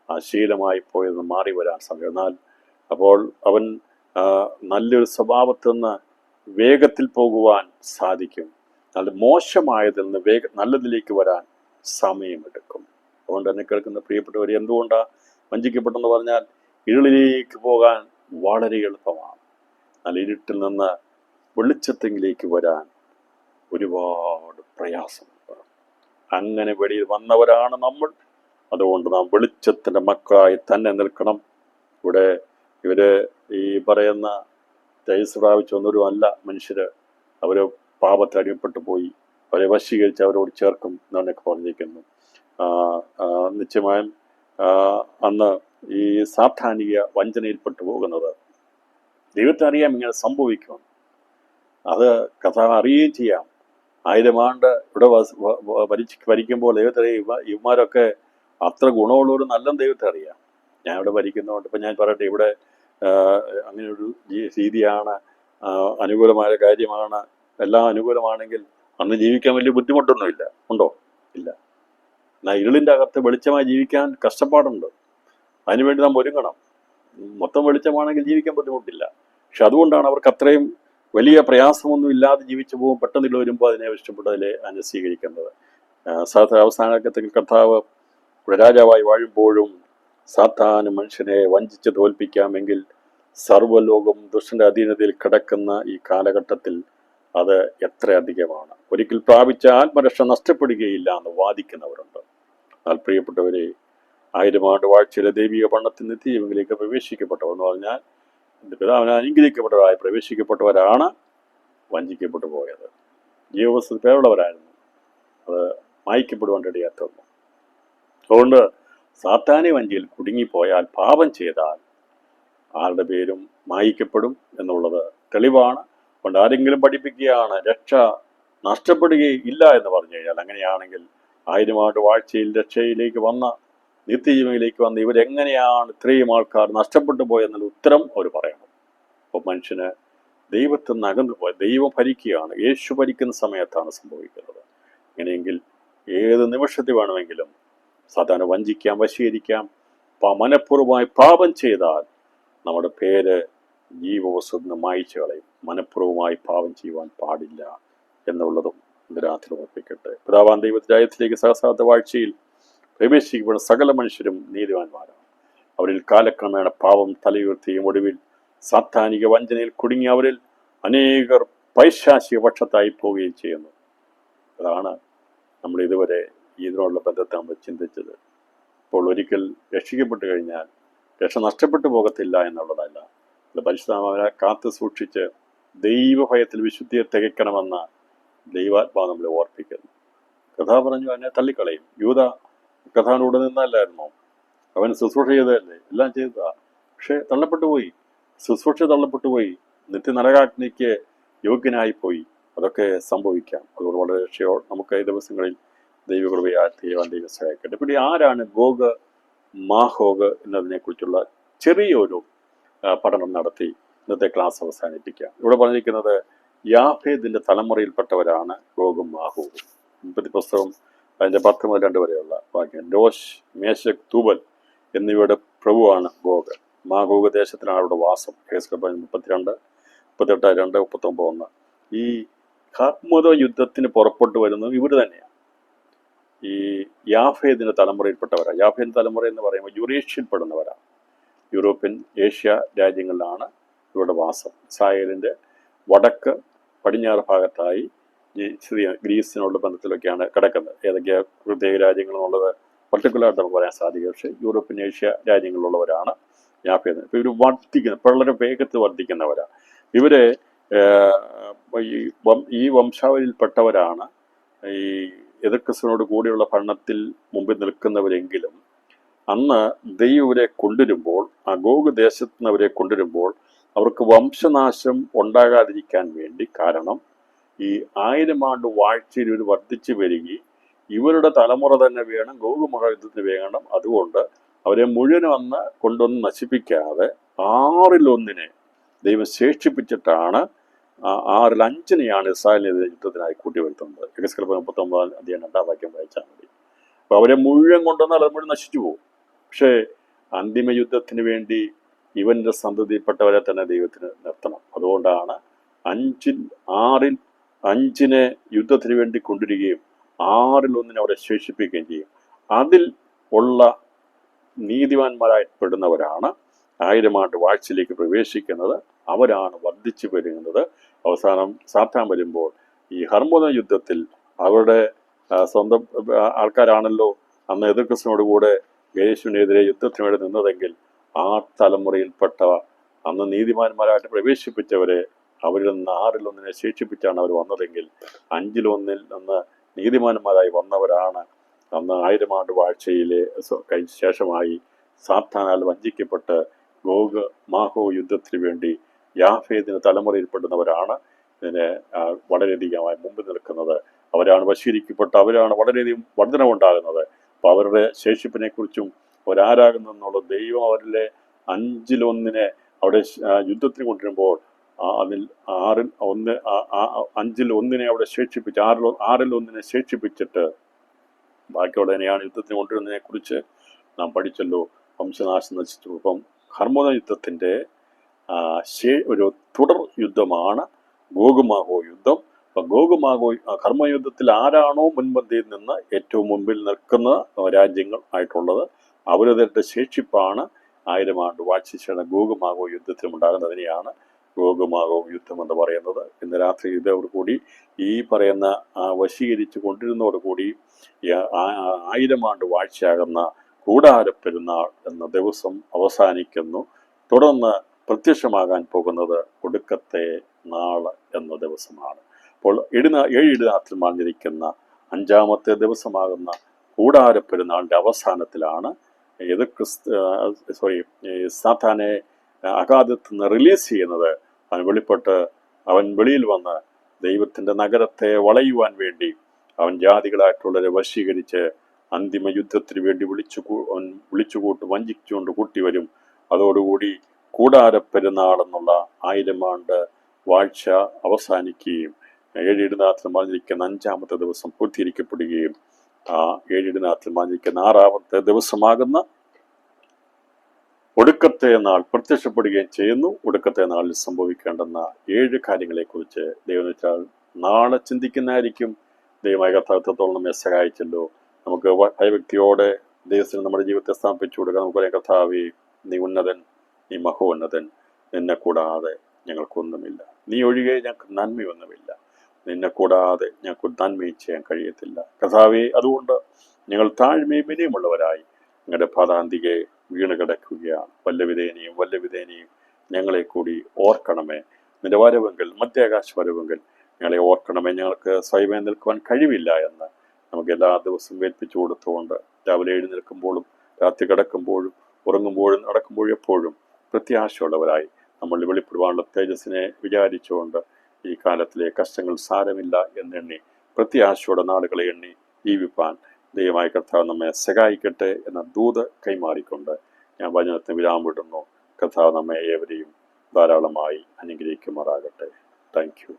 ആ ശീലമായി പോയത് മാറി വരാൻ സമയം. എന്നാൽ അപ്പോൾ അവൻ നല്ലൊരു സ്വഭാവത്തിൽ നിന്ന് വേഗത്തിൽ പോകുവാൻ സാധിക്കും. നല്ല മോശമായതിൽ നിന്ന് നല്ലതിലേക്ക് വരാൻ സമയമെടുക്കും. അതുകൊണ്ട് തന്നെ കേൾക്കുന്ന പ്രിയപ്പെട്ടവർ, എന്തുകൊണ്ടാണ് വഞ്ചിക്കപ്പെട്ടെന്ന് പറഞ്ഞാൽ ഇരുളിലേക്ക് പോകാൻ വളരെ എളുപ്പമാണ്. നല്ല ഇരുട്ടിൽ നിന്ന് വെളിച്ചത്തെങ്കിലേക്ക് വരാൻ ഒരുപാട് പ്രയാസമുണ്ട്. അങ്ങനെ വെളിയിൽ വന്നവരാണ് നമ്മൾ. അതുകൊണ്ട് നാം വെളിച്ചത്തിൻ്റെ മക്കളായി തന്നെ നിൽക്കണം. ഇവിടെ ഇവര് ഈ പറയുന്ന തേജസ് പ്രാപിച്ചു വന്നവരും അല്ല മനുഷ്യര്. അവർ പാപത്തിൽ അടിമപ്പെട്ടു പോയി, അവരെ വശീകരിച്ച് അവരോട് ചേർക്കും എന്നൊക്കെ പറഞ്ഞിരിക്കുന്നു. നിശ്ചയമായും അന്ന് ഈ സാധാനിക വഞ്ചനയിൽപ്പെട്ടു പോകുന്നത് ദൈവത്തെ അറിയാം ഇങ്ങനെ സംഭവിക്കുമെന്ന്. അത് കഥ അറിയുകയും ചെയ്യാം. 1000 ആണ്ട് ഇവിടെ ഭരിക്കുമ്പോൾ ദൈവത്തെ ഇവന്മാരൊക്കെ അത്ര ഗുണമുള്ളവർ നല്ല ദൈവത്തെ അറിയാം. ഞാൻ ഇവിടെ ഭരിക്കുന്നതുകൊണ്ട് ഇപ്പം ഞാൻ പറയട്ടെ, ഇവിടെ അങ്ങനെയൊരു രീതിയാണ് അനുകൂലമായ കാര്യമാണ്, എല്ലാം അനുകൂലമാണെങ്കിൽ അന്ന് ജീവിക്കാൻ വലിയ ബുദ്ധിമുട്ടൊന്നുമില്ല. ഉണ്ടോ? ഇല്ല. എന്നാൽ ഇരുളിൻ്റെ അകത്ത് വെളിച്ചമായി ജീവിക്കാൻ കഷ്ടപ്പാടുണ്ട്. അതിനുവേണ്ടി നാം ഒരുങ്ങണം. മൊത്തം വെളിച്ചമാണെങ്കിൽ ജീവിക്കാൻ ബുദ്ധിമുട്ടില്ല. പക്ഷെ അതുകൊണ്ടാണ് അവർക്ക് അത്രയും വലിയ പ്രയാസമൊന്നും ഇല്ലാതെ ജീവിച്ചു പോകും. പെട്ടെന്നില്ല വരുമ്പോൾ അതിനെ ഇഷ്ടപ്പെട്ടതിലെ അതിനെ സ്വീകരിക്കേണ്ടത്. അവസാനഘട്ടത്തിൽ കർത്താവ് രാജാവായി വാഴുമ്പോഴും സാത്താന് മനുഷ്യനെ വഞ്ചിച്ച് തോൽപ്പിക്കാമെങ്കിൽ സർവ്വലോകം ദുഷ്ടന്റെ അധീനതയിൽ കിടക്കുന്ന ഈ കാലഘട്ടത്തിൽ അത് എത്ര അധികമാണ്. ഒരിക്കൽ പ്രാപിച്ച ആത്മരക്ഷ നഷ്ടപ്പെടുകയില്ല എന്ന് വാദിക്കുന്നവരുണ്ട്. എന്നാൽ പ്രിയപ്പെട്ടവരെ, 1000 ആണ്ട് വാഴ്ചയിലെ ദൈവിക പണ്ണത്തിൽ നിത്യജീവനിലേക്ക് പ്രവേശിക്കപ്പെട്ടവർ എന്ന് പറഞ്ഞാൽ പിതാവിനെ അനുഗ്രഹിക്കപ്പെട്ടവരായി പ്രവേശിക്കപ്പെട്ടവരാണ് വഞ്ചിക്കപ്പെട്ടു പോയത്. ജീവവസ്തു പേരുള്ളവരായിരുന്നു, അത് മായ്ക്കപ്പെടുവാൻ ഇടയാത്തുന്നു. അതുകൊണ്ട് സാത്താന്യ വഞ്ചിയിൽ കുടുങ്ങിപ്പോയാൽ, പാപം ചെയ്താൽ ആരുടെ പേരും മായ്ക്കപ്പെടും എന്നുള്ളത് തെളിവാണ്. അതുകൊണ്ട് ആരെങ്കിലും പഠിപ്പിക്കുകയാണ് രക്ഷ നഷ്ടപ്പെടുകയില്ല എന്ന് പറഞ്ഞു കഴിഞ്ഞാൽ, അങ്ങനെയാണെങ്കിൽ 1000 ആണ്ട് വാഴ്ചയിൽ രക്ഷയിലേക്ക് വന്ന, നിത്യജീവനിലേക്ക് വന്ന ഇവരെങ്ങനെയാണ് ഇത്രയും ആൾക്കാർ നഷ്ടപ്പെട്ടു പോയെന്നുള്ള ഉത്തരം അവർ പറയണം. അപ്പോൾ മനുഷ്യന് ദൈവത്തിൽ നിന്ന് അകന്നു പോയ, ദൈവം ഭരിക്കുകയാണ്, യേശു ഭരിക്കുന്ന സമയത്താണ് സംഭവിക്കുന്നത്. അങ്ങനെയെങ്കിൽ ഏത് നിമിഷത്തിൽ വേണമെങ്കിലും സാധാരണ വഞ്ചിക്കാം, വശീകരിക്കാം. മനഃപൂർവ്വമായി പാപം ചെയ്താൽ നമ്മുടെ പേര് ജീവവസ്തുന്ന് മായ്ച്ചു കളയും. മനഃപൂർവ്വമായി പാപം ചെയ്യുവാൻ പാടില്ല എന്നുള്ളതും ഇതിനകത്ത് ഓർപ്പിക്കട്ടെ. പിതാവാൻ ദൈവത്തിലേക്ക് സഹസ്രാബ്ദ വാഴ്ചയിൽ പ്രവേശിക്കപ്പെടുന്ന സകല മനുഷ്യരും നീതിവാന്മാരാണ്. അവരിൽ കാലക്രമേണ പാപം തലയുയർത്തിയും ഒടുവിൽ സാത്താനിക വഞ്ചനയിൽ കുടുങ്ങി അവരിൽ അനേകർ പൈശാചിക പക്ഷത്തായി പോവുകയും ചെയ്യുന്നു. അതാണ് നമ്മൾ ഇതുവരെ ഇതിനോടുള്ള ബന്ധത്തെ നമ്മൾ ചിന്തിച്ചത്. അപ്പോൾ ഒരിക്കൽ രക്ഷിക്കപ്പെട്ടു കഴിഞ്ഞാൽ രക്ഷ നഷ്ടപ്പെട്ടു പോകത്തില്ല എന്നുള്ളതല്ല, പരിശുദ്ധമാവനെ കാത്തു സൂക്ഷിച്ച് ദൈവഭയത്തിൽ വിശുദ്ധിയെ തികയ്ക്കണമെന്ന ദൈവാത്മാവ് നമ്മളെ ഓർപ്പിക്കുന്നു. കഥ പറഞ്ഞു എന്നെ തള്ളിക്കളയും. യൂദ കഥാനോട് നിന്നല്ലായിരുന്നോ? അവൻ ശുശ്രൂഷ ചെയ്തതല്ലേ, എല്ലാം ചെയ്തതാ. പക്ഷെ തള്ളപ്പെട്ടു പോയി, ശുശ്രൂഷ തള്ളപ്പെട്ടു പോയി, നിത്യനരകാഗ്നിക്ക് യോഗ്യനായി പോയി. അതൊക്കെ സംഭവിക്കാം. അതുകൊണ്ട് വളരെ രക്ഷയോ നമുക്ക് ഈ ദിവസങ്ങളിൽ ദൈവകൃപയാൽ ചെയ്യുവാൻ ദൈവം സഹായിക്കട്ടെ. പിന്നെ ആരാണ് ഗോഗ് മാഹോഗ് എന്നതിനെക്കുറിച്ചുള്ള ചെറിയൊരു പഠനം നടത്തി ഇന്നത്തെ ക്ലാസ് അവസാനിപ്പിക്കാം. ഇവിടെ പറഞ്ഞിരിക്കുന്നത് യാഫേദിന്റെ തലമുറയിൽപ്പെട്ടവരാണ് ഗോഗും മാഹോഗും. ഉൽപ്പത്തി പുസ്തകം അതിൻ്റെ 10 മുതൽ 2 വരെയുള്ള വാക്യം. രോഷ്, മേശക്, തൂബൽ എന്നിവയുടെ പ്രഭുവാണ് ഗോഗ്. മാഗോഗ് ദേശത്തിനാണ് അവിടെ വാസം. കേസ് 32, 38, 2, 39, 1. ഈ ഹർമുദ യുദ്ധത്തിന് പുറപ്പെട്ടു വരുന്നത് ഇവർ തന്നെയാണ്. ഈ യാഫേദിന്റെ തലമുറയിൽപ്പെട്ടവരാണ്. യാഫേദിന്റെ തലമുറ എന്ന് പറയുമ്പോൾ യുറേഷ്യയിൽപ്പെടുന്നവരാണ്. യൂറോപ്യൻ, ഏഷ്യ രാജ്യങ്ങളിലാണ് ഇവരുടെ വാസം. ഇസ്രായേലിൻ്റെ വടക്ക് പടിഞ്ഞാറ് ഭാഗത്തായി ഗ്രീസിനുള്ള ബന്ധത്തിലൊക്കെയാണ് കിടക്കുന്നത്. ഏതൊക്കെയാണ് പ്രത്യേക രാജ്യങ്ങൾ എന്നുള്ളത് പർട്ടിക്കുലറായിട്ട് നമുക്ക് പറയാൻ സാധിക്കും. പക്ഷേ യൂറോപ്യൻ, ഏഷ്യ രാജ്യങ്ങളിലുള്ളവരാണ് യാഫേദ്. ഇപ്പോൾ ഇവർ വളരെ വേഗത്തിൽ വർദ്ധിക്കുന്നവരാണ്. ഇവരെ ഈ വംശാവലിയിൽപ്പെട്ടവരാണ് ഈ എതിർക്രിസ്തുവിനോട് കൂടിയുള്ള ഭരണത്തിൽ മുമ്പിൽ നിൽക്കുന്നവരെങ്കിലും അന്ന് ദൈവം ഇവരെ കൊണ്ടുവരുമ്പോൾ, അഗോഗ് ദേശത്ത് നിന്ന് അവരെ കൊണ്ടുവരുമ്പോൾ അവർക്ക് വംശനാശം ഉണ്ടാകാതിരിക്കാൻ വേണ്ടി, കാരണം ഈ 1000 ആണ്ട് വാഴ്ചയിൽ ഇവർ വർദ്ധിച്ചു വരികയും ഇവരുടെ തലമുറ തന്നെ വേണം, ഗോഗ് മഹായുദ്ധത്തിന് വേണം. അതുകൊണ്ട് അവരെ മുഴുവനും അന്ന് കൊണ്ടൊന്ന് നശിപ്പിക്കാതെ 6-1 ദൈവം ശേഷിപ്പിച്ചിട്ടാണ് 6-5 ഇസ്രായേലിനെതിരെ യുദ്ധത്തിനായി കൂട്ടിവരുത്തുന്നത്. എഗസ്കേൽ 39 അധ്യായം 2 വാക്യം വായിച്ചാൽ മതി. അപ്പോൾ അവരെ മുഴുവൻ കൊണ്ടുവന്നാൽ അത് മുഴുവൻ നശിച്ചു പോകും. പക്ഷേ അന്തിമ യുദ്ധത്തിന് വേണ്ടി ഇവന്റെ സന്തതിയിൽപ്പെട്ടവരെ തന്നെ ദൈവത്തിന് നിർത്തണം. അതുകൊണ്ടാണ് 6-5 യുദ്ധത്തിന് വേണ്ടി കൊണ്ടുവരികയും 6-1 അവിടെ ശേഷിപ്പിക്കുകയും ചെയ്യും. അതിൽ ഉള്ള നീതിമാന്മാരായിപ്പെടുന്നവരാണ് 1000 ആണ്ട് വാഴ്ചയിലേക്ക് പ്രവേശിക്കുന്നത്. അവരാണ് വർദ്ധിച്ചു വരുന്നത്. അവസാനം സാത്താൻ വരുമ്പോൾ ഈ ഹർമുദ യുദ്ധത്തിൽ അവരുടെ സ്വന്തം ആൾക്കാരാണല്ലോ അന്ന് എതിർക്രിസ്തുവിനോട് കൂടെ യേശുവിനെതിരെ യുദ്ധത്തിന് വേണ്ടി നിന്നതെങ്കിൽ ആ തലമുറയിൽപ്പെട്ട അന്ന് നീതിമാന്മാരായിട്ട് പ്രവേശിപ്പിച്ചവരെ അവരിൽ നിന്ന് 6-1 ശേഷിപ്പിച്ചാണ് അവർ വന്നതെങ്കിൽ 5-1 നിന്ന് നീതിമാന്മാരായി വന്നവരാണ് അന്ന് 1000 ആണ്ട് വാഴ്ചയിലെ ശേഷമായി സാത്താനാൽ വഞ്ചിക്കപ്പെട്ട് ഗോഗ് മാഹോ യുദ്ധത്തിന് വേണ്ടി യാഫേദിന് തലമുറയിൽപ്പെടുന്നവരാണ് ഇതിന് വളരെയധികമായി മുമ്പിൽ നിൽക്കുന്നത്. അവരാണ് വശീകരിക്കപ്പെട്ട്, അവരാണ് വളരെയധികം വർധനവുണ്ടാകുന്നത്. അപ്പോൾ അവരുടെ ശേഷിപ്പിനെ കുറിച്ചും അവരാരാകുന്നെന്നുള്ള ദൈവം അവരിലെ 5-1 അവിടെ യുദ്ധത്തിന് കൊണ്ടുവരുമ്പോൾ അതിൽ അഞ്ചിൽ ഒന്നിനെ അവിടെ ശേഷിപ്പിച്ച് ആറിൽ ഒന്നിനെ ശേഷിപ്പിച്ചിട്ട് ബാക്കിയുള്ളതിനെയാണ് യുദ്ധത്തിന് കൊണ്ടുവരുന്നതിനെ കുറിച്ച് നാം പഠിച്ചല്ലോ. വംശനാശം നശിച്ചു. അപ്പം ഹർമോദ യുദ്ധത്തിൻ്റെ ഒരു തുടർ യുദ്ധമാണ് ഗോഗുമാഗോ യുദ്ധം. അപ്പം കർമ്മയുദ്ധത്തിൽ ആരാണോ മുൻപന്തിയിൽ നിന്ന് ഏറ്റവും മുൻപിൽ നിൽക്കുന്ന രാജ്യങ്ങൾ ആയിട്ടുള്ളത് അവരുടെ ശേഷിപ്പാണ് 1000 ആണ്ട് വാഴ്ചയുടെ ഗോഗുമാഗോ യുദ്ധത്തിലുണ്ടാകുന്നതിനെയാണ് ഗോഗുമാഗോ യുദ്ധം എന്ന് പറയുന്നത്. ഇന്ന് രാത്രി ഇതോടുകൂടി ഈ പറയുന്ന വശീകരിച്ചു കൊണ്ടിരുന്നതോടുകൂടി 1000 ആണ്ട് വാഴ്ചയാകുന്ന കൂടാരപ്പെരുന്നാൾ എന്ന ദിവസം അവസാനിക്കുന്നു. തുടർന്ന് പ്രത്യക്ഷമാകാൻ പോകുന്നത് ഒടുക്കത്തെ നാള് എന്ന ദിവസമാണ്. അപ്പോൾ 7 ഇടിനാട്ടിൽ മറിഞ്ഞിരിക്കുന്ന 5-ാമത്തെ ദിവസമാകുന്ന കൂടാരപ്പെരുന്നാളിൻ്റെ അവസാനത്തിലാണ് സാത്താനെ അഗാധത്തിൽ നിന്ന് റിലീസ് ചെയ്യുന്നത്. അവൻ വെളിയിൽ വന്ന് ദൈവത്തിൻ്റെ നഗരത്തെ വളയുവാൻ വേണ്ടി അവൻ ജാതികളായിട്ടുള്ളവരെ വശീകരിച്ച് അന്തിമ യുദ്ധത്തിന് വേണ്ടി വിളിച്ചുകൂട്ട് വഞ്ചിച്ചുകൊണ്ട് കൂട്ടിവരും. അതോടുകൂടി കൂടാരപ്പെരുന്നാൾ എന്നുള്ള 1000 ആണ്ട് വാഴ്ച അവസാനിക്കുകയും 7 ഇടിനാട്ടിൽ മറിഞ്ഞിരിക്കുന്ന 5-ാമത്തെ ദിവസം പൂർത്തീകരിക്കപ്പെടുകയും 7 ഇടിനാട്ടിൽ മറിഞ്ഞിരിക്കുന്ന 6-ാമത്തെ ദിവസമാകുന്ന ഒടുക്കത്തെ നാൾ പ്രത്യക്ഷപ്പെടുകയും ചെയ്യുന്നു. ഒടുക്കത്തെ നാളിൽ സംഭവിക്കേണ്ടുന്ന 7 കാര്യങ്ങളെക്കുറിച്ച് ദൈവം വെച്ചാൽ നാളെ ചിന്തിക്കുന്നതായിരിക്കും. ദൈവമായ കർത്താവത്തോളം നമ്മെ സഹായിച്ചല്ലോ. നമുക്ക് ഭയഭക്തിയോടെ ദൈവത്തിന് നമ്മുടെ ജീവിതത്തെ സ്ഥാപിച്ചു കൊടുക്കാം. നമുക്ക് പറയാം, കർത്താവേ, നീ ഉന്നതൻ, നീ മഹോന്നതൻ, നിന്നെ കൂടാതെ ഞങ്ങൾക്കൊന്നുമില്ല. നീ ഒഴികെ ഞങ്ങൾക്ക് നന്മയൊന്നുമില്ല. നിന്നെ കൂടാതെ ഞങ്ങൾക്ക് നന്മയും ചെയ്യാൻ കഴിയത്തില്ല. കർത്താവേ, അതുകൊണ്ട് ഞങ്ങൾ താഴ്മയും വിനയമുള്ളവരായി ഞങ്ങളുടെ പാദാന്തികെ വീണ് കിടക്കുകയാണ്. വല്ലവിധേനയും ഞങ്ങളെ കൂടി ഓർക്കണമേ. നിന്റെ വരവെങ്കിൽ, മധ്യാകാശ വരവെങ്കിൽ ഞങ്ങളെ ഓർക്കണമേ. ഞങ്ങൾക്ക് സ്വയമേ നിൽക്കുവാൻ കഴിവില്ല എന്ന് നമുക്ക് എല്ലാ ദിവസവും ഏൽപ്പിച്ചു കൊടുത്തുകൊണ്ട് രാവിലെ എഴുന്നേൽക്കുമ്പോഴും രാത്രി കിടക്കുമ്പോഴും ഉറങ്ങുമ്പോഴും നടക്കുമ്പോഴും എപ്പോഴും പ്രത്യാശയുള്ളവരായി നമ്മൾ വെളിപ്പെടുവാനുള്ള തേജസ്സിനെ വിചാരിച്ചുകൊണ്ട് ഈ കാലത്തിലെ കഷ്ടങ്ങൾ സാരമില്ല എന്നെണ്ണി പ്രത്യാശയുടെ നാളുകളെ എണ്ണി ജീവിപ്പാൻ ദൈവമായ കർത്താവ് നമ്മെ സഹായിക്കട്ടെ എന്ന ദൂത് കൈമാറിക്കൊണ്ട് ഞാൻ വചനത്തിന് വിരാമിടുന്നു. കർത്താവ് നമ്മെ ഏവരെയും ധാരാളമായി അനുഗ്രഹിക്കുമാറാകട്ടെ. Thank you.